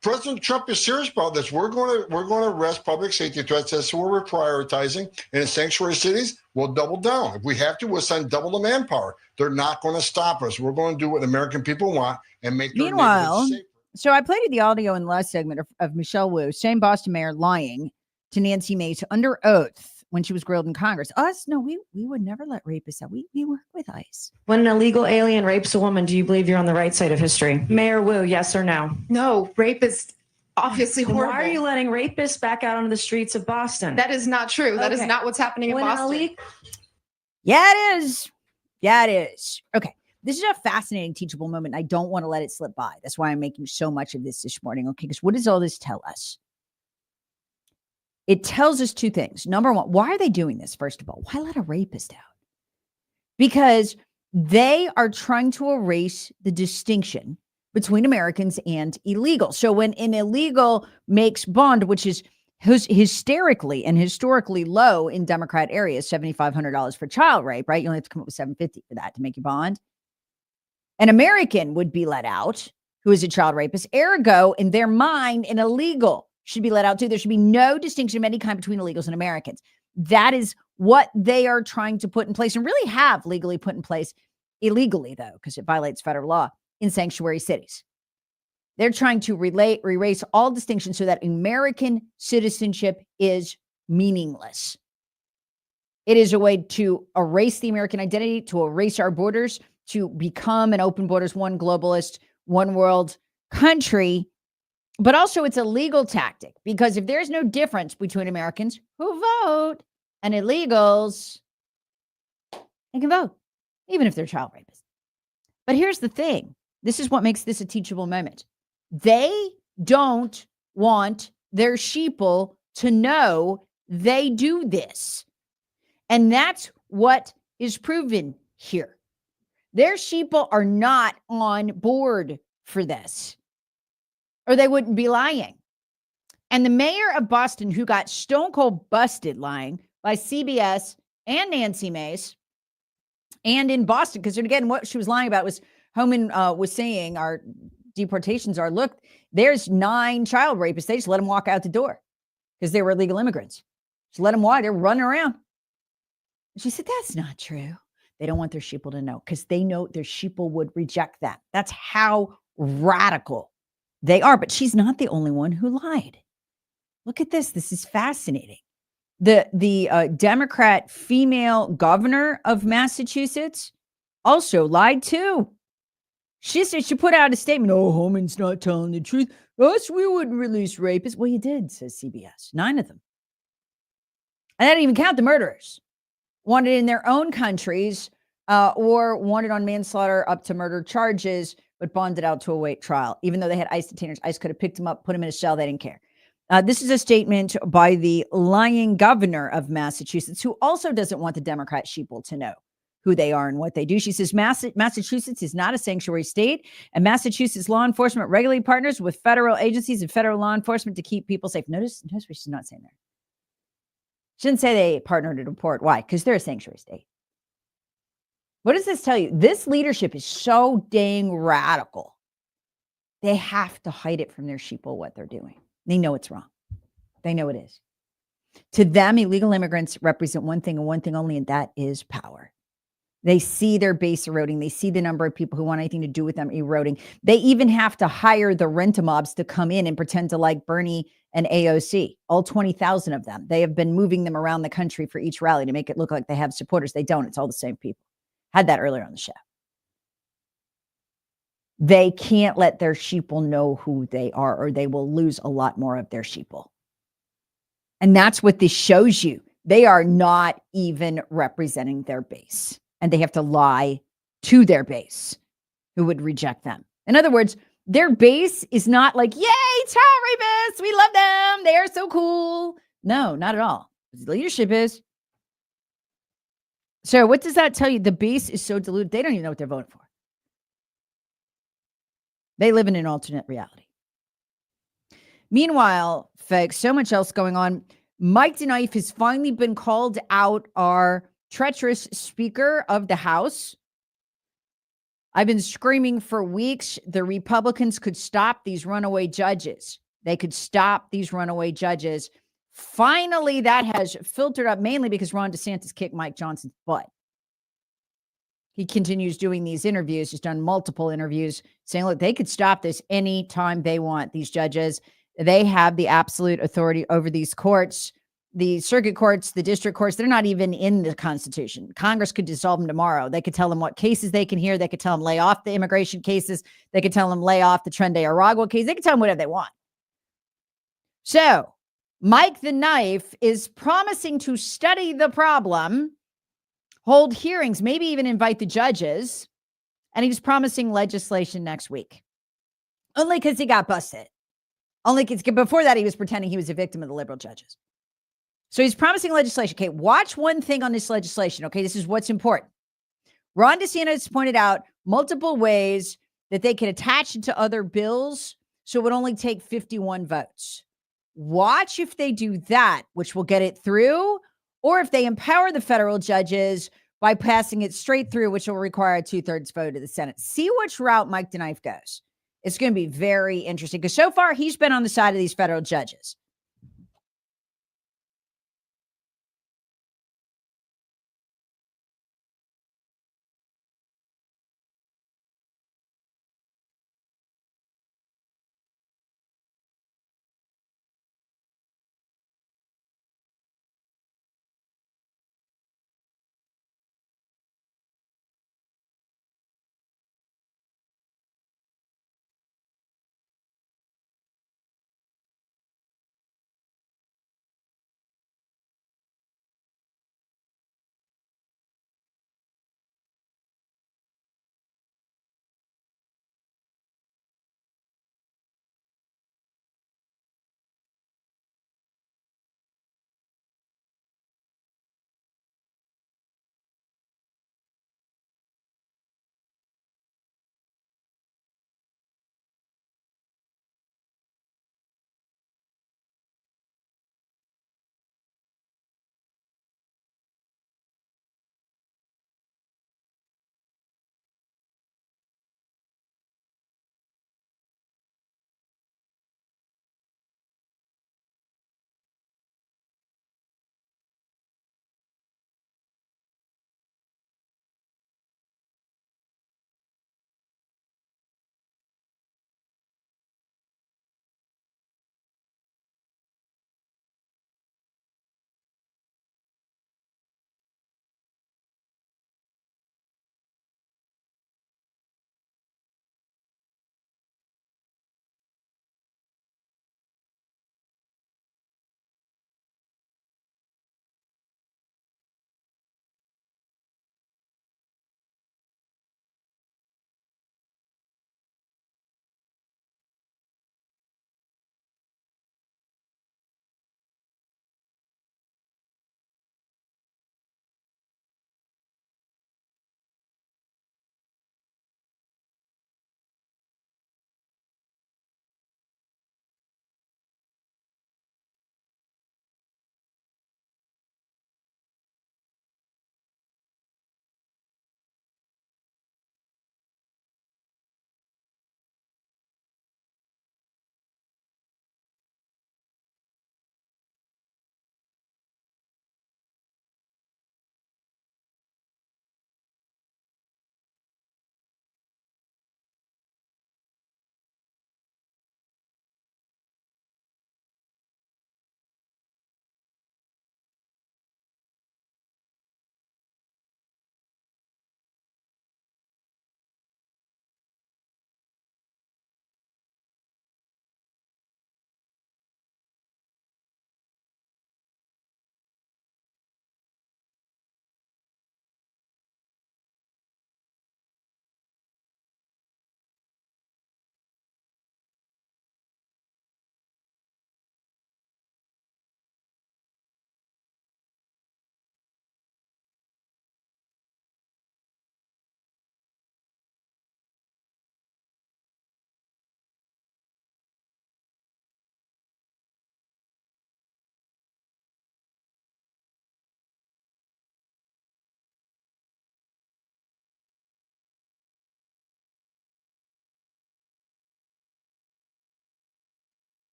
President Trump is serious about this. We're going to arrest public safety threats. That's what we're prioritizing. And in sanctuary cities, we'll double down. If we have to, we'll send double the manpower. They're not going to stop us. We're going to do what the American people want and make their neighborhoods safer. So I played you the audio in the last segment of Michelle Wu, same Boston mayor, lying to Nancy Mace under oath when she was grilled in Congress. No, we would never let rapists out. We work with ICE. When an illegal alien rapes a woman, do you believe you're on the right side of history? Mayor Wu, yes or no? No, rape is obviously horrible. Why are you letting rapists back out onto the streets of Boston? That is not true. That is not what's happening in Boston. Yeah, it is. Yeah, it is. Okay. This is a fascinating teachable moment. I don't want to let it slip by. That's why I'm making so much of this morning. Okay, because what does all this tell us? It tells us two things. Number one, why are they doing this? First of all, why let a rapist out? Because they are trying to erase the distinction between Americans and illegal. So when an illegal makes bond, which is hysterically and historically low in Democrat areas, $7,500 for child rape, right? You only have to come up with $750 for that to make your bond. An American would be let out who is a child rapist. Ergo, in their mind, an illegal should be let out too. There should be no distinction of any kind between illegals and Americans. That is what they are trying to put in place and really have legally put in place, illegally though, because it violates federal law in sanctuary cities. They're trying to erase all distinctions so that American citizenship is meaningless. It is a way to erase the American identity, to erase our borders, to become an open borders, one globalist, one world country. But also it's a legal tactic because if there's no difference between Americans who vote and illegals, they can vote, even if they're child rapists. But here's the thing. This is what makes this a teachable moment. They don't want their sheeple to know they do this. And that's what is proven here. Their sheeple are not on board for this, or they wouldn't be lying. And the mayor of Boston, who got stone cold busted lying by CBS and Nancy Mace, and in Boston, because again, what she was lying about was Homan was saying our deportations are, look, there's 9 child rapists. They just let them walk out the door because they were illegal immigrants. Just let them walk. They're running around. And she said, that's not true. They don't want their sheeple to know because they know their sheeple would reject that. That's how radical they are. But she's not the only one who lied. Look at this. This is fascinating. The Democrat female governor of Massachusetts also lied too. She said she put out a statement. Oh, Homan's not telling the truth. Us, we wouldn't release rapists. Well, you did, says CBS. 9 of them. And that didn't even count the murderers. Wanted in their own countries or wanted on manslaughter up to murder charges, but bonded out to await trial. Even though they had ICE detainers, ICE could have picked them up, put them in a cell. They didn't care. This is a statement by the lying governor of Massachusetts, who also doesn't want the Democrat sheeple to know who they are and what they do. She says Massachusetts is not a sanctuary state, and Massachusetts law enforcement regularly partners with federal agencies and federal law enforcement to keep people safe. Notice what she's not saying there. Shouldn't say they partnered to deport. Why? Because they're a sanctuary state. What does this tell you? This leadership is so dang radical. They have to hide it from their sheeple what they're doing. They know it's wrong. They know it is. To them, illegal immigrants represent one thing and one thing only, and that is power. They see their base eroding. They see the number of people who want anything to do with them eroding. They even have to hire the rent-a-mobs to come in and pretend to like Bernie and AOC, all 20,000 of them. They have been moving them around the country for each rally to make it look like they have supporters. They don't. It's all the same people. Had that earlier on the show. They can't let their sheeple know who they are, or they will lose a lot more of their sheeple. And that's what this shows you. They are not even representing their base. And they have to lie to their base who would reject them. In other words, their base is not like, yay, child rapists, we love them, they are so cool. No, not at all. The leadership is. So what does that tell you? The base is so diluted, they don't even know what they're voting for. They live in an alternate reality. Meanwhile, folks, so much else going on. Mike DeKnife has finally been called out, our treacherous Speaker of the House. I've been screaming for weeks the Republicans could stop these runaway judges. They could stop these runaway judges. Finally, that has filtered up, mainly because Ron DeSantis kicked Mike Johnson's butt. He continues doing these interviews. He's done multiple interviews saying, look, they could stop this anytime they want. These judges, they have the absolute authority over these courts. The circuit courts, the district courts, they're not even in the Constitution. Congress could dissolve them tomorrow. They could tell them what cases they can hear. They could tell them lay off the immigration cases. They could tell them lay off the Trende Aragua case. They could tell them whatever they want. So Mike the Knife is promising to study the problem, hold hearings, maybe even invite the judges, and he's promising legislation next week. Only because he got busted. Only because before that he was pretending he was a victim of the liberal judges. So he's promising legislation. Okay, watch one thing on this legislation. Okay, this is what's important. Ron DeSantis pointed out multiple ways that they could attach it to other bills, so it would only take 51 votes. Watch if they do that, which will get it through, or if they empower the federal judges by passing it straight through, which will require a 2/3 vote of the Senate. See which route Mike DeKnife goes. It's going to be very interesting because so far he's been on the side of these federal judges.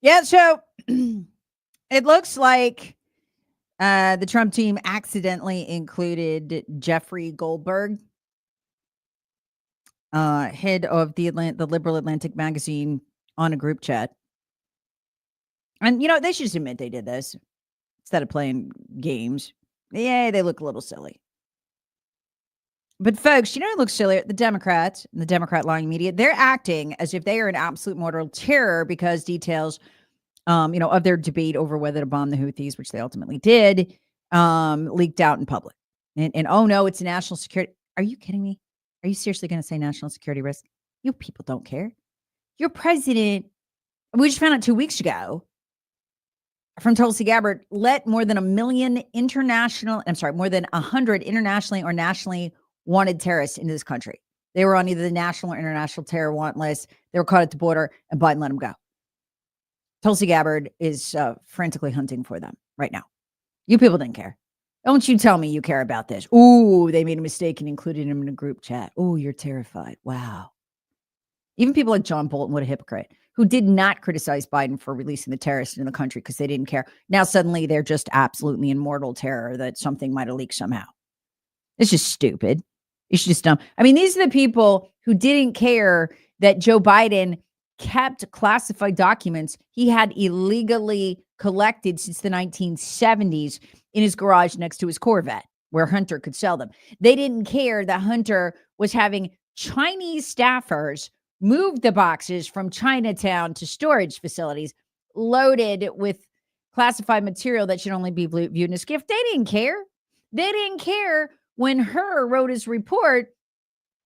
Yeah, so it looks like the Trump team accidentally included Jeffrey Goldberg, head of the Liberal Atlantic magazine, on a group chat. And, they should just admit they did this instead of playing games. Yeah, they look a little silly. But folks, who looks sillier? The Democrats and the Democrat lying media. They're acting as if they are an absolute mortal terror because details, of their debate over whether to bomb the Houthis, which they ultimately did, leaked out in public. And oh no, it's a national security. Are you kidding me? Are you seriously going to say national security risk? You people don't care. Your president, we just found out 2 weeks ago from Tulsi Gabbard, let more than 100 internationally or nationally wanted terrorists into this country. They were on either the national or international terror want list. They were caught at the border, and Biden let them go. Tulsi Gabbard is frantically hunting for them right now. You people didn't care. Don't you tell me you care about this. Ooh, they made a mistake and included him in a group chat. Ooh, you're terrified. Wow. Even people like John Bolton, what a hypocrite, who did not criticize Biden for releasing the terrorists in the country because they didn't care. Now suddenly they're just absolutely in mortal terror that something might have leaked somehow. It's just stupid. It's just dumb. I mean, these are the people who didn't care that Joe Biden kept classified documents he had illegally collected since the 1970s in his garage next to his Corvette, where Hunter could sell them. They didn't care that Hunter was having Chinese staffers move the boxes from Chinatown to storage facilities loaded with classified material that should only be viewed as gift. They didn't care. They didn't care when Hur wrote his report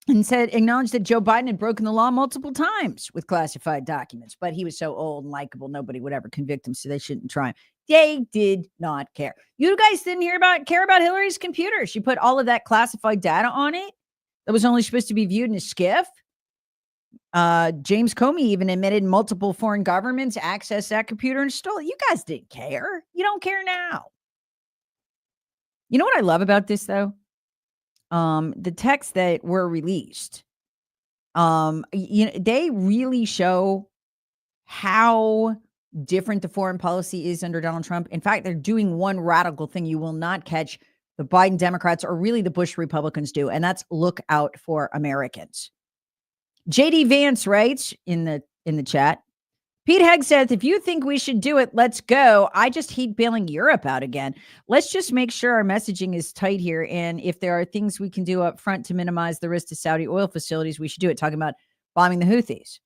and acknowledged that Joe Biden had broken the law multiple times with classified documents, but he was so old and likable, nobody would ever convict him, so they shouldn't try him. They did not care. You guys didn't care about Hillary's computer. She put all of that classified data on it that was only supposed to be viewed in a SCIF. James Comey even admitted multiple foreign governments accessed that computer and stole it. You guys didn't care. You don't care now. You know what I love about this, though? The texts that were released, they really show how different the foreign policy is under Donald Trump. In fact, they're doing one radical thing you will not catch the Biden Democrats or really the Bush Republicans do, and that's look out for Americans. JD Vance writes in the chat, Pete Hegseth, if you think we should do it, let's go. I just hate bailing Europe out again. Let's just make sure our messaging is tight here. And if there are things we can do up front to minimize the risk to Saudi oil facilities, we should do it. Talking about bombing the Houthis.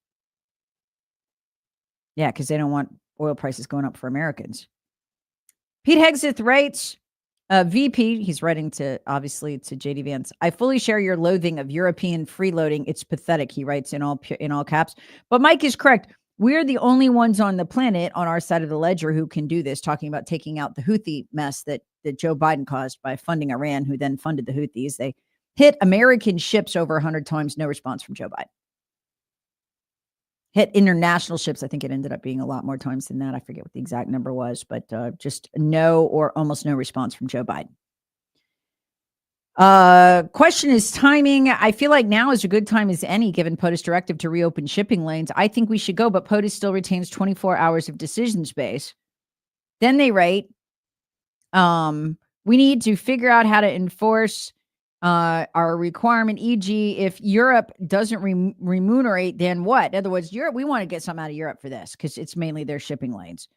Yeah, because they don't want oil prices going up for Americans. Pete Hegseth writes, VP, he's writing obviously to JD Vance. I fully share your loathing of European freeloading. It's pathetic, he writes in all caps. But Mike is correct. We're the only ones on the planet on our side of the ledger who can do this, talking about taking out the Houthi mess that Joe Biden caused by funding Iran, who then funded the Houthis. They hit American ships over 100 times, no response from Joe Biden. Hit international ships. I think it ended up being a lot more times than that. I forget what the exact number was, but just no or almost no response from Joe Biden. Question is timing. I feel like now is a good time as any, given POTUS directive to reopen shipping lanes. I think we should go, but POTUS still retains 24 hours of decision space. Then they write, we need to figure out how to enforce our requirement, e.g. if Europe doesn't remunerate, then what? In other words, Europe, we want to get something out of Europe for this because it's mainly their shipping lanes.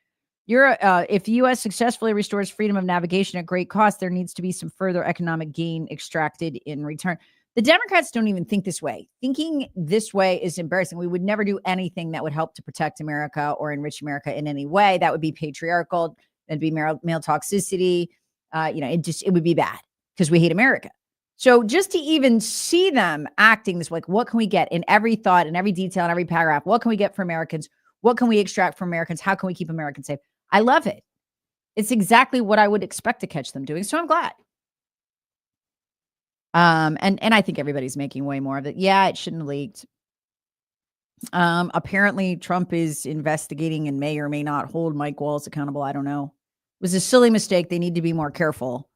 Europe, if the U.S. successfully restores freedom of navigation at great cost, there needs to be some further economic gain extracted in return. The Democrats don't even think this way. Thinking this way is embarrassing. We would never do anything that would help to protect America or enrich America in any way. That would be patriarchal. That'd be male toxicity. It would be bad because we hate America. So just to even see them acting this way, like, what can we get in every thought, in every detail, in every paragraph? What can we get for Americans? What can we extract from Americans? How can we keep Americans safe? I love it. It's exactly what I would expect to catch them doing. So I'm glad. And I think everybody's making way more of it. Yeah, it shouldn't have leaked. Apparently Trump is investigating and may or may not hold Mike Waltz accountable. I don't know. It was a silly mistake. They need to be more careful.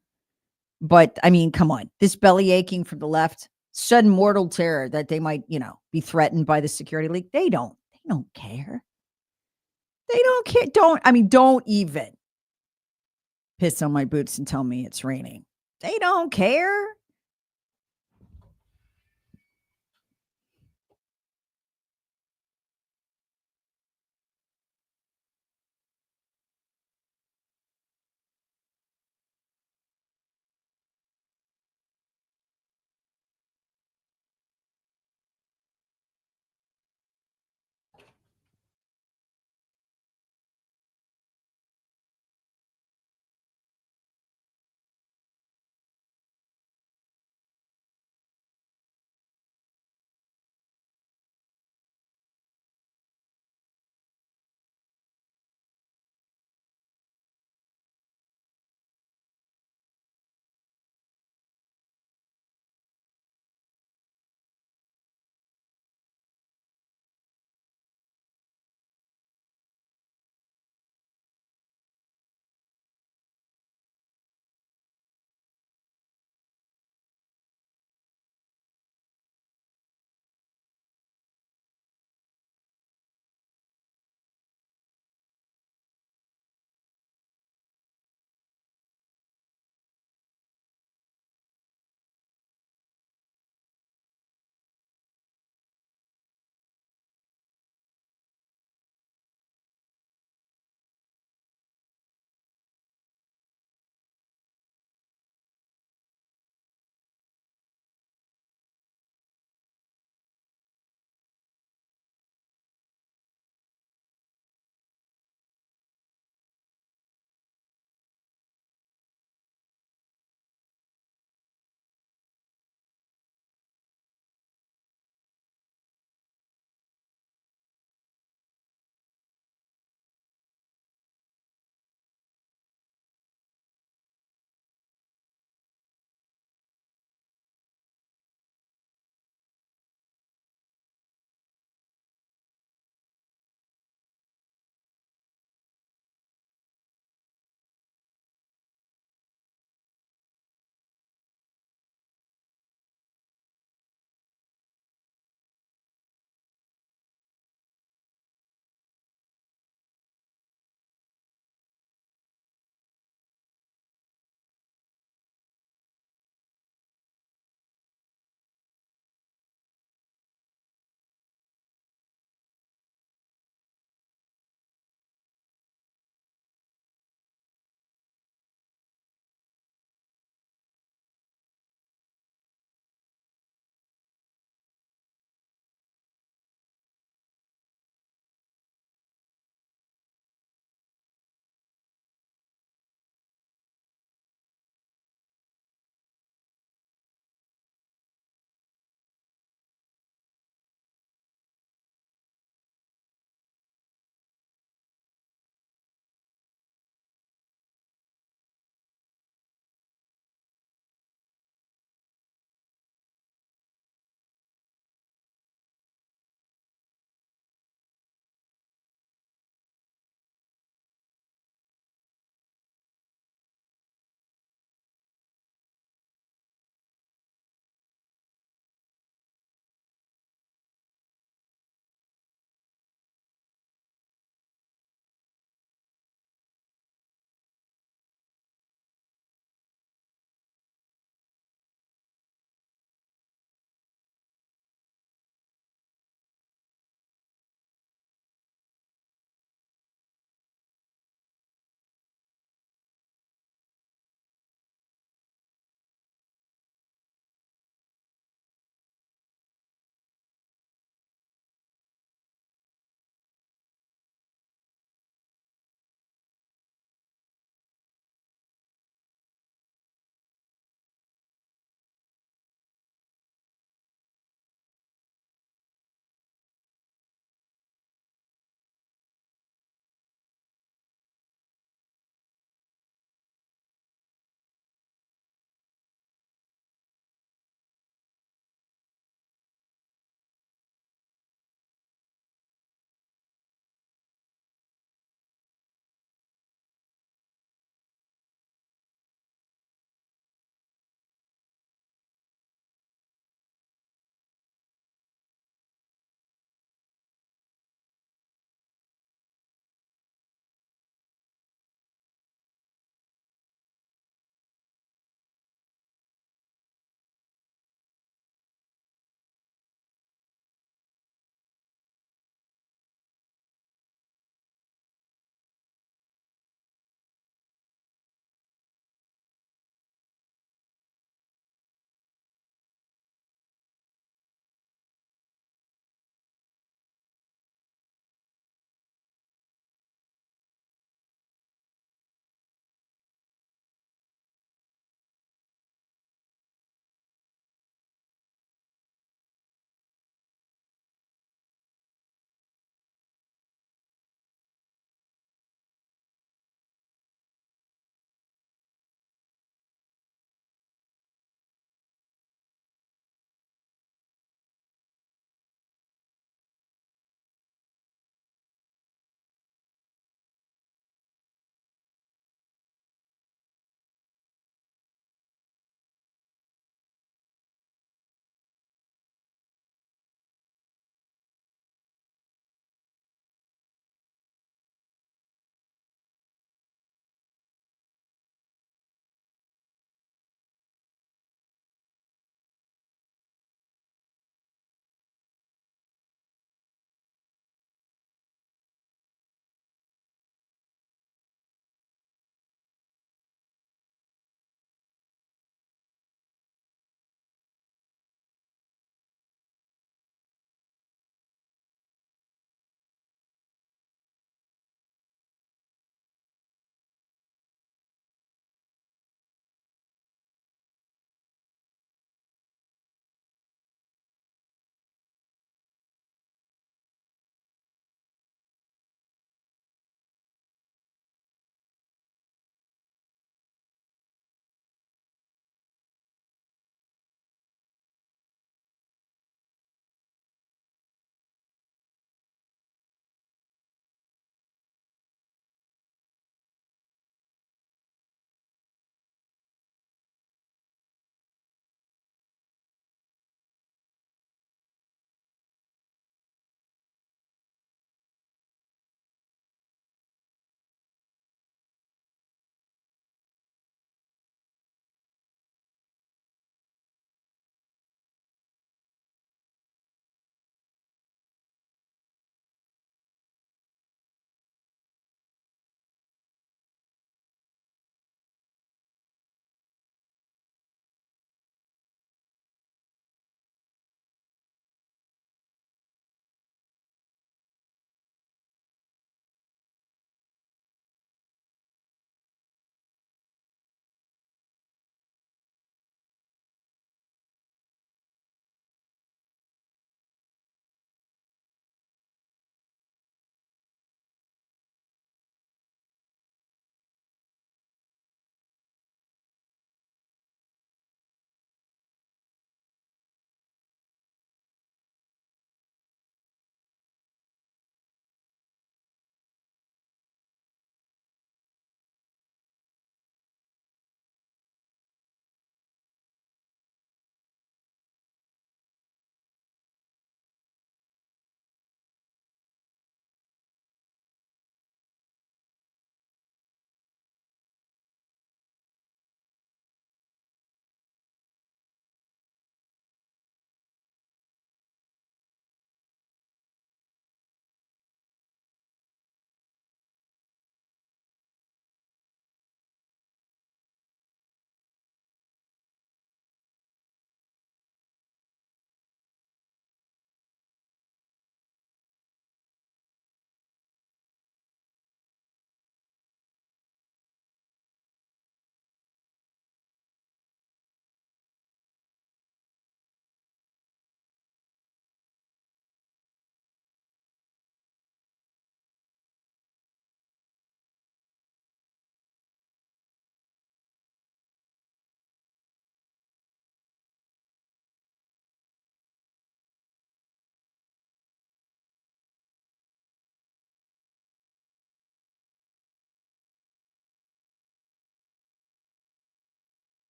But I mean, come on, this belly aching from the left, sudden mortal terror that they might, be threatened by the security leak. They don't care. They don't care. Don't even piss on my boots and tell me it's raining. They don't care.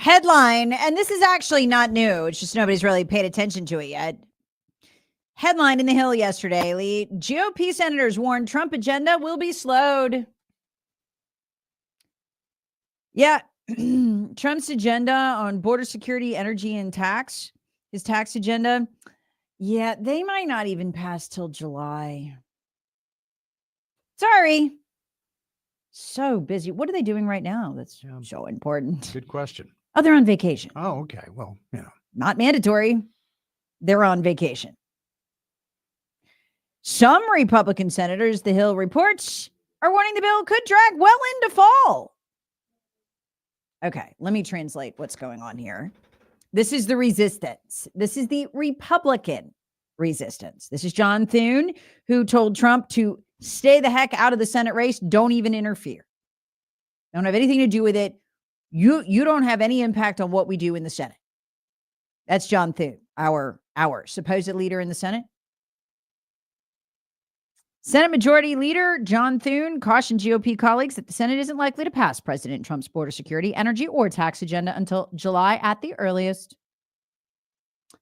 Headline, and this is actually not new. It's just nobody's really paid attention to it yet. Headline in the Hill yesterday, Lee. GOP senators warn Trump agenda will be slowed. Yeah, Trump's agenda on border security, energy, and tax, his tax agenda, yeah, they might not even pass till July. Sorry. So busy. What are they doing right now? That's so important. Good question. Oh, they're on vacation. Oh, okay. Well, Not mandatory. They're on vacation. Some Republican senators, the Hill reports, are warning the bill could drag well into fall. Okay, let me translate what's going on here. This is the resistance. This is the Republican resistance. This is John Thune, who told Trump to stay the heck out of the Senate race. Don't even interfere. Don't have anything to do with it. You don't have any impact on what we do in the Senate. That's John Thune, our supposed leader in the Senate. Senate Majority Leader John Thune cautioned GOP colleagues that the Senate isn't likely to pass President Trump's border security, energy, or tax agenda until July at the earliest.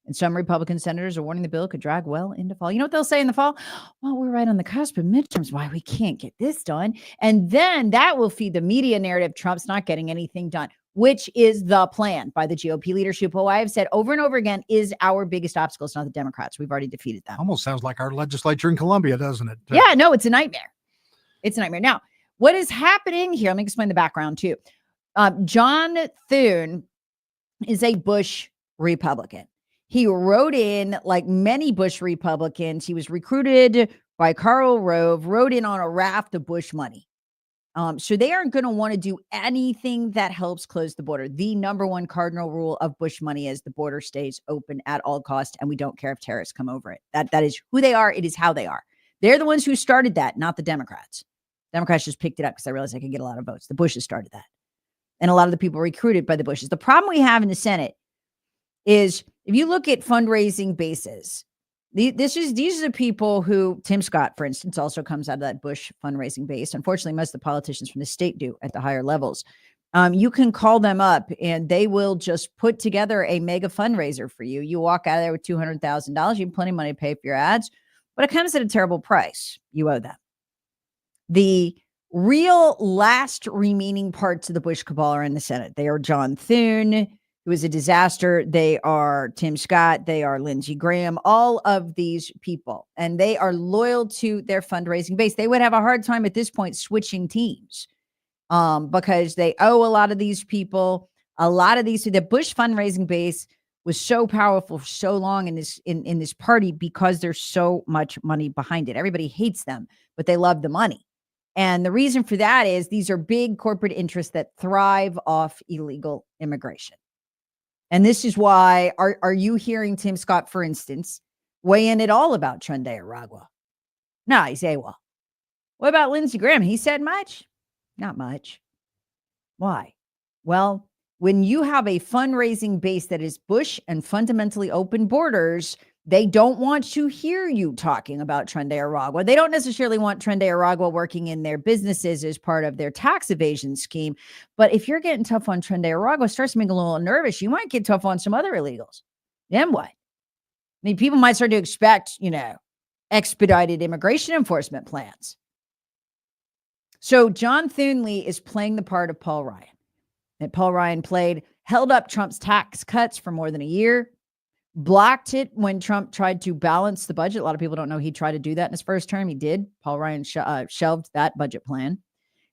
And some Republican senators are warning the bill could drag well into fall. You know what they'll say in the fall? Well, we're right on the cusp of midterms. Why we can't get this done? And then that will feed the media narrative Trump's not getting anything done, which is the plan by the GOP leadership, who I have said over and over again is our biggest obstacle. It's not the Democrats. We've already defeated them. Almost sounds like our legislature in Columbia, doesn't it? Yeah, no, it's a nightmare. It's a nightmare. Now, what is happening here? Let me explain the background too. John Thune is a Bush Republican. He wrote in, like many Bush Republicans, he was recruited by Karl Rove, wrote in on a raft of Bush money. So they aren't going to want to do anything that helps close the border. The number one cardinal rule of Bush money is the border stays open at all costs, and we don't care if terrorists come over it. That is who they are. It is how they are. They're the ones who started that, not the Democrats. Democrats just picked it up because they realized they could get a lot of votes. The Bushes started that. And a lot of the people recruited by the Bushes. The problem we have in the Senate is if you look at fundraising bases, these are the people who, Tim Scott, for instance, also comes out of that Bush fundraising base. Unfortunately, most of the politicians from the state do at the higher levels. You can call them up and they will just put together a mega fundraiser for you. You walk out of there with $200,000. You have plenty of money to pay for your ads, but it comes at a terrible price. You owe them. The real last remaining parts of the Bush cabal are in the Senate. They are John Thune, who is a disaster. They are Tim Scott. They are Lindsey Graham, all of these people. And they are loyal to their fundraising base. They would have a hard time at this point switching teams because they owe a lot of these people. The Bush fundraising base was so powerful for so long in this party because there's so much money behind it. Everybody hates them, but they love the money. And the reason for that is these are big corporate interests that thrive off illegal immigration. And this is why, are you hearing Tim Scott, for instance, weigh in at all about Trendé Aragua? No, he's AWOL. What about Lindsey Graham? He said much? Not much. Why? Well, when you have a fundraising base that is Bush and fundamentally open borders, they don't want to hear you talking about Trendé Aragua. They don't necessarily want Trendé Aragua working in their businesses as part of their tax evasion scheme. But if you're getting tough on Trendé Aragua, starts to make a little nervous. You might get tough on some other illegals. Then what? I mean, people might start to expect, expedited immigration enforcement plans. So John Thune Lee is playing the part of Paul Ryan. That Paul Ryan played, held up Trump's tax cuts for more than a year, blocked it when Trump tried to balance the budget. A lot of people don't know he tried to do that in his first term. He did. Paul Ryan shelved that budget plan.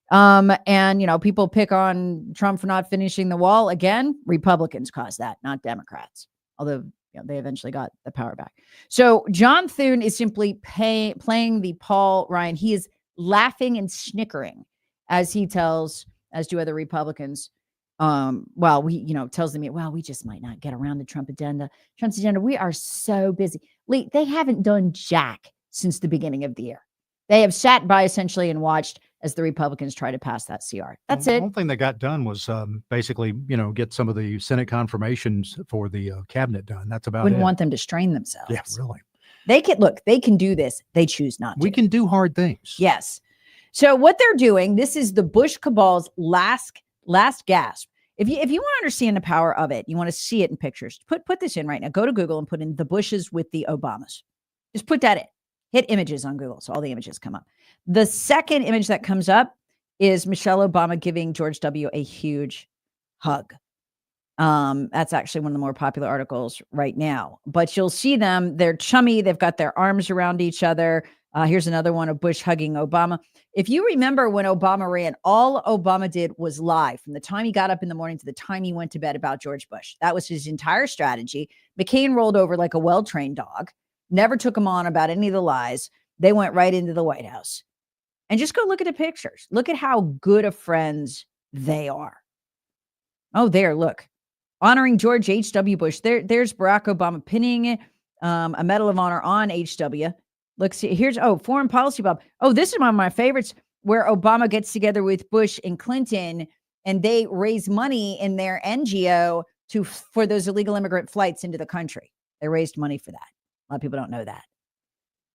And people pick on Trump for not finishing the wall. Again, Republicans caused that, not Democrats. Although they eventually got the power back. So John Thune is simply playing the Paul Ryan. He is laughing and snickering as he tells, as do other Republicans, tells them, we just might not get around the Trump's agenda. We are so busy. Lee, they haven't done jack since the beginning of the year. They have sat by essentially and watched as the Republicans try to pass that CR. That's it. One thing they got done was basically, get some of the Senate confirmations for the cabinet done. That's about it. Wouldn't want them to strain themselves. Yeah, really. They can do this. They choose not to. We can do hard things. Yes. So what they're doing, this is the Bush cabal's last gasp. If you want to understand the power of it, you want to see it in pictures. Put this in right now. Go to Google and put in the Bushes with the Obamas. Just put that in. Hit images on Google, so all the images come up. The second image that comes up is Michelle Obama giving George W. a huge hug. That's actually one of the more popular articles right now. But you'll see them. They're chummy. They've got their arms around each other. Here's another one of Bush hugging Obama. If you remember when Obama ran, all Obama did was lie from the time he got up in the morning to the time he went to bed about George Bush. That was his entire strategy. McCain rolled over like a well-trained dog, never took him on about any of the lies. They went right into the White House. And just go look at the pictures. Look at how good of friends they are. Oh, there, look. Honoring George H.W. Bush. There's Barack Obama pinning a Medal of Honor on H.W. Look, see, here's, foreign policy, Bob. Oh, this is one of my favorites where Obama gets together with Bush and Clinton and they raise money in their NGO for those illegal immigrant flights into the country. They raised money for that. A lot of people don't know that.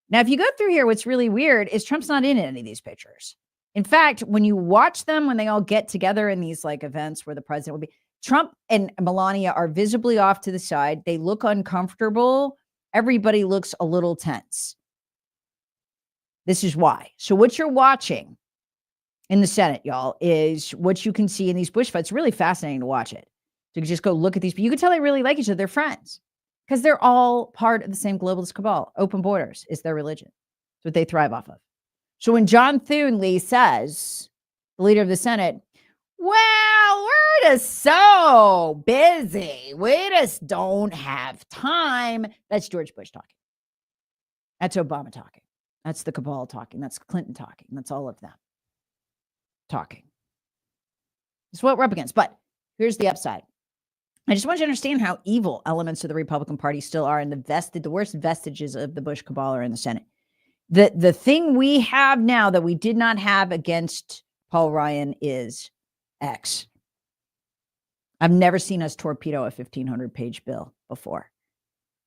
Now, if you go through here, what's really weird is Trump's not in any of these pictures. In fact, when you watch them, when they all get together in these like events where the president will be, Trump and Melania are visibly off to the side. They look uncomfortable. Everybody looks a little tense. This is why. So what you're watching in the Senate, y'all, is what you can see in these Bush fights. It's really fascinating to watch it. So you can just go look at these. You can tell they really like each other. They're friends because they're all part of the same globalist cabal. Open borders is their religion. It's what they thrive off of. So when John Thune says, the leader of the Senate, well, we're just so busy. We just don't have time. That's George Bush talking. That's Obama talking. That's the cabal talking. That's Clinton talking. That's all of them talking. It's what we're up against. But here's the upside. I just want you to understand how evil elements of the Republican Party still are, and the worst vestiges of the Bush cabal are in the Senate. The thing we have now that we did not have against Paul Ryan is X. I've never seen us torpedo a 1,500-page bill before.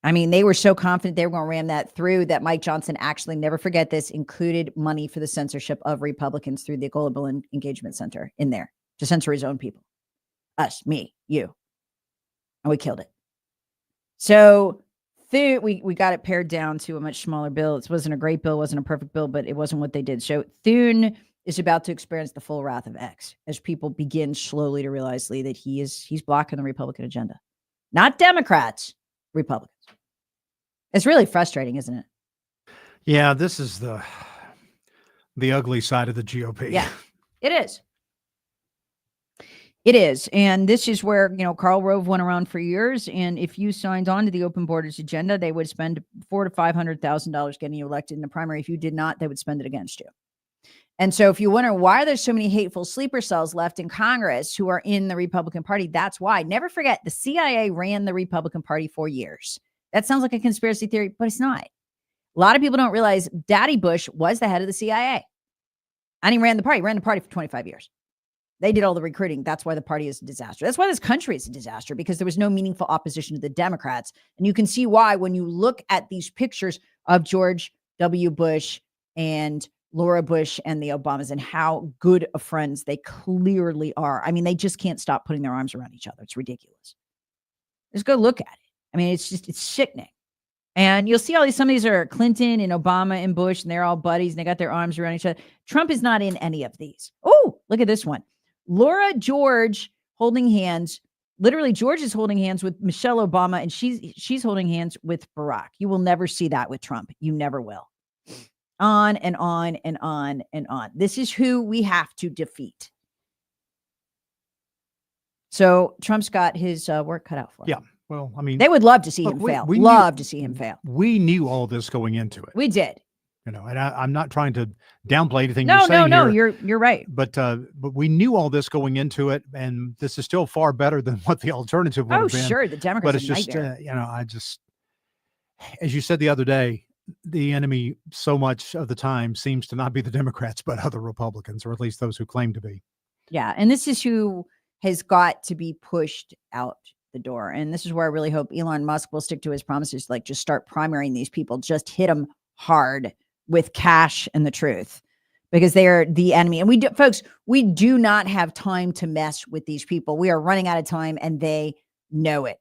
I mean, they were so confident they were going to ram that through that Mike Johnson, actually, never forget this, included money for the censorship of Republicans through the Global Engagement Center in there to censor his own people. Us, me, you. And we killed it. So we got it pared down to a much smaller bill. It wasn't a great bill, wasn't a perfect bill, but it wasn't what they did. So Thune is about to experience the full wrath of X as people begin slowly to realize, Lee, that he's blocking the Republican agenda. Not Democrats, Republicans. It's really frustrating, isn't it? Yeah, this is the ugly side of the GOP. Yeah, it is. It is. And this is where, Karl Rove went around for years. And if you signed on to the open borders agenda, they would spend $400,000 to $500,000 getting you elected in the primary. If you did not, they would spend it against you. And so if you wonder why there's so many hateful sleeper cells left in Congress who are in the Republican Party, that's why. Never forget, the CIA ran the Republican Party for years. That sounds like a conspiracy theory, but it's not. A lot of people don't realize Daddy Bush was the head of the CIA. And he ran the party. He ran the party for 25 years. They did all the recruiting. That's why the party is a disaster. That's why this country is a disaster, because there was no meaningful opposition to the Democrats. And you can see why when you look at these pictures of George W. Bush and Laura Bush and the Obamas and how good of friends they clearly are. I mean, they just can't stop putting their arms around each other. It's ridiculous. Just go look at it. I mean, it's sickening. And you'll see some of these are Clinton and Obama and Bush, and they're all buddies and they got their arms around each other. Trump is not in any of these. Oh, look at this one. Laura George holding hands. Literally, George is holding hands with Michelle Obama, and she's holding hands with Barack. You will never see that with Trump. You never will. On and on and on and on. This is who we have to defeat. So Trump's got his work cut out for him. Yeah. Well, I mean, they would love to see him fail. Love to see him fail. We knew all this going into it. We did. And I'm not trying to downplay anything you're saying. No, here, you're right. But we knew all this going into it, and this is still far better than what the alternative would have been. Oh, sure, the Democrats. But it's just I just, as you said the other day, the enemy so much of the time seems to not be the Democrats, but other Republicans, or at least those who claim to be. Yeah, and this is who has got to be pushed out the door. And this is where I really hope Elon Musk will stick to his promises, like just start primarying these people, just hit them hard with cash and the truth. because they are the enemy. And folks, we do not have time to mess with these people. We are running out of time and they know it.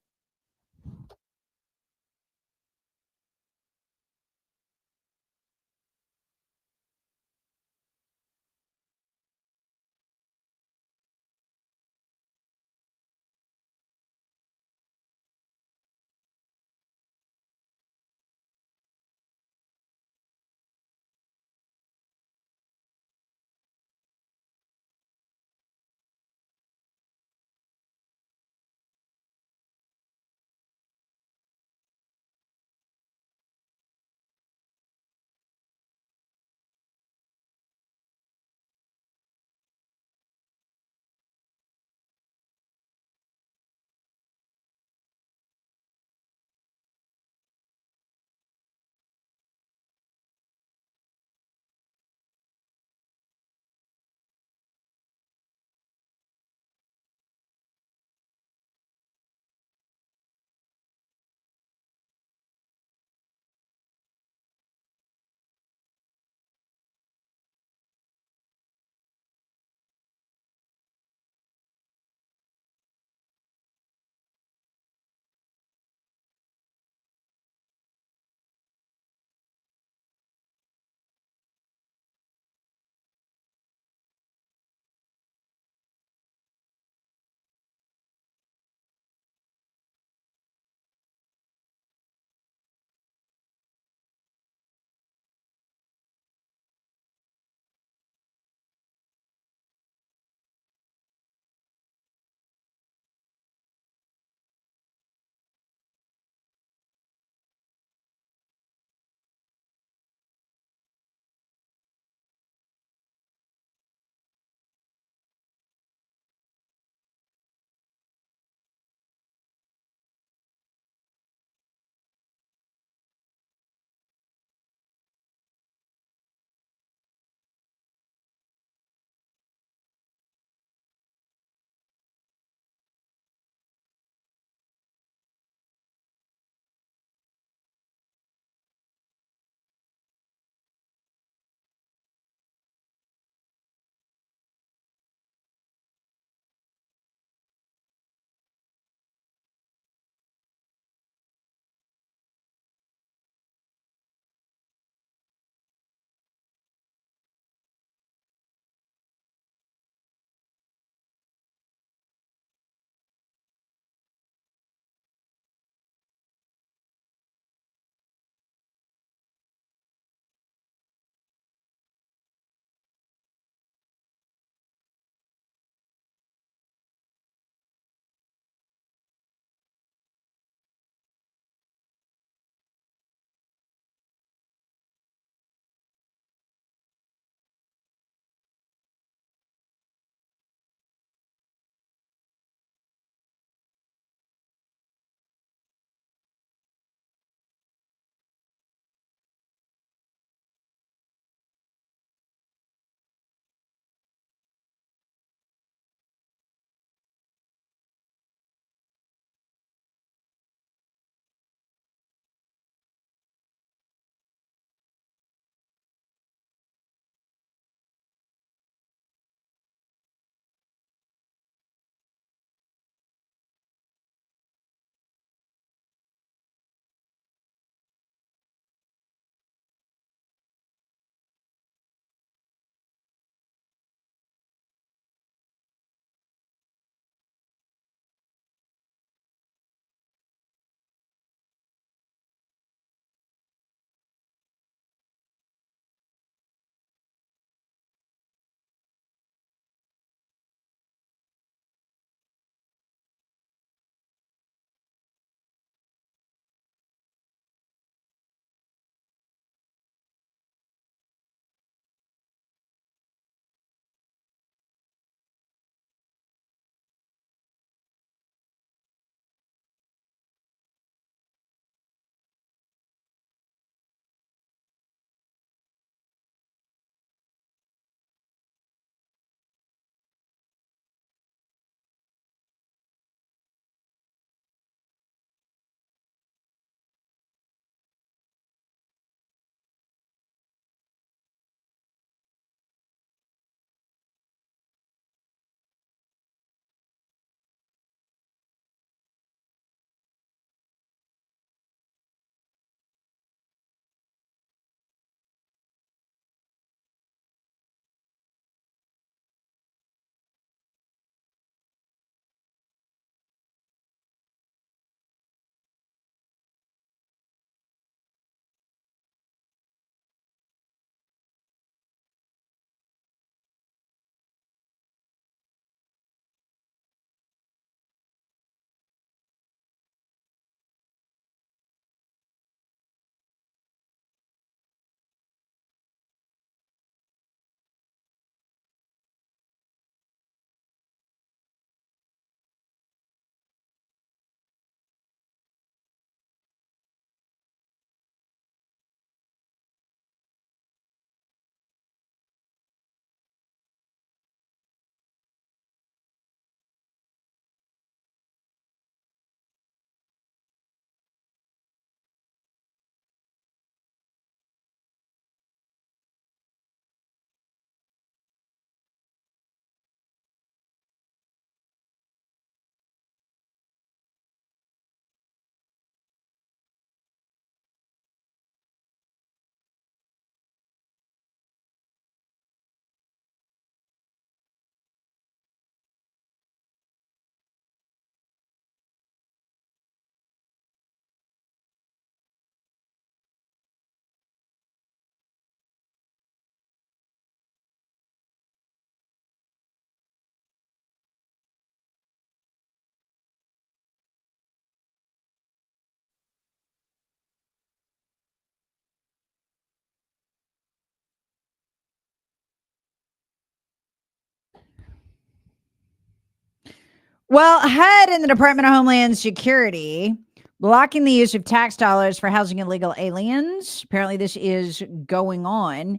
Well, ahead in the Department of Homeland Security, blocking the use of tax dollars for housing illegal aliens. Apparently, this is going on.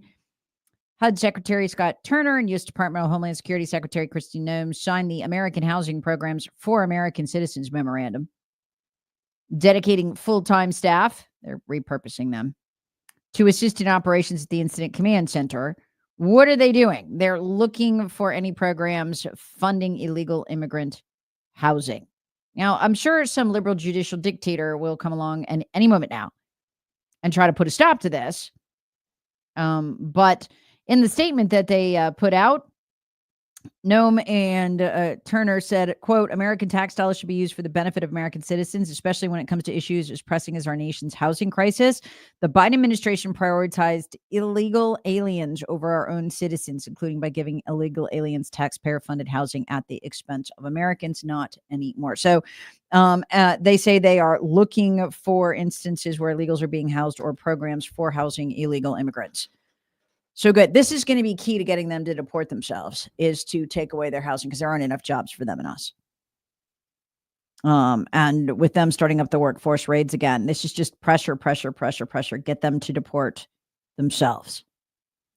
HUD Secretary Scott Turner and U.S. Department of Homeland Security Secretary Kristi Noem signed the American Housing Programs for American Citizens Memorandum, dedicating full-time staff, they're repurposing them, to assist in operations at the Incident Command Center. What are they doing? They're looking for any programs funding illegal immigrant housing. Now, I'm sure some liberal judicial dictator will come along and any moment now and try to put a stop to this. But in the statement that they put out, Noem and Turner said, quote, American tax dollars should be used for the benefit of American citizens, especially when it comes to issues as pressing as our nation's housing crisis. The Biden administration prioritized illegal aliens over our own citizens, including by giving illegal aliens taxpayer-funded housing at the expense of Americans. Not anymore. So they say they are looking for instances where illegals are being housed or programs for housing illegal immigrants. So good. This is going to be key to getting them to deport themselves, is to take away their housing, because there aren't enough jobs for them and us. And with them starting up the workforce raids again, this is just pressure, get them to deport themselves.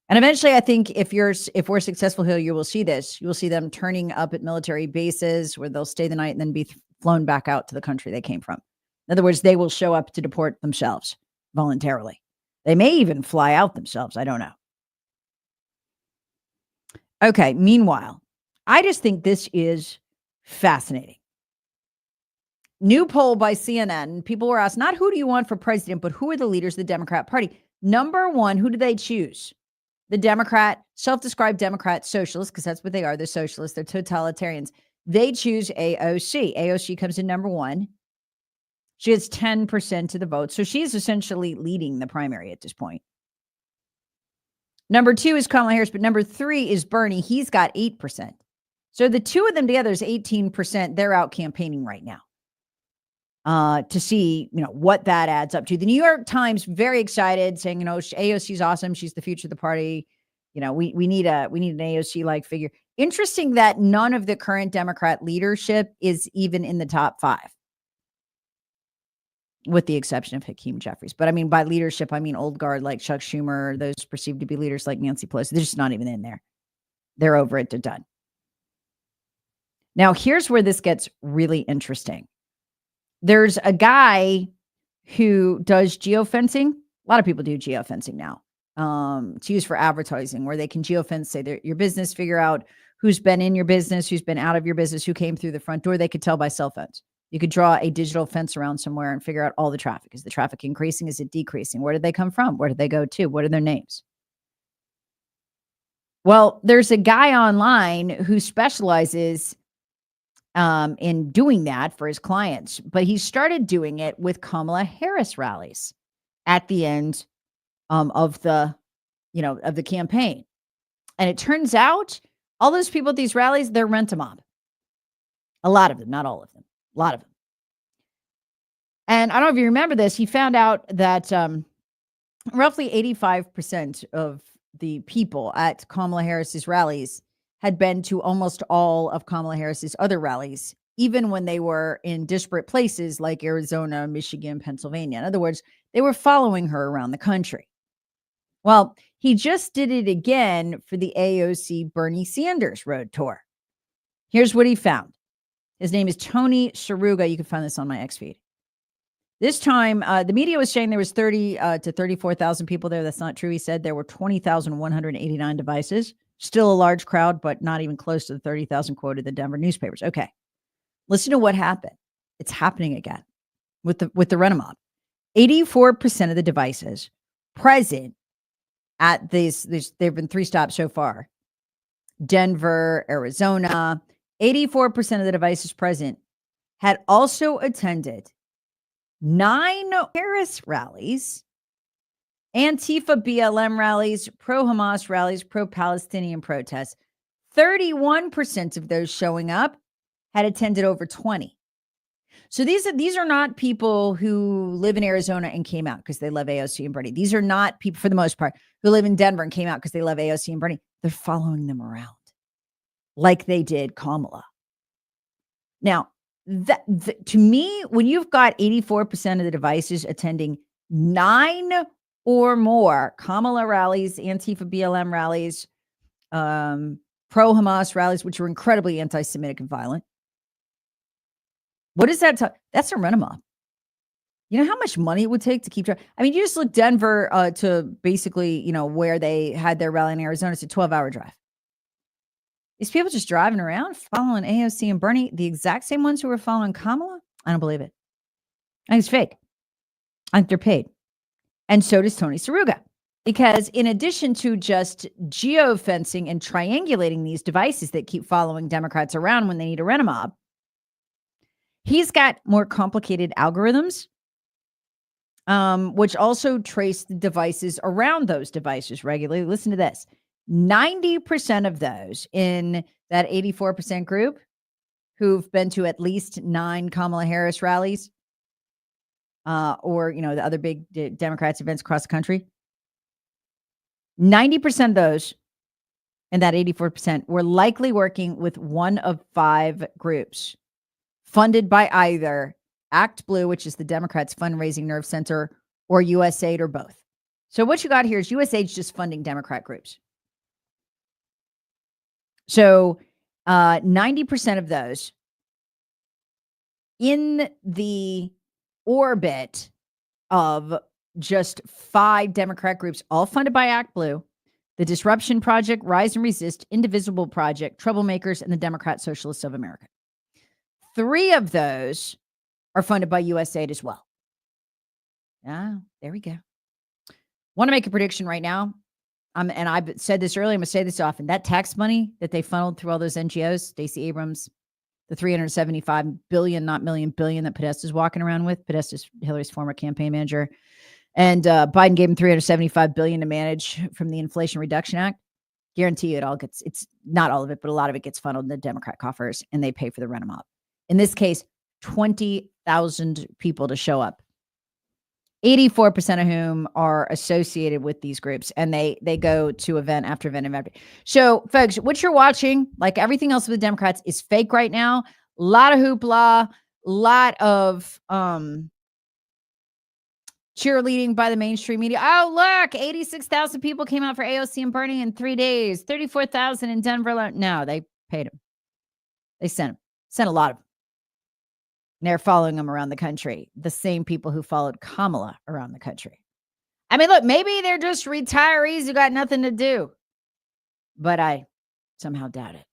And eventually, I think if we're successful here, you will see this. You will see them turning up at military bases where they'll stay the night and then be flown back out to the country they came from. In other words, they will show up to deport themselves voluntarily. They may even fly out themselves. I don't know. Okay, meanwhile, I just think this is fascinating. New poll by CNN. People were asked, not who do you want for president, but who are the leaders of the Democrat Party? Number one, who do they choose? The Democrat, self-described Democrat socialists, because that's what they are. They're socialists. They're totalitarians. They choose AOC. AOC comes in number one. She has 10% of the vote. So she is essentially leading the primary at this point. Number two is Kamala Harris, but number three is Bernie. He's got 8%. So the two of them together is 18%. They're out campaigning right now to see, what that adds up to. The New York Times, very excited, saying, AOC's awesome. She's the future of the party. We need an AOC-like figure. Interesting that none of the current Democrat leadership is even in the top five, with the exception of Hakeem Jeffries. But I mean, by leadership, I mean old guard like Chuck Schumer, those perceived to be leaders like Nancy Pelosi. They're just not even in there. They're over it. They're done. Now, here's where this gets really interesting. There's a guy who does geofencing. A lot of people do geofencing now. It's used for advertising, where they can geofence, say your business, figure out who's been in your business, who's been out of your business, who came through the front door. They could tell by cell phones. You could draw a digital fence around somewhere and figure out all the traffic. Is the traffic increasing? Is it decreasing? Where did they come from? Where did they go to? What are their names? Well, there's a guy online who specializes in doing that for his clients, but he started doing it with Kamala Harris rallies at the end of the campaign. And it turns out all those people at these rallies, they're rent-a-mob. A lot of them, not all of them. A lot of them. And I don't know if you remember this. He found out that roughly 85% of the people at Kamala Harris's rallies had been to almost all of Kamala Harris's other rallies, even when they were in disparate places like Arizona, Michigan, Pennsylvania. In other words, they were following her around the country. Well, he just did it again for the AOC Bernie Sanders road tour. Here's what he found. His name is Tony Saruga. You can find this on my X feed. This time, the media was saying there was 30 to 34,000 people there. That's not true. He said there were 20,189 devices. Still a large crowd, but not even close to the 30,000 quoted the Denver newspapers. Okay. Listen to what happened. It's happening again with the rent-a-mob. 84% of the devices present at these, there have been 3 stops so far. Denver, Arizona. 84% of the devices present had also attended 9 Harris rallies, Antifa BLM rallies, pro-Hamas rallies, pro-Palestinian protests. 31% of those showing up had attended over 20. So these are not people who live in Arizona and came out because they love AOC and Bernie. These are not people, for the most part, who live in Denver and came out because they love AOC and Bernie. They're following them around like they did Kamala. Now, to me, when you've got 84% of the devices attending 9 or more Kamala rallies, Antifa BLM rallies, pro-Hamas rallies, which were incredibly anti-Semitic and violent. What is that? That's a run-em-up. You know how much money it would take to keep track? I mean, you just look Denver to basically, where they had their rally in Arizona. It's a 12-hour drive. These people just driving around following AOC and Bernie, the exact same ones who were following Kamala? I don't believe it. I think it's fake. I think they're paid. And so does Tony Saruga. Because in addition to just geofencing and triangulating these devices that keep following Democrats around when they need to rent a mob, he's got more complicated algorithms, which also trace the devices around those devices regularly. Listen to this. 90% of those in that 84% group who've been to at least 9 Kamala Harris rallies, or, the other big Democrats events across the country, 90% of those in that 84% were likely working with one of 5 groups funded by either Act Blue, which is the Democrats' fundraising nerve center, or USAID, or both. So what you got here is USAID's just funding Democrat groups. So 90% of those in the orbit of just 5 Democrat groups, all funded by Act Blue, the Disruption Project, Rise and Resist, Indivisible Project, Troublemakers, and the Democrat Socialists of America. 3 of those are funded by USAID as well. Ah, there we go. Want to make a prediction right now. And I've said this earlier, I'm going to say this often. That tax money that they funneled through all those NGOs, Stacey Abrams, the $375 billion, not million, billion that Podesta's walking around with. Podesta's Hillary's former campaign manager. And Biden gave him $375 billion to manage from the Inflation Reduction Act. Guarantee you it's not all of it, but a lot of it gets funneled in the Democrat coffers, and they pay for the rent-a-mob. In this case, 20,000 people to show up. 84% of whom are associated with these groups, and they go to event after event after. So, folks, what you're watching, like everything else with the Democrats, is fake right now. A lot of hoopla, a lot of cheerleading by the mainstream media. Oh, look, 86,000 people came out for AOC and Bernie in 3 days. 34,000 in Denver alone. No, they paid them. They sent a lot of them. And they're following them around the country. The same people who followed Kamala around the country. I mean, look, maybe they're just retirees who got nothing to do. But I somehow doubt it.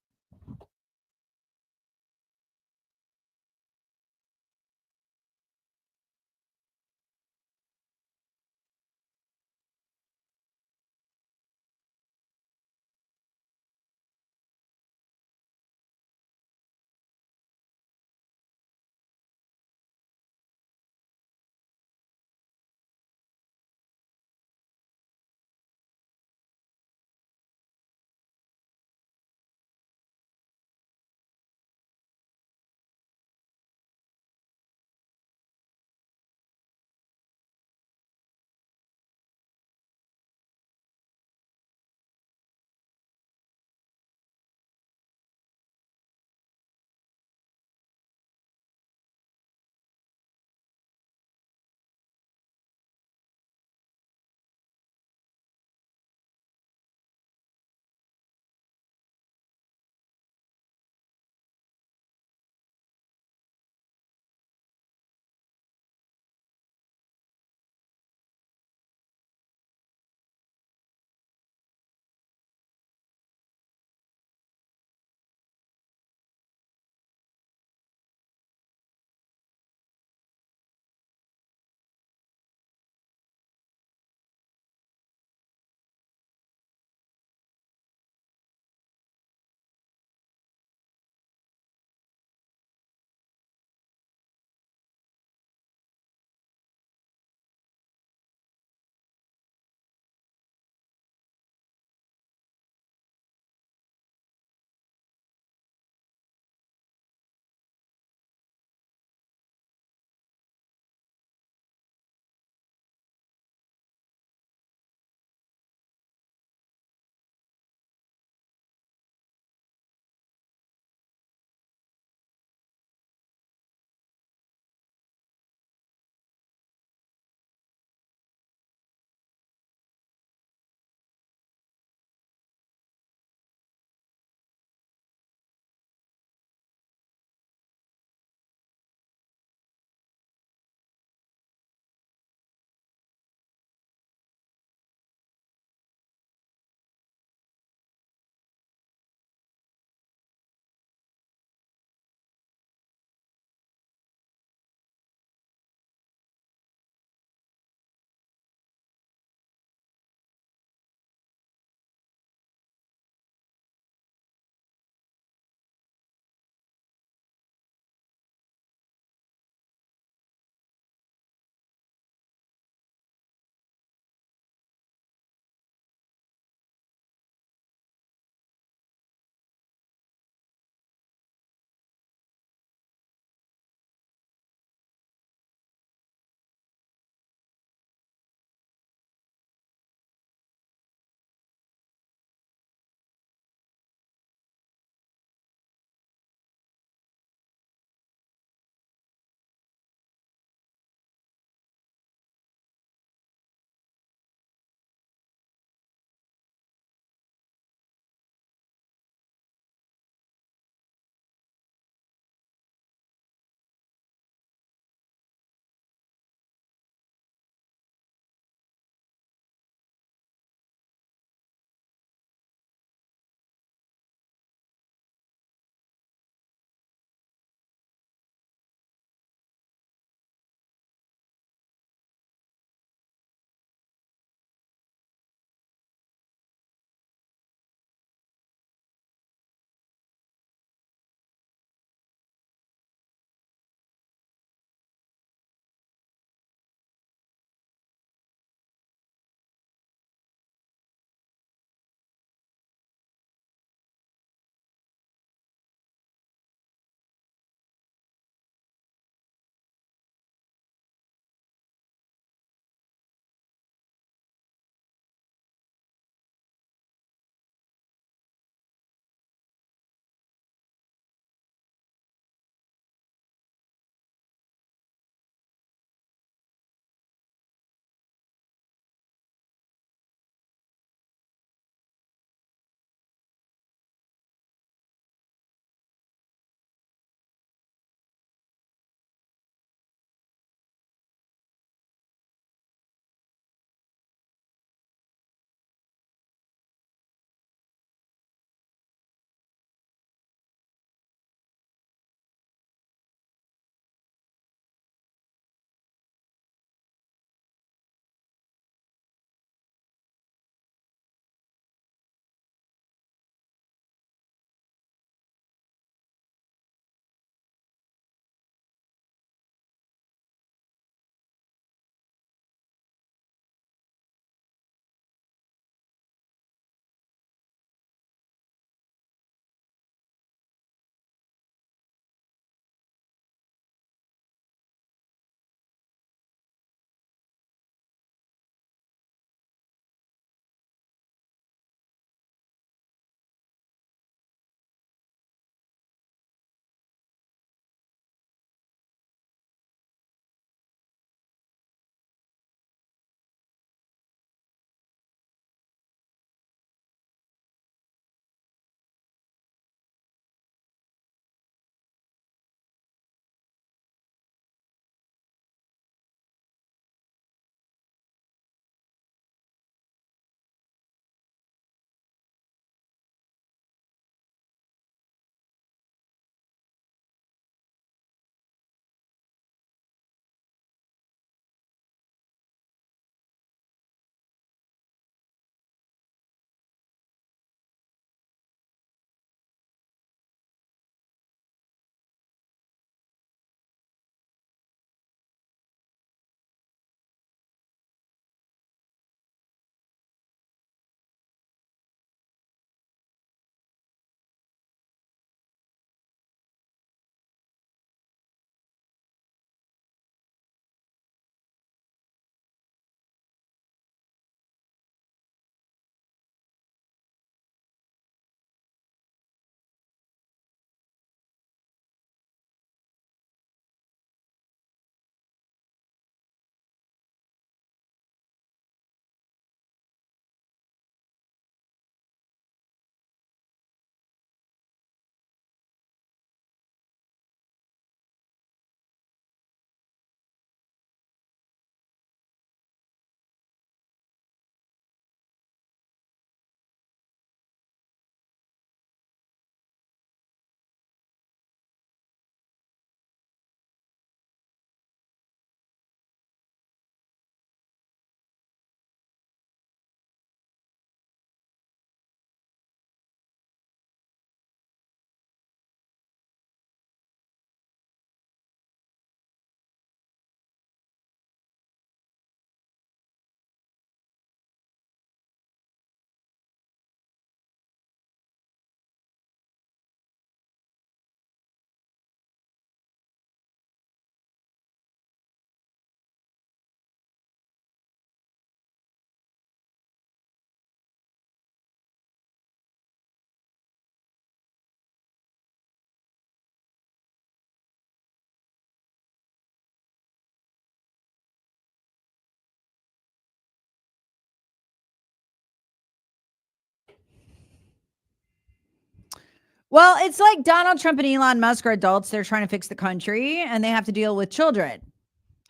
Well, it's like Donald Trump and Elon Musk are adults. They're trying to fix the country, and they have to deal with children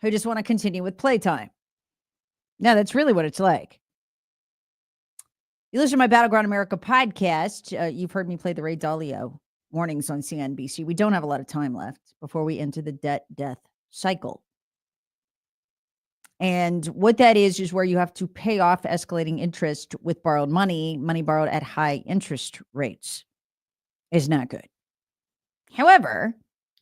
who just want to continue with playtime. No, that's really what it's like. You listen to my Battleground America podcast. You've heard me play the Ray Dalio warnings on CNBC. We don't have a lot of time left before we enter the debt death cycle. And what that is where you have to pay off escalating interest with borrowed money borrowed at high interest rates. Is not good. However,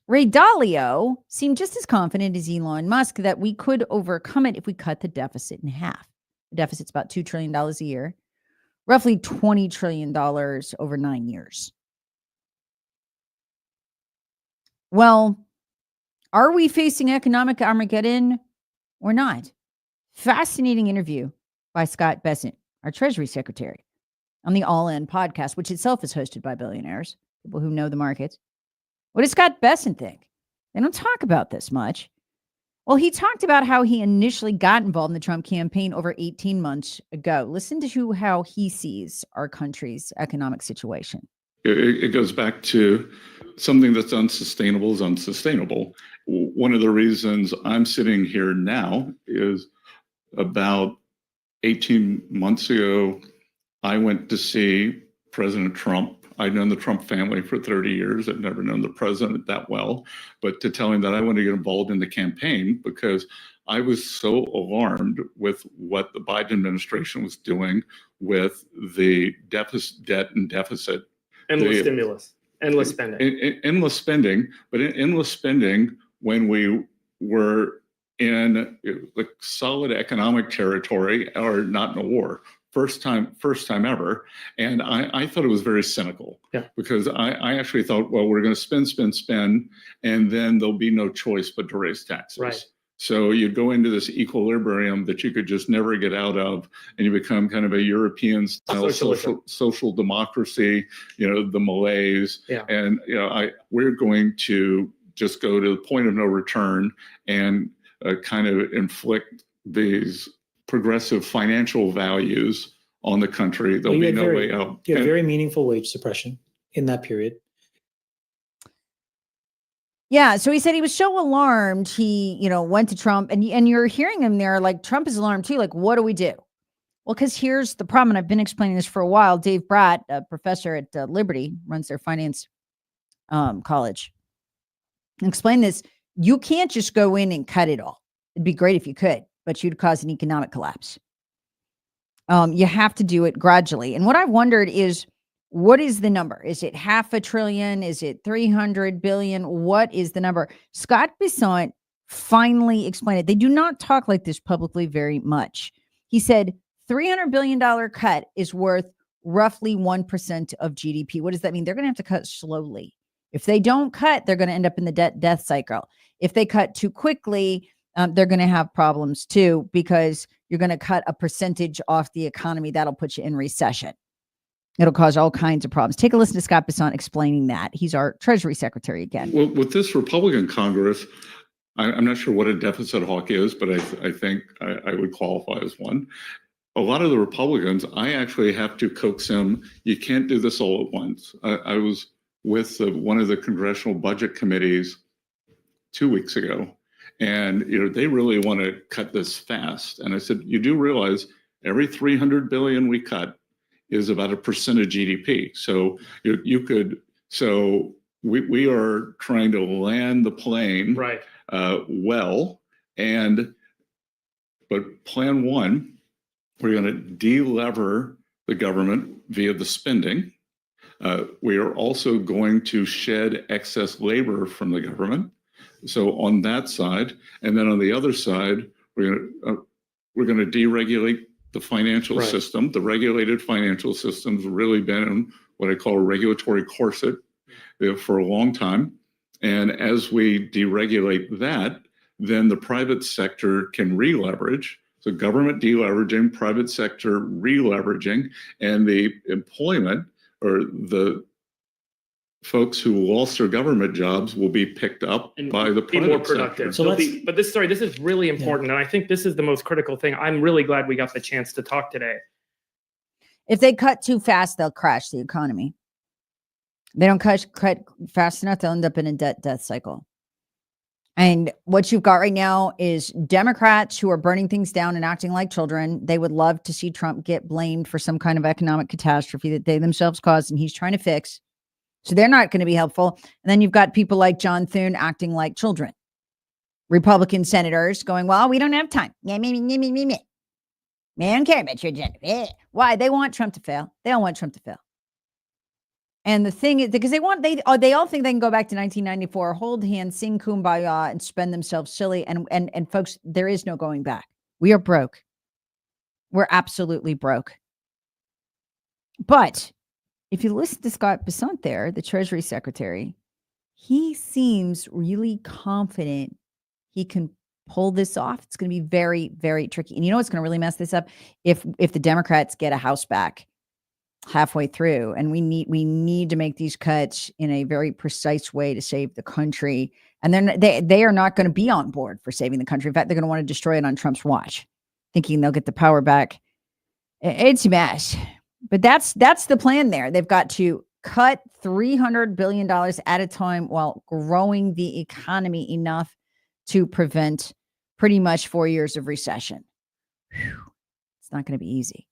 Ray Dalio seemed just as confident as Elon Musk that we could overcome it if we cut the deficit in half. The deficit's about $2 trillion a year, roughly $20 trillion over 9 years. Well, are we facing economic Armageddon or not? Fascinating interview by Scott Bessent, our Treasury Secretary, on the All In podcast, which itself is hosted by billionaires, people who know the markets. What does Scott Bessent think? They don't talk about this much. Well, he talked about how he initially got involved in the Trump campaign over 18 months ago. Listen to how he sees our country's economic situation. It goes back to something that's unsustainable is unsustainable. One of the reasons I'm sitting here now is about 18 months ago, I went to see President Trump. I'd known the Trump family for 30 years. I'd never known the president that well, but to tell him that I want to get involved in the campaign because I was so alarmed with what the Biden administration was doing with the deficit, debt and deficit. Endless stimulus, endless spending. Endless spending, but endless spending when we were in like solid economic territory or not in a war. First time ever. And I thought it was very cynical because I actually thought, well, we're going to spend, and then there'll be no choice but to raise taxes. Right. So you go into this equilibrium that you could just never get out of, and you become kind of a European style social democracy, the malaise. Yeah. And, we're going to just go to the point of no return and kind of inflict these progressive financial values on the country. There'll be no way out. You have very meaningful wage suppression in that period. Yeah, so he said he was so alarmed. He, went to Trump, and you're hearing him there like Trump is alarmed too. Like, what do we do? Well, because here's the problem, and I've been explaining this for a while. Dave Bratt, a professor at Liberty, runs their finance college, explained this. You can't just go in and cut it all. It'd be great if you could, but you'd cause an economic collapse. You have to do it gradually. And what I wondered is, what is the number? Is it $500 billion? Is it 300 billion? What is the number? Scott Bessent finally explained it. They do not talk like this publicly very much. He said $300 billion cut is worth roughly 1% of GDP. What does that mean? They're going to have to cut slowly. If they don't cut, they're going to end up in the death cycle. If they cut too quickly, they're going to have problems too, because you're going to cut a percentage off the economy. That'll put you in recession. It'll cause all kinds of problems. Take a listen to Scott Bessent explaining that. He's our Treasury Secretary again. Well, with this Republican Congress, I'm not sure what a deficit hawk is, but I think I would qualify as one. A lot of the Republicans, I actually have to coax them. You can't do this all at once. I was with one of the congressional budget committees 2 weeks ago, and they really want to cut this fast. And I said, you do realize every 300 billion we cut is about 1% of GDP. So we are trying to land the plane right. Well, but plan one, we're going to de-lever the government via the spending. We are also going to shed excess labor from the government. So on that side, and then on the other side, we're going to deregulate the financial right. system. The regulated financial system's really been in what I call a regulatory corset for a long time. And as we deregulate that, then the private sector can re-leverage. So government deleveraging, private sector re-leveraging, and the employment or the folks who lost their government jobs will be picked up by the private more productive. sector. So this is really important. And I think this is the most critical thing. I'm really glad we got the chance to talk today. If they cut too fast, they'll crash the economy. They don't cut fast enough, they'll end up in a death cycle. And what you've got right now is Democrats who are burning things down and acting like children. They would love to see Trump get blamed for some kind of economic catastrophe that they themselves caused and he's trying to fix. So they're not going to be helpful. And then you've got people like John Thune acting like children. Republican senators going, well, we don't have time. Me. Man, I don't care about your agenda. Why? They want Trump to fail. They don't want Trump to fail. And the thing is, because they all think they can go back to 1994, hold hands, sing kumbaya, and spend themselves silly. And folks, there is no going back. We are broke. We're absolutely broke. But if you listen to Scott Bessent there, the Treasury Secretary, he seems really confident he can pull this off. It's going to be very, very tricky. And you know what's going to really mess this up? If the Democrats get a House back halfway through, and we need to make these cuts in a very precise way to save the country. And then they are not going to be on board for saving the country. In fact, they're going to want to destroy it on Trump's watch, thinking they'll get the power back. It's a mess. But that's the plan there. They've got to cut $300 billion at a time while growing the economy enough to prevent pretty much 4 years of recession. Whew. It's not going to be easy.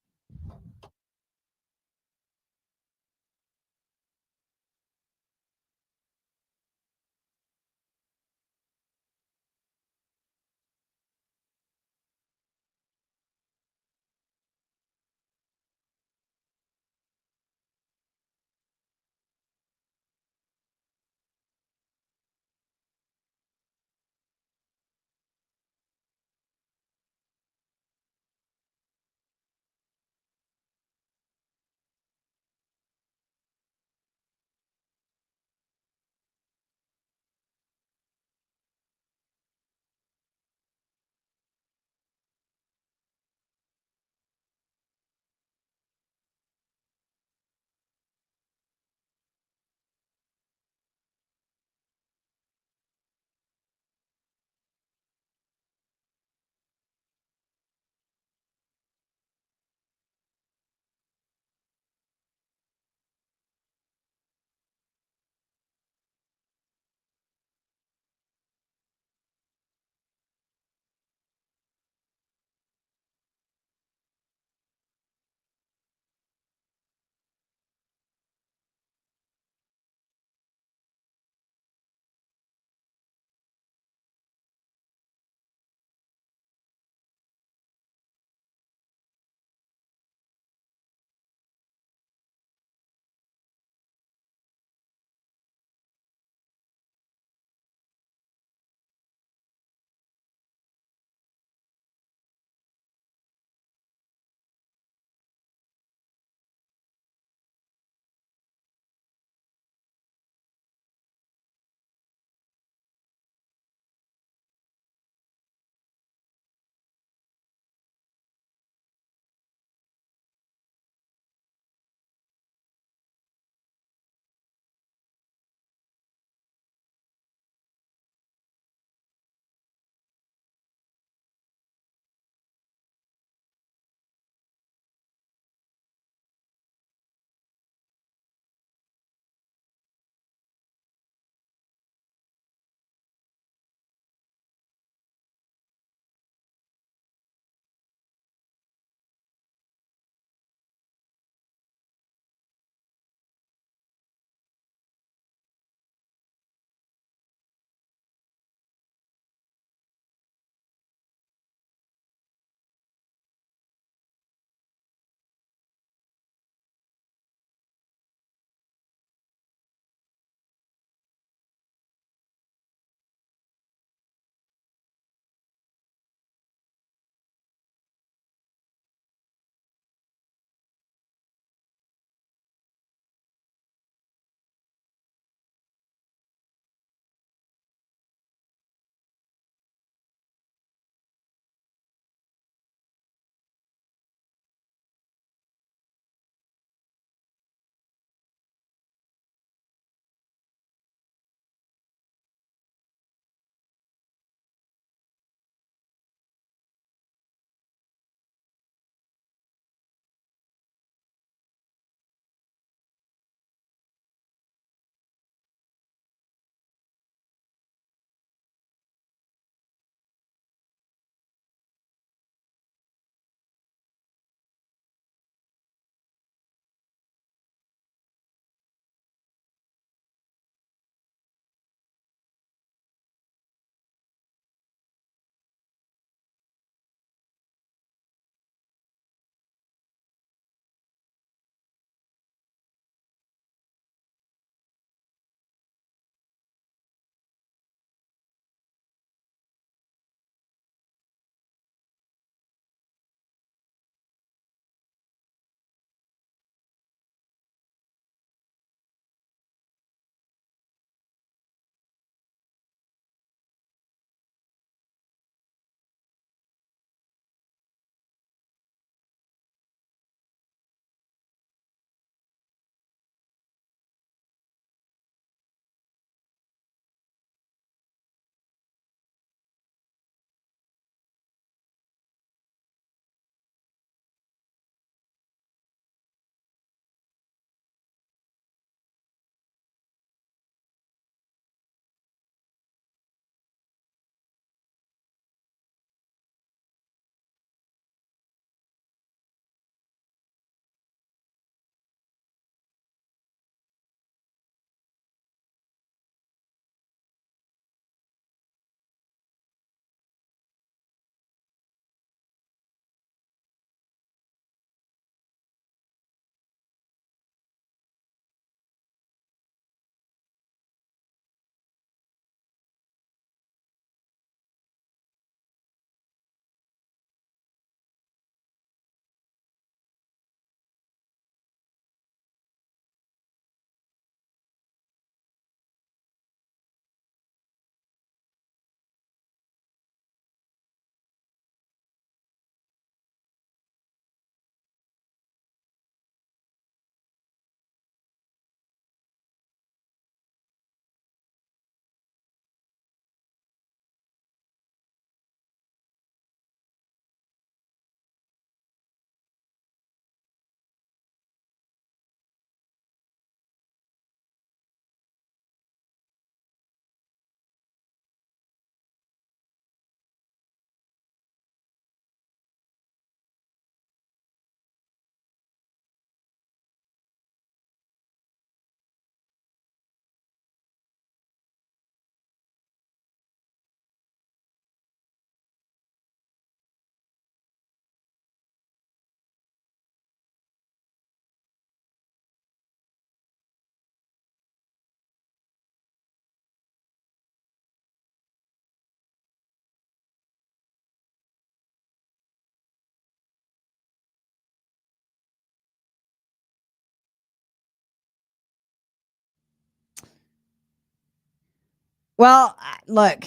Well, look,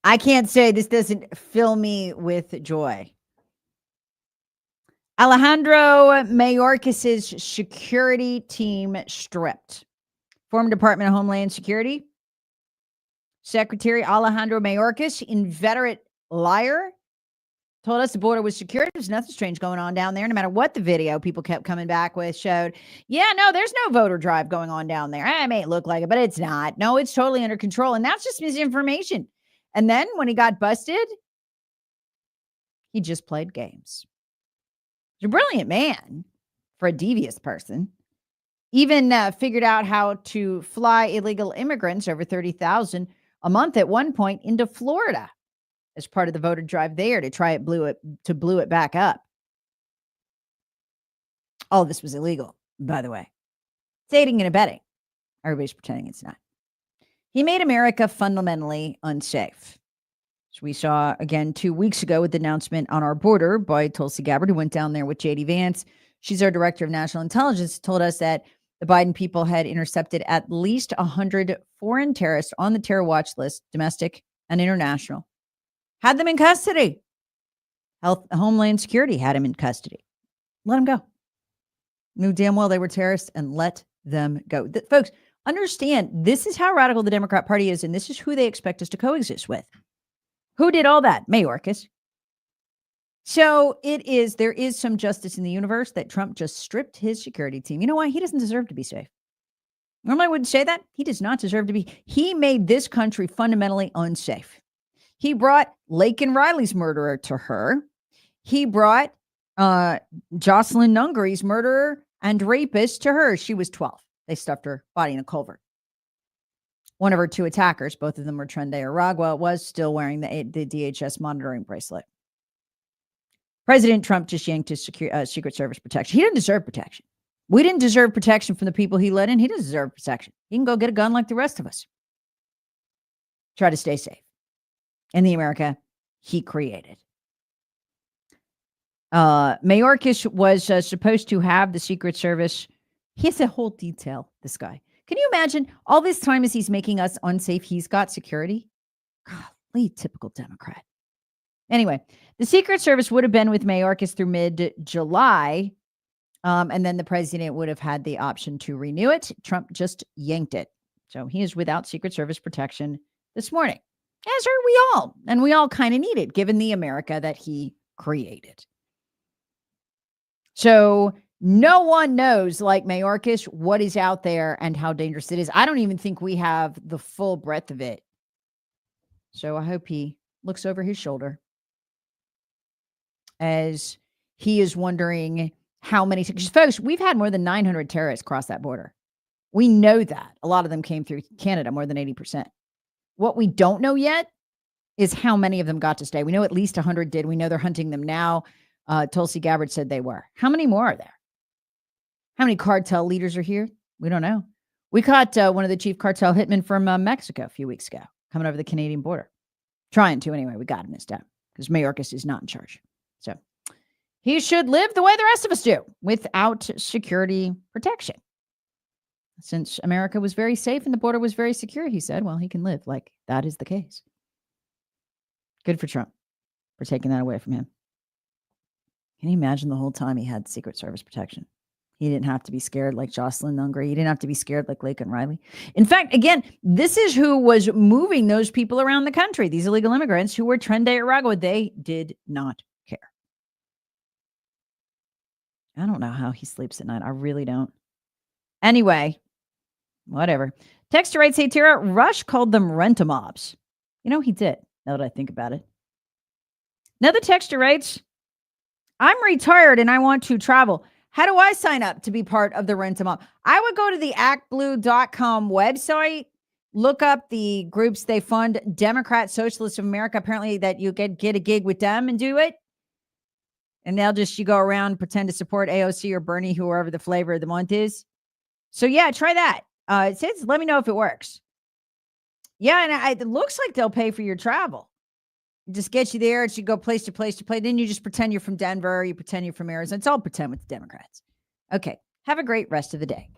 I can't say this doesn't fill me with joy. Alejandro Mayorkas's security team stripped. Former Department of Homeland Security Secretary Alejandro Mayorkas, inveterate liar, told us the border was secure. There's nothing strange going on down there. No matter what the video people kept coming back with showed. Yeah, no, there's no voter drive going on down there. It may look like it, but it's not. No, it's totally under control. And that's just misinformation. And then when he got busted, he just played games. He's a brilliant man for a devious person. Even figured out how to fly illegal immigrants, over 30,000 a month at one point, into Florida as part of the voter drive there to try it blew it back up. All this was illegal, by the way. It's aiding and abetting. Everybody's pretending it's not. He made America fundamentally unsafe. So we saw again 2 weeks ago with the announcement on our border by Tulsi Gabbard, who went down there with J.D. Vance. She's our director of national intelligence, told us that the Biden people had intercepted at least 100 foreign terrorists on the terror watch list, domestic and international. Had them in custody. Homeland Security had him in custody. Let him go. Knew damn well they were terrorists and let them go. Folks, understand, this is how radical the Democrat Party is, and this is who they expect us to coexist with. Who did all that? Mayorkas. So there is some justice in the universe that Trump just stripped his security team. You know why? He doesn't deserve to be safe. Normally I wouldn't say that. He does not deserve to be. He made this country fundamentally unsafe. He brought Laken Riley's murderer to her. He brought Jocelyn Nungary's murderer and rapist to her. She was 12. They stuffed her body in a culvert. One of her 2 attackers, both of them were Trende Aragua, was still wearing the DHS monitoring bracelet. President Trump just yanked his Secret Service protection. He didn't deserve protection. We didn't deserve protection from the people he let in. He doesn't deserve protection. He can go get a gun like the rest of us. Try to stay safe in the America he created. Mayorkas was supposed to have the Secret Service. He has a whole detail, this guy. Can you imagine all this time as he's making us unsafe, he's got security? Golly, typical Democrat. Anyway, the Secret Service would have been with Mayorkas through mid-July, and then the president would have had the option to renew it. Trump just yanked it. So he is without Secret Service protection this morning, as are we all. And we all kind of need it, given the America that he created. So no one knows, like Mayorkas, what is out there and how dangerous it is. I don't even think we have the full breadth of it. So I hope he looks over his shoulder as he is wondering how many, because folks, we've had more than 900 terrorists cross that border. We know that. A lot of them came through Canada, more than 80%. What we don't know yet is how many of them got to stay. We know at least 100 did. We know they're hunting them now. Tulsi Gabbard said they were. How many more are there? How many cartel leaders are here? We don't know. We caught one of the chief cartel hitmen from Mexico a few weeks ago, coming over the Canadian border. Trying to anyway. We got him this time because Mayorkas is not in charge. So he should live the way the rest of us do, without security protection. Since America was very safe and the border was very secure, he said, well, he can live like that is the case. Good for Trump for taking that away from him. Can you imagine the whole time he had Secret Service protection? He didn't have to be scared like Jocelyn Nungary. He didn't have to be scared like Laken Riley. In fact, again, this is who was moving those people around the country, these illegal immigrants who were Trende Aragua. They did not care. I don't know how he sleeps at night. I really don't. Anyway, whatever. Texter writes, hey, Tara, Rush called them rent-a-mobs. You know, he did, now that I think about it. Another texter writes, I'm retired and I want to travel. How do I sign up to be part of the rent-a-mob? I would go to the actblue.com website, look up the groups they fund, Democrat Socialists of America, apparently that you get a gig with them and do it. And they'll just, you go around, pretend to support AOC or Bernie, whoever the flavor of the month is. So yeah, try that. It says, let me know if it works. Yeah, and it looks like they'll pay for your travel. Just get you there. It should go place to place to play. Then you just pretend you're from Denver. You pretend you're from Arizona. It's all pretend with the Democrats. Okay. Have a great rest of the day.